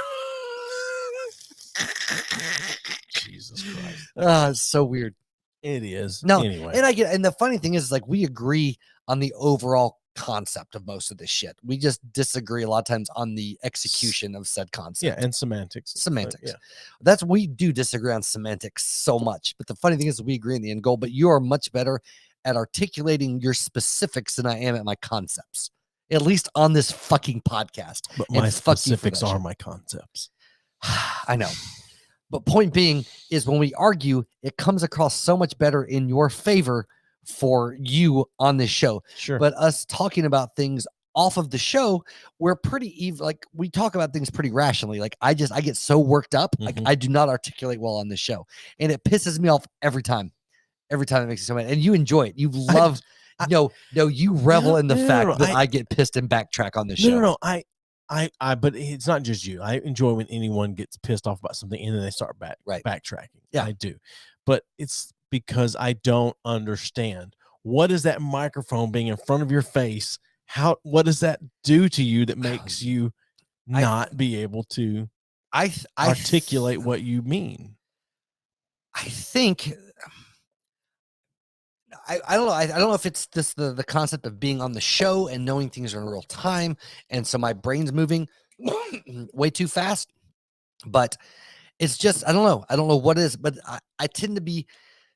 Jesus Christ. It's so weird. It is. No, anyway. And the funny thing is like we agree on the overall concept of most of this shit. We just disagree a lot of times on the execution of said concept. Yeah, and semantics. We do disagree on semantics so much, but the funny thing is we agree on the end goal. But you are much better at articulating your specifics than I am at my concepts, at least on this fucking podcast. But my specifics are my concepts. I know. But point being is when we argue, it comes across so much better in your favor for you on this show. Sure. But us talking about things off of the show, we're pretty even. Like we talk about things pretty rationally. Like I get so worked up. Like I do not articulate well on this show, and it pisses me off every time. Every time it makes me so mad. And you enjoy it. You love. You revel in the fact that I get pissed and backtrack on this show. No. But it's not just you. I enjoy when anyone gets pissed off about something and then they start backtracking. Yeah, I do. But it's because I don't understand. What is that microphone being in front of your face? What does that do to you that makes you not be able to articulate what you mean? I think I don't know. I don't know if it's this the concept of being on the show and knowing things are in real time, and so my brain's moving way too fast. But it's just I don't know what it is. But I tend to be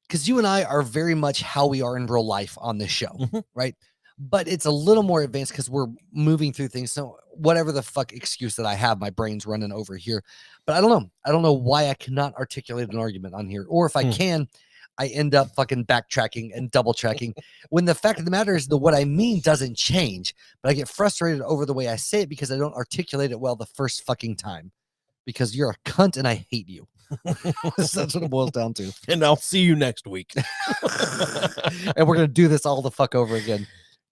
because you and I are very much how we are in real life on this show, right? But it's a little more advanced because we're moving through things. So whatever the fuck excuse that I have, my brain's running over here. But I don't know. I don't know why I cannot articulate an argument on here, or if I can. I end up fucking backtracking and double tracking when the fact of the matter is that what I mean doesn't change, but I get frustrated over the way I say it because I don't articulate it well the first fucking time because you're a cunt and I hate you. That's what it boils down to. And I'll see you next week. And we're going to do this all the fuck over again.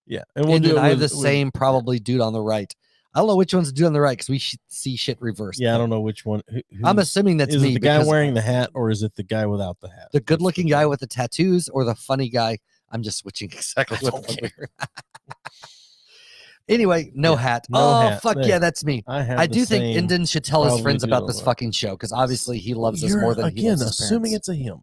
Yeah. And we'll do it. I have the same probably dude on the right. I don't know which one's the dude on the right because we see shit reversed. Yeah, I don't know which one. I'm assuming that's me. Is it the guy wearing the hat or is it the guy without the hat? The good-looking guy with the tattoos or the funny guy? I'm just switching exactly what Anyway, no hat. Hat. Fuck yeah, that's me. I do think Inden should tell his friends about this fucking show because obviously he loves us more than he loves his assuming parents. It's a him.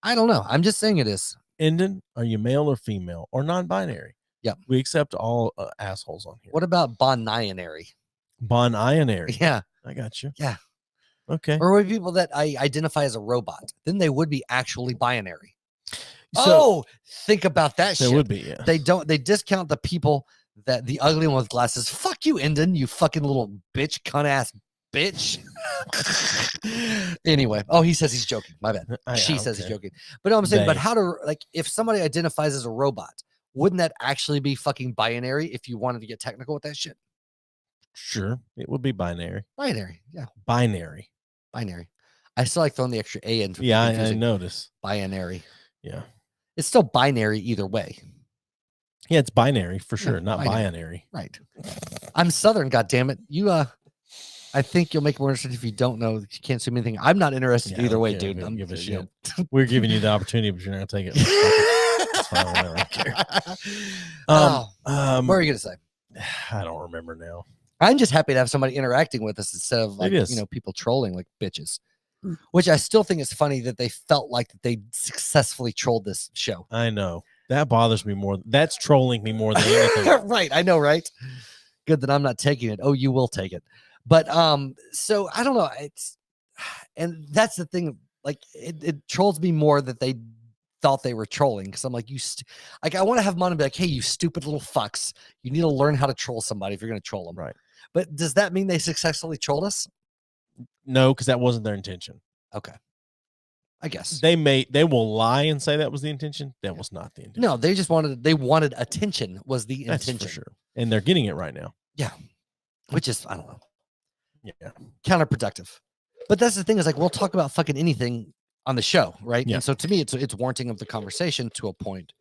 I don't know. I'm just saying it is. Inden, are you male or female or non-binary? Yeah, we accept all assholes on here. What about bon-ionary? Bon-ionary. Yeah, I got you. Yeah. Okay. Or would people that I identify as a robot? Then they would be actually binary. So, think about that shit. They would be, yeah. They discount the people that the ugly one with glasses. Fuck you, Inden, you fucking little bitch, cunt ass bitch. Anyway, he says he's joking. My bad. She says he's joking. But no, I'm saying, but how to if somebody identifies as a robot, wouldn't that actually be fucking binary if you wanted to get technical with that shit? Sure. It would be binary. Binary. Yeah. Binary. I still like throwing the extra A in. Yeah, I notice. Binary. Yeah. It's still binary either way. Yeah, it's binary for sure, not binary. binary. Right. I'm Southern, goddammit. You I think you'll make it more interesting if you don't know. You can't sue me anything. I'm not interested either way, dude. Give a shit. We're giving you the opportunity, but you're not taking it. It's fine. Whatever. I don't care. What are you gonna say? I don't remember now. I'm just happy to have somebody interacting with us instead of like people trolling like bitches. Which I still think is funny that they felt like that they successfully trolled this show. I know. That bothers me more. That's trolling me more than anything. Right. I know, right? Good that I'm not taking it. Oh, you will take it. But so I don't know. And that's the thing. Like it trolls me more that they thought they were trolling, because I'm like, I want to have them on and be like, hey, you stupid little fucks. You need to learn how to troll somebody if you're gonna troll them. Right. But does that mean they successfully trolled us? No, because that wasn't their intention. Okay. I guess they will lie and say that was the intention. That was not the intention. No, they wanted attention was the intention. That's for sure. And they're getting it right now. Yeah. Which is, I don't know. Yeah. Counterproductive. But that's the thing, is like, we'll talk about fucking anything on the show, right? Yeah. And so to me, it's warranting of the conversation to a point.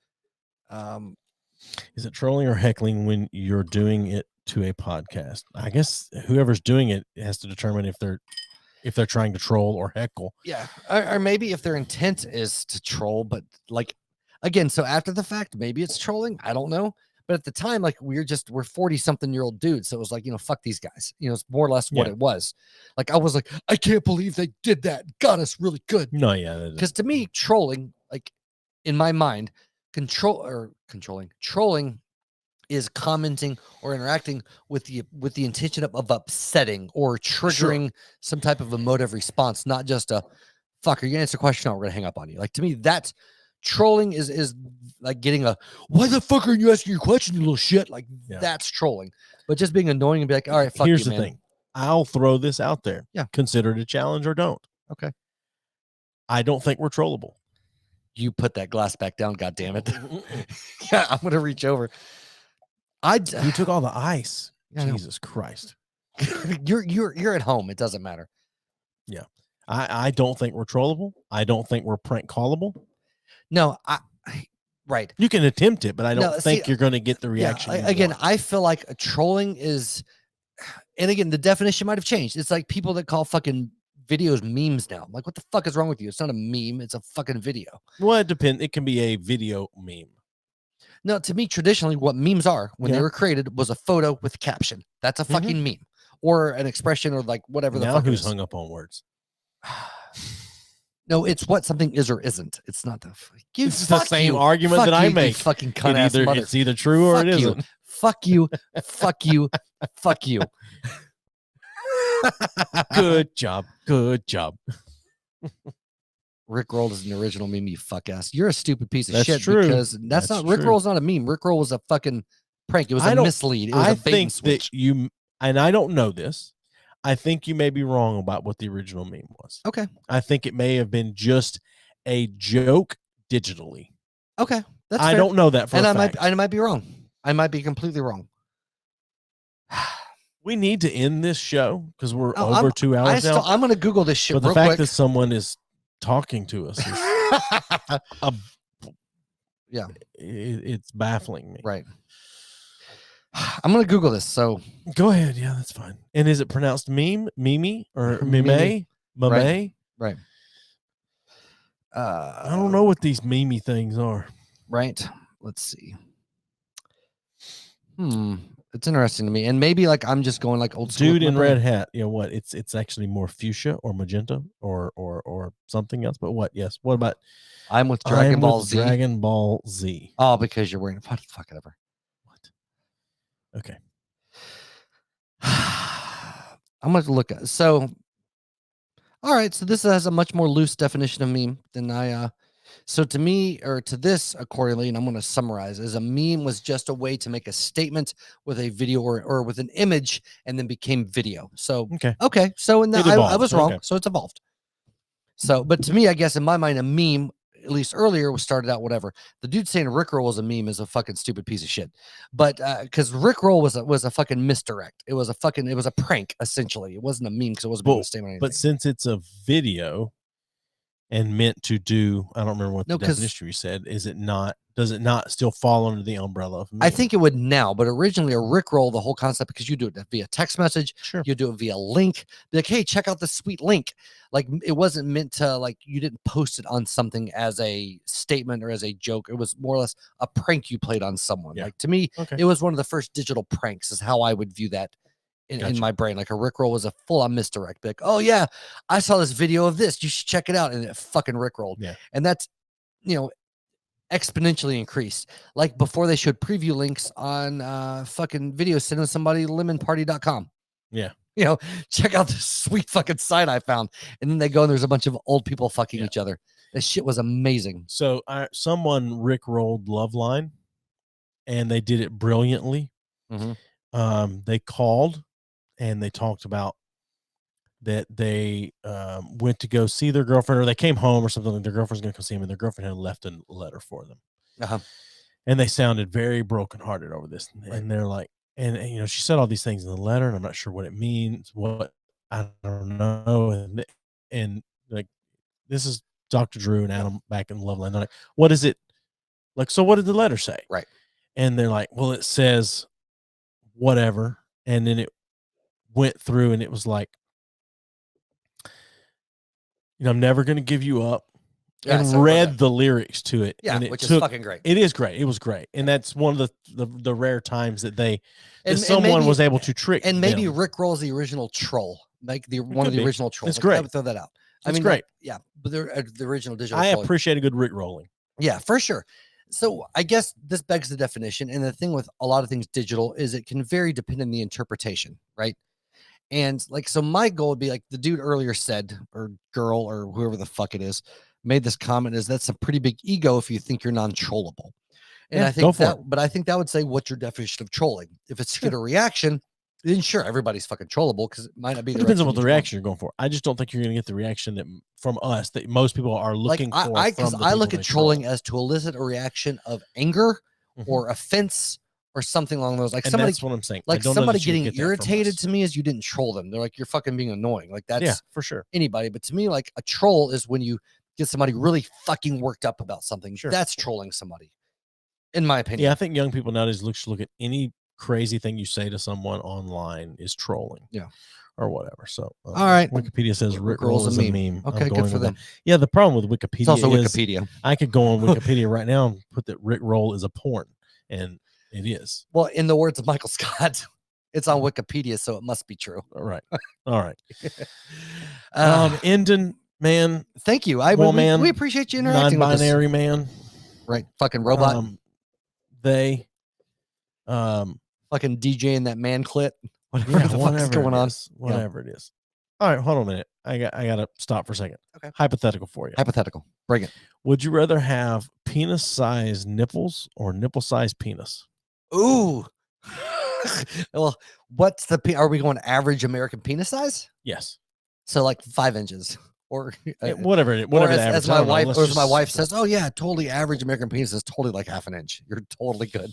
Is it trolling or heckling when you're doing it to a podcast? I guess whoever's doing it has to determine if they're trying to troll or heckle. Yeah. Or maybe if their intent is to troll, but like, again, so after the fact, maybe it's trolling. I don't know. But at the time, like, we're 40-something-year-old dudes. So it was like, fuck these guys. It's more or less what it was. Like, I was like, I can't believe they did that. Got us really good. No, yeah. Because to me, trolling, like, in my mind, trolling is commenting or interacting with the intention of upsetting or triggering some type of emotive response, not just a fuck, are you gonna answer a question? No, we're gonna hang up on you. Like, to me, that's trolling is like getting a why the fuck are you asking your question, you little shit? Like, that's trolling. But just being annoying and be like, all right, fuck Here's you, the man. thing. I'll throw this out there. Yeah. Consider it a challenge or don't. Okay. I don't think we're trollable. You put that glass back down, god damn it. Yeah, I'm gonna reach over. You took all the ice. Yeah, Jesus Christ. You're at home. It doesn't matter. Yeah. I don't think we're trollable. I don't think we're prank callable. No, right. You can attempt it, but I don't think you're going to get the reaction. Again, I feel like trolling is, and again, the definition might have changed. It's like people that call fucking videos memes now. I'm like, what the fuck is wrong with you? It's not a meme. It's a fucking video. Well, it depends. It can be a video meme. No, to me, traditionally, what memes are when they were created was a photo with caption. That's a fucking meme, or an expression, or like whatever the fuck. Who's hung up on words? No, it's what something is or isn't. It's not the. It's the same argument that I make. Fucking cunt ass mother. It's either true or it isn't. Fuck you. Fuck you. Fuck you. Good job. Good job. Rick Roll is an original meme, you fuck ass. You're a stupid piece of That's shit. true. Because that's not Rick Roll's not a meme. Rick Roll was a fucking prank. It was a mislead. It was a bait and switch. That you, and I don't know this. I think you may be wrong about what the original meme was. Okay. I think it may have been just a joke digitally. Okay. That's I fair. don't know that for a fact. I might be wrong. I might be completely wrong. We need to end this show because we're over 2 hours now. I'm going to Google this shit But the real fact quick. that someone is talking to us is it's baffling me. Right. I'm going to Google this. So go ahead. Yeah, that's fine. And is it pronounced meme, mimi, or meme? Mame? Right. I don't know what these meme things are. Right. Let's see. It's interesting to me. And maybe like I'm just going like old school. Dude in red hat. You know what? It's actually more fuchsia or magenta or something else. But what? Yes. What about? I'm with Dragon Ball Z. Dragon Ball Z. Oh, because you're wearing a fuck ever. Okay. I'm going to look at so. All right, so this has a much more loose definition of meme than I. So to me, or to this, accordingly, and I'm going to summarize, as a meme was just a way to make a statement with a video or with an image, and then became video. So okay. So in that, I was wrong. So it's evolved. So, but to me, I guess in my mind, a meme, at least earlier, was started out whatever. The dude saying Rick Roll was a meme is a fucking stupid piece of shit. But because Rick Roll was a fucking misdirect. It was a prank essentially. It wasn't a meme because it wasn't a statement. But since it's a video, and meant to do. I don't remember what the 'cause definition you said. Is it not? Does it not still fall under the umbrella of I men? think it would now, but originally a Rickroll, the whole concept, because you do it via text message, Sure. you do it via link, be like, hey, check out this sweet link. Like, it wasn't meant to, like, you didn't post it on something as a statement or as a joke. It was more or less a prank you played on someone. Yeah. Like, to me, Okay. it was one of the first digital pranks is how I would view that in Gotcha. my brain. Like, a Rickroll was a full-on misdirect. Be like, oh yeah, I saw this video of this, you should check it out, and it fucking Rickrolled. Yeah. And that's, you know, exponentially increased. Like before, they showed preview links on fucking video, sending somebody lemonparty.com. Yeah. You know, check out this sweet fucking site I found. And then they go and there's a bunch of old people fucking each other. This shit was amazing. So someone rickrolled Loveline, and they did it brilliantly. They called and they talked about that they went to go see their girlfriend, or they came home or something, like their girlfriend's going to come see them, and their girlfriend had left a letter for them. And they sounded very brokenhearted over this. And they're like, and you know, she said all these things in the letter, and I'm not sure what it means, what, I don't know. And like, this is Dr. Drew and Adam back in Loveland. They're like, what is it? Like, so what did the letter say? Right. And they're like, well, it says whatever. And then it went through and it was like, you know, I'm never going to give you up. And so read the lyrics to it. Yeah, and which is fucking great. It is great. It was great. And that's one of the rare times that someone maybe, was able to trick and maybe them. Rickroll's the original troll, like one of the original trolls. It's great. I would throw that out. It's I mean, great. Yeah, but they're the original digital. I trolling. appreciate a good Rick rolling. Yeah, for sure. So I guess this begs the definition. And the thing with a lot of things digital is it can vary depending on the interpretation, right? And like, so my goal would be like the dude earlier said, or girl, or whoever the fuck it is, made this comment is that's a pretty big ego if you think you're non-trollable. And Yeah, I think but I think that would say, what's your definition of trolling? If it's to get a reaction, then sure, everybody's fucking trollable because it might not be. It depends on what the reaction you're going for. I just don't think you're going to get the reaction that from us that most people are looking for. Because I look at trolling as to elicit a reaction of anger or offense or something along those. Like somebody, that's what I'm saying. Like somebody getting irritated to me is you didn't troll them. They're like, you're fucking being annoying. Like that's for sure anybody. But to me, like a troll is when you get somebody really fucking worked up about something. Sure. That's trolling somebody, in my opinion. Yeah, I think young people nowadays look at any crazy thing you say to someone online is trolling. Yeah. Or whatever. So, all right. Wikipedia says Rickroll is a meme. Okay, good for them. Yeah, the problem with Wikipedia it's also is Wikipedia. I could go on Wikipedia right now and put that Rickroll is a porn, and it is. Well, in the words of Michael Scott, it's on Wikipedia, so it must be true. All right. All right. Endon, man. Thank you. We appreciate you interacting with us. Non-binary man. Right. Fucking robot. Fucking DJing that man clit. Whatever the fuck's going on. Whatever it is. All right, hold on a minute. I gotta stop for a second. Okay. Hypothetical for you. Hypothetical. Bring it. Would you rather have penis-sized nipples or nipple-sized penis? Ooh. Well, what's are we going average American penis size? Yes. So like 5 inches. Or whatever as my wife says, oh yeah, totally average American penis is totally like half an inch. You're totally good.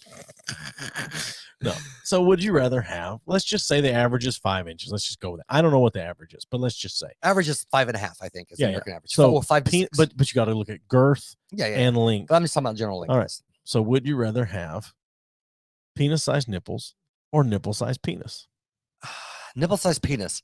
No. So would you rather have, let's just say the average is 5 inches. Let's just go with it. I don't know what the average is, but let's just say average is 5.5, I think is American average. So 5 to 6. But you got to look at girth and length. But I'm just talking about general length. All right. So would you rather have penis-sized nipples or nipple-sized penis? Nipple-sized penis.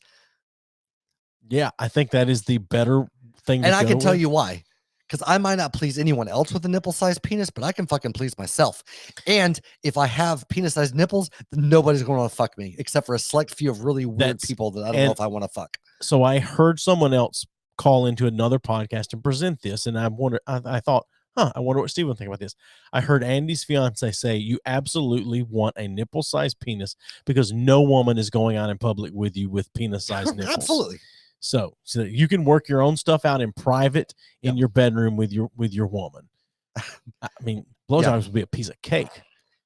Yeah, I think that is the better thing. And I can tell you why. Because I might not please anyone else with a nipple-sized penis, but I can fucking please myself. And if I have penis-sized nipples, then nobody's going to want to fuck me, except for a select few of really weird people that I don't know if I want to fuck. So I heard someone else call into another podcast and present this, and I thought, I wonder what Steve would think about this. I heard Andy's fiance say, you absolutely want a nipple-sized penis because no woman is going out in public with you with penis-sized nipples. Absolutely. So you can work your own stuff out in private in your bedroom with your woman. I mean, blowjobs would be a piece of cake.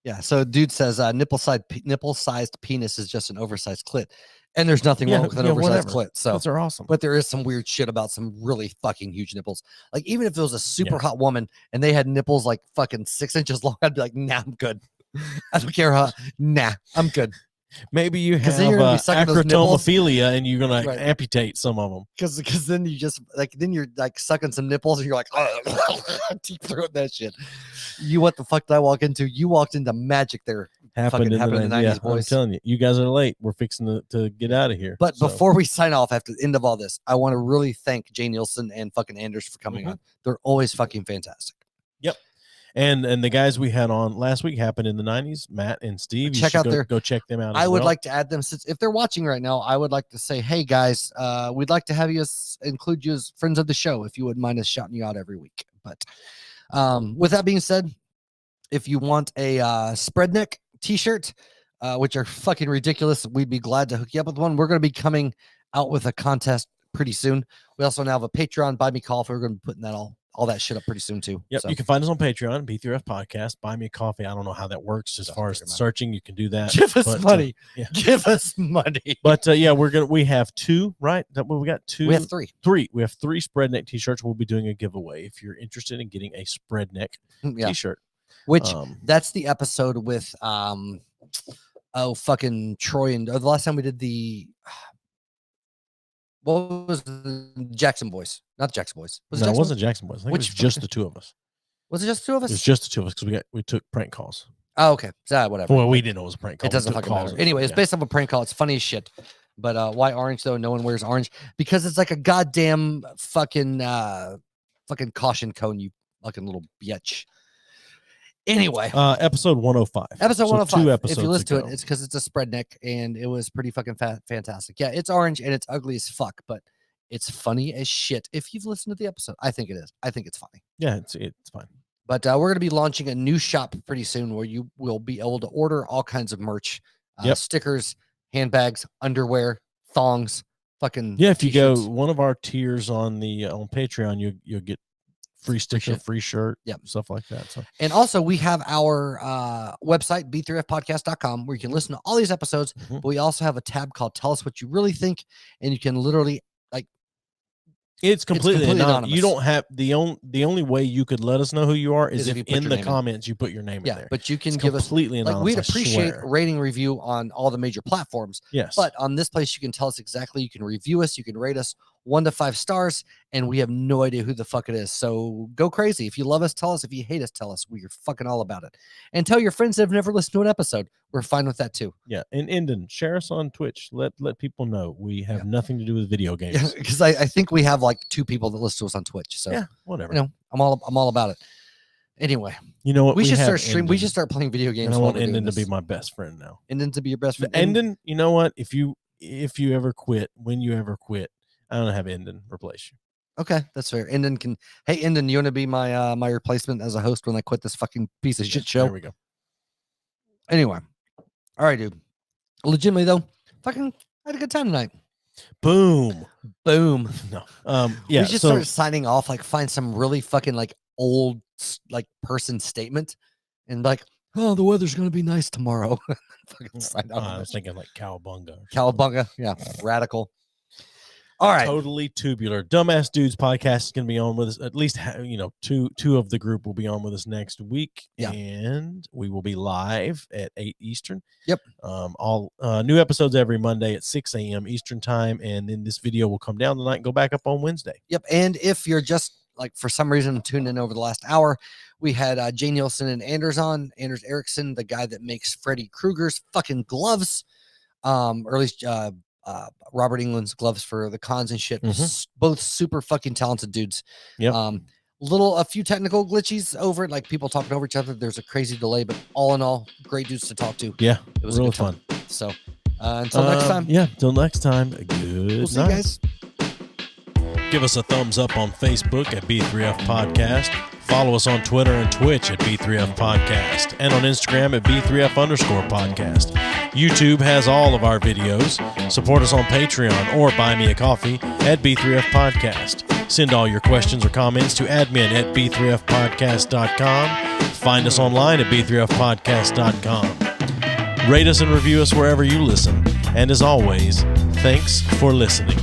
Yeah. So dude says nipple-sized penis is just an oversized clit. And there's nothing wrong with an oversized clit. So those are awesome. But there is some weird shit about some really fucking huge nipples. Like even if it was a super hot woman and they had nipples like fucking 6 inches long, I'd be like, nah, I'm good. I don't care how. Nah, I'm good. Maybe you have then you're gonna be sucking those nipples. acrotomophilia and you're gonna Right. amputate some of them. Because then you just then you're like sucking some nipples and you're like deep throat that shit. What the fuck did I walk into? You walked into magic there. Happened in the 90s, yeah, boys. I'm telling you, you guys are late. We're fixing to get out of here. But before we sign off after the end of all this, I want to really thank Jay Neilson and fucking Anders for coming on. They're always fucking fantastic. Yep. And the guys we had on last week happened in the 90s, Matt and Steve. Check out go check them out. I would like to add them, since if they're watching right now, I would like to say, hey guys, we'd like to have you include you as friends of the show if you wouldn't mind us shouting you out every week. But with that being said, if you want a spread neck t-shirt, which are fucking ridiculous, we'd be glad to hook you up with one. We're going to be coming out with a contest pretty soon. We also now have a Patreon, Buy Me Coffee. We're going to be putting that all that shit up pretty soon too. Yep. So you can find us on Patreon, B3F Podcast, Buy Me a Coffee. I don't know how that works as far as searching. You can do that. Give us money. Give us money. But we have two, right? We got two. We have three. We have three spread neck t-shirts. We'll be doing a giveaway if you're interested in getting a spread neck t-shirt. Which that's the episode with fucking Troy and the last time we did the what was the Jackson Boys? Not Jackson Boys. It wasn't Jackson Boys. I think it was just the two of us. Was it just the two of us? It was just the two of us because we took prank calls. Oh, okay. Whatever. Well, we didn't know it was a prank call. It doesn't fucking matter. Anyway, it's based off a prank call. It's funny as shit. But why orange though? No one wears orange because it's like a goddamn fucking caution cone. You fucking little bitch. Anyway, episode 105. Episode 105. 2 episodes if you listen ago. to it, it's because it's a spread neck and it was pretty fucking fantastic. Yeah, it's orange and it's ugly as fuck, but it's funny as shit. If you've listened to the episode, I think it is. I think it's funny. Yeah, it's fine. But we're going to be launching a new shop pretty soon where you will be able to order all kinds of merch, stickers, handbags, underwear, thongs, fucking if you t-shirts. go one of our tiers on the on Patreon, you'll get free sticker, free shirt, stuff like that. So, and also we have our website b3fpodcast.com where you can listen to all these episodes. But we also have a tab called Tell Us What You Really Think, and you can literally it's completely anonymous. You don't have the only way you could let us know who you are is if in the comments you put your name in there. But you can give us completely anonymous. We'd appreciate a rating review on all the major platforms. Yes. But on this place you can tell us exactly. You can review us. You can rate us 1 to 5 stars, and we have no idea who the fuck it is. So go crazy. If you love us, tell us. If you hate us, tell us. We're fucking all about it. And tell your friends that have never listened to an episode. We're fine with that too. Yeah. And Endon, share us on Twitch. Let people know we have nothing to do with video games. Yeah, because I think we have like 2 people that listen to us on Twitch. So whatever. You know, I'm all about it. Anyway, you know what? We should start streaming. We should start playing video games. And I want Endon to be my best friend now. Endon to be your best friend. Endon, you know what? If you ever quit, when you ever quit, I'm gonna have Endon replace you. Okay, that's fair. Endon can. Hey, Endon, you want to be my my replacement as a host when I quit this fucking piece of shit show? There we go. Anyway, all right, dude. Legitimately though, fucking had a good time tonight. Boom. No. Yeah. We just start signing off. Like, find some really fucking like old like person statement, and like, oh, the weather's gonna be nice tomorrow. Fucking sign off. I was thinking like cowabunga. Cowabunga. Yeah, radical. All right. Totally tubular. Dumbass Dudes podcast is going to be on with us. At least, two of the group will be on with us next week. Yeah. And we will be live at 8 Eastern. Yep. All new episodes every Monday at 6 a.m. Eastern time. And then this video will come down tonight and go back up on Wednesday. Yep. And if you're just like, for some reason, tuned in over the last hour, we had Jay Neilson and Anders on. Anders Eriksen, the guy that makes Freddy Krueger's fucking gloves. Or at least, Robert England's gloves for the cons and shit. Both super fucking talented dudes. Yep. A few technical glitches over it, like people talking over each other. There's a crazy delay, but all in all, great dudes to talk to. Yeah, it was really a good fun. So until next time. Yeah, until next time. Good We'll see you guys. Give us a thumbs up on Facebook at B3F Podcast. Follow us on Twitter and Twitch at B3F Podcast, and on Instagram at B3F_podcast. YouTube has all of our videos. Support us on Patreon or buy me a coffee at B3F Podcast. Send all your questions or comments to admin at B3FPodcast.com. Find us online at B3FPodcast.com. Rate us and review us wherever you listen. And as always, thanks for listening.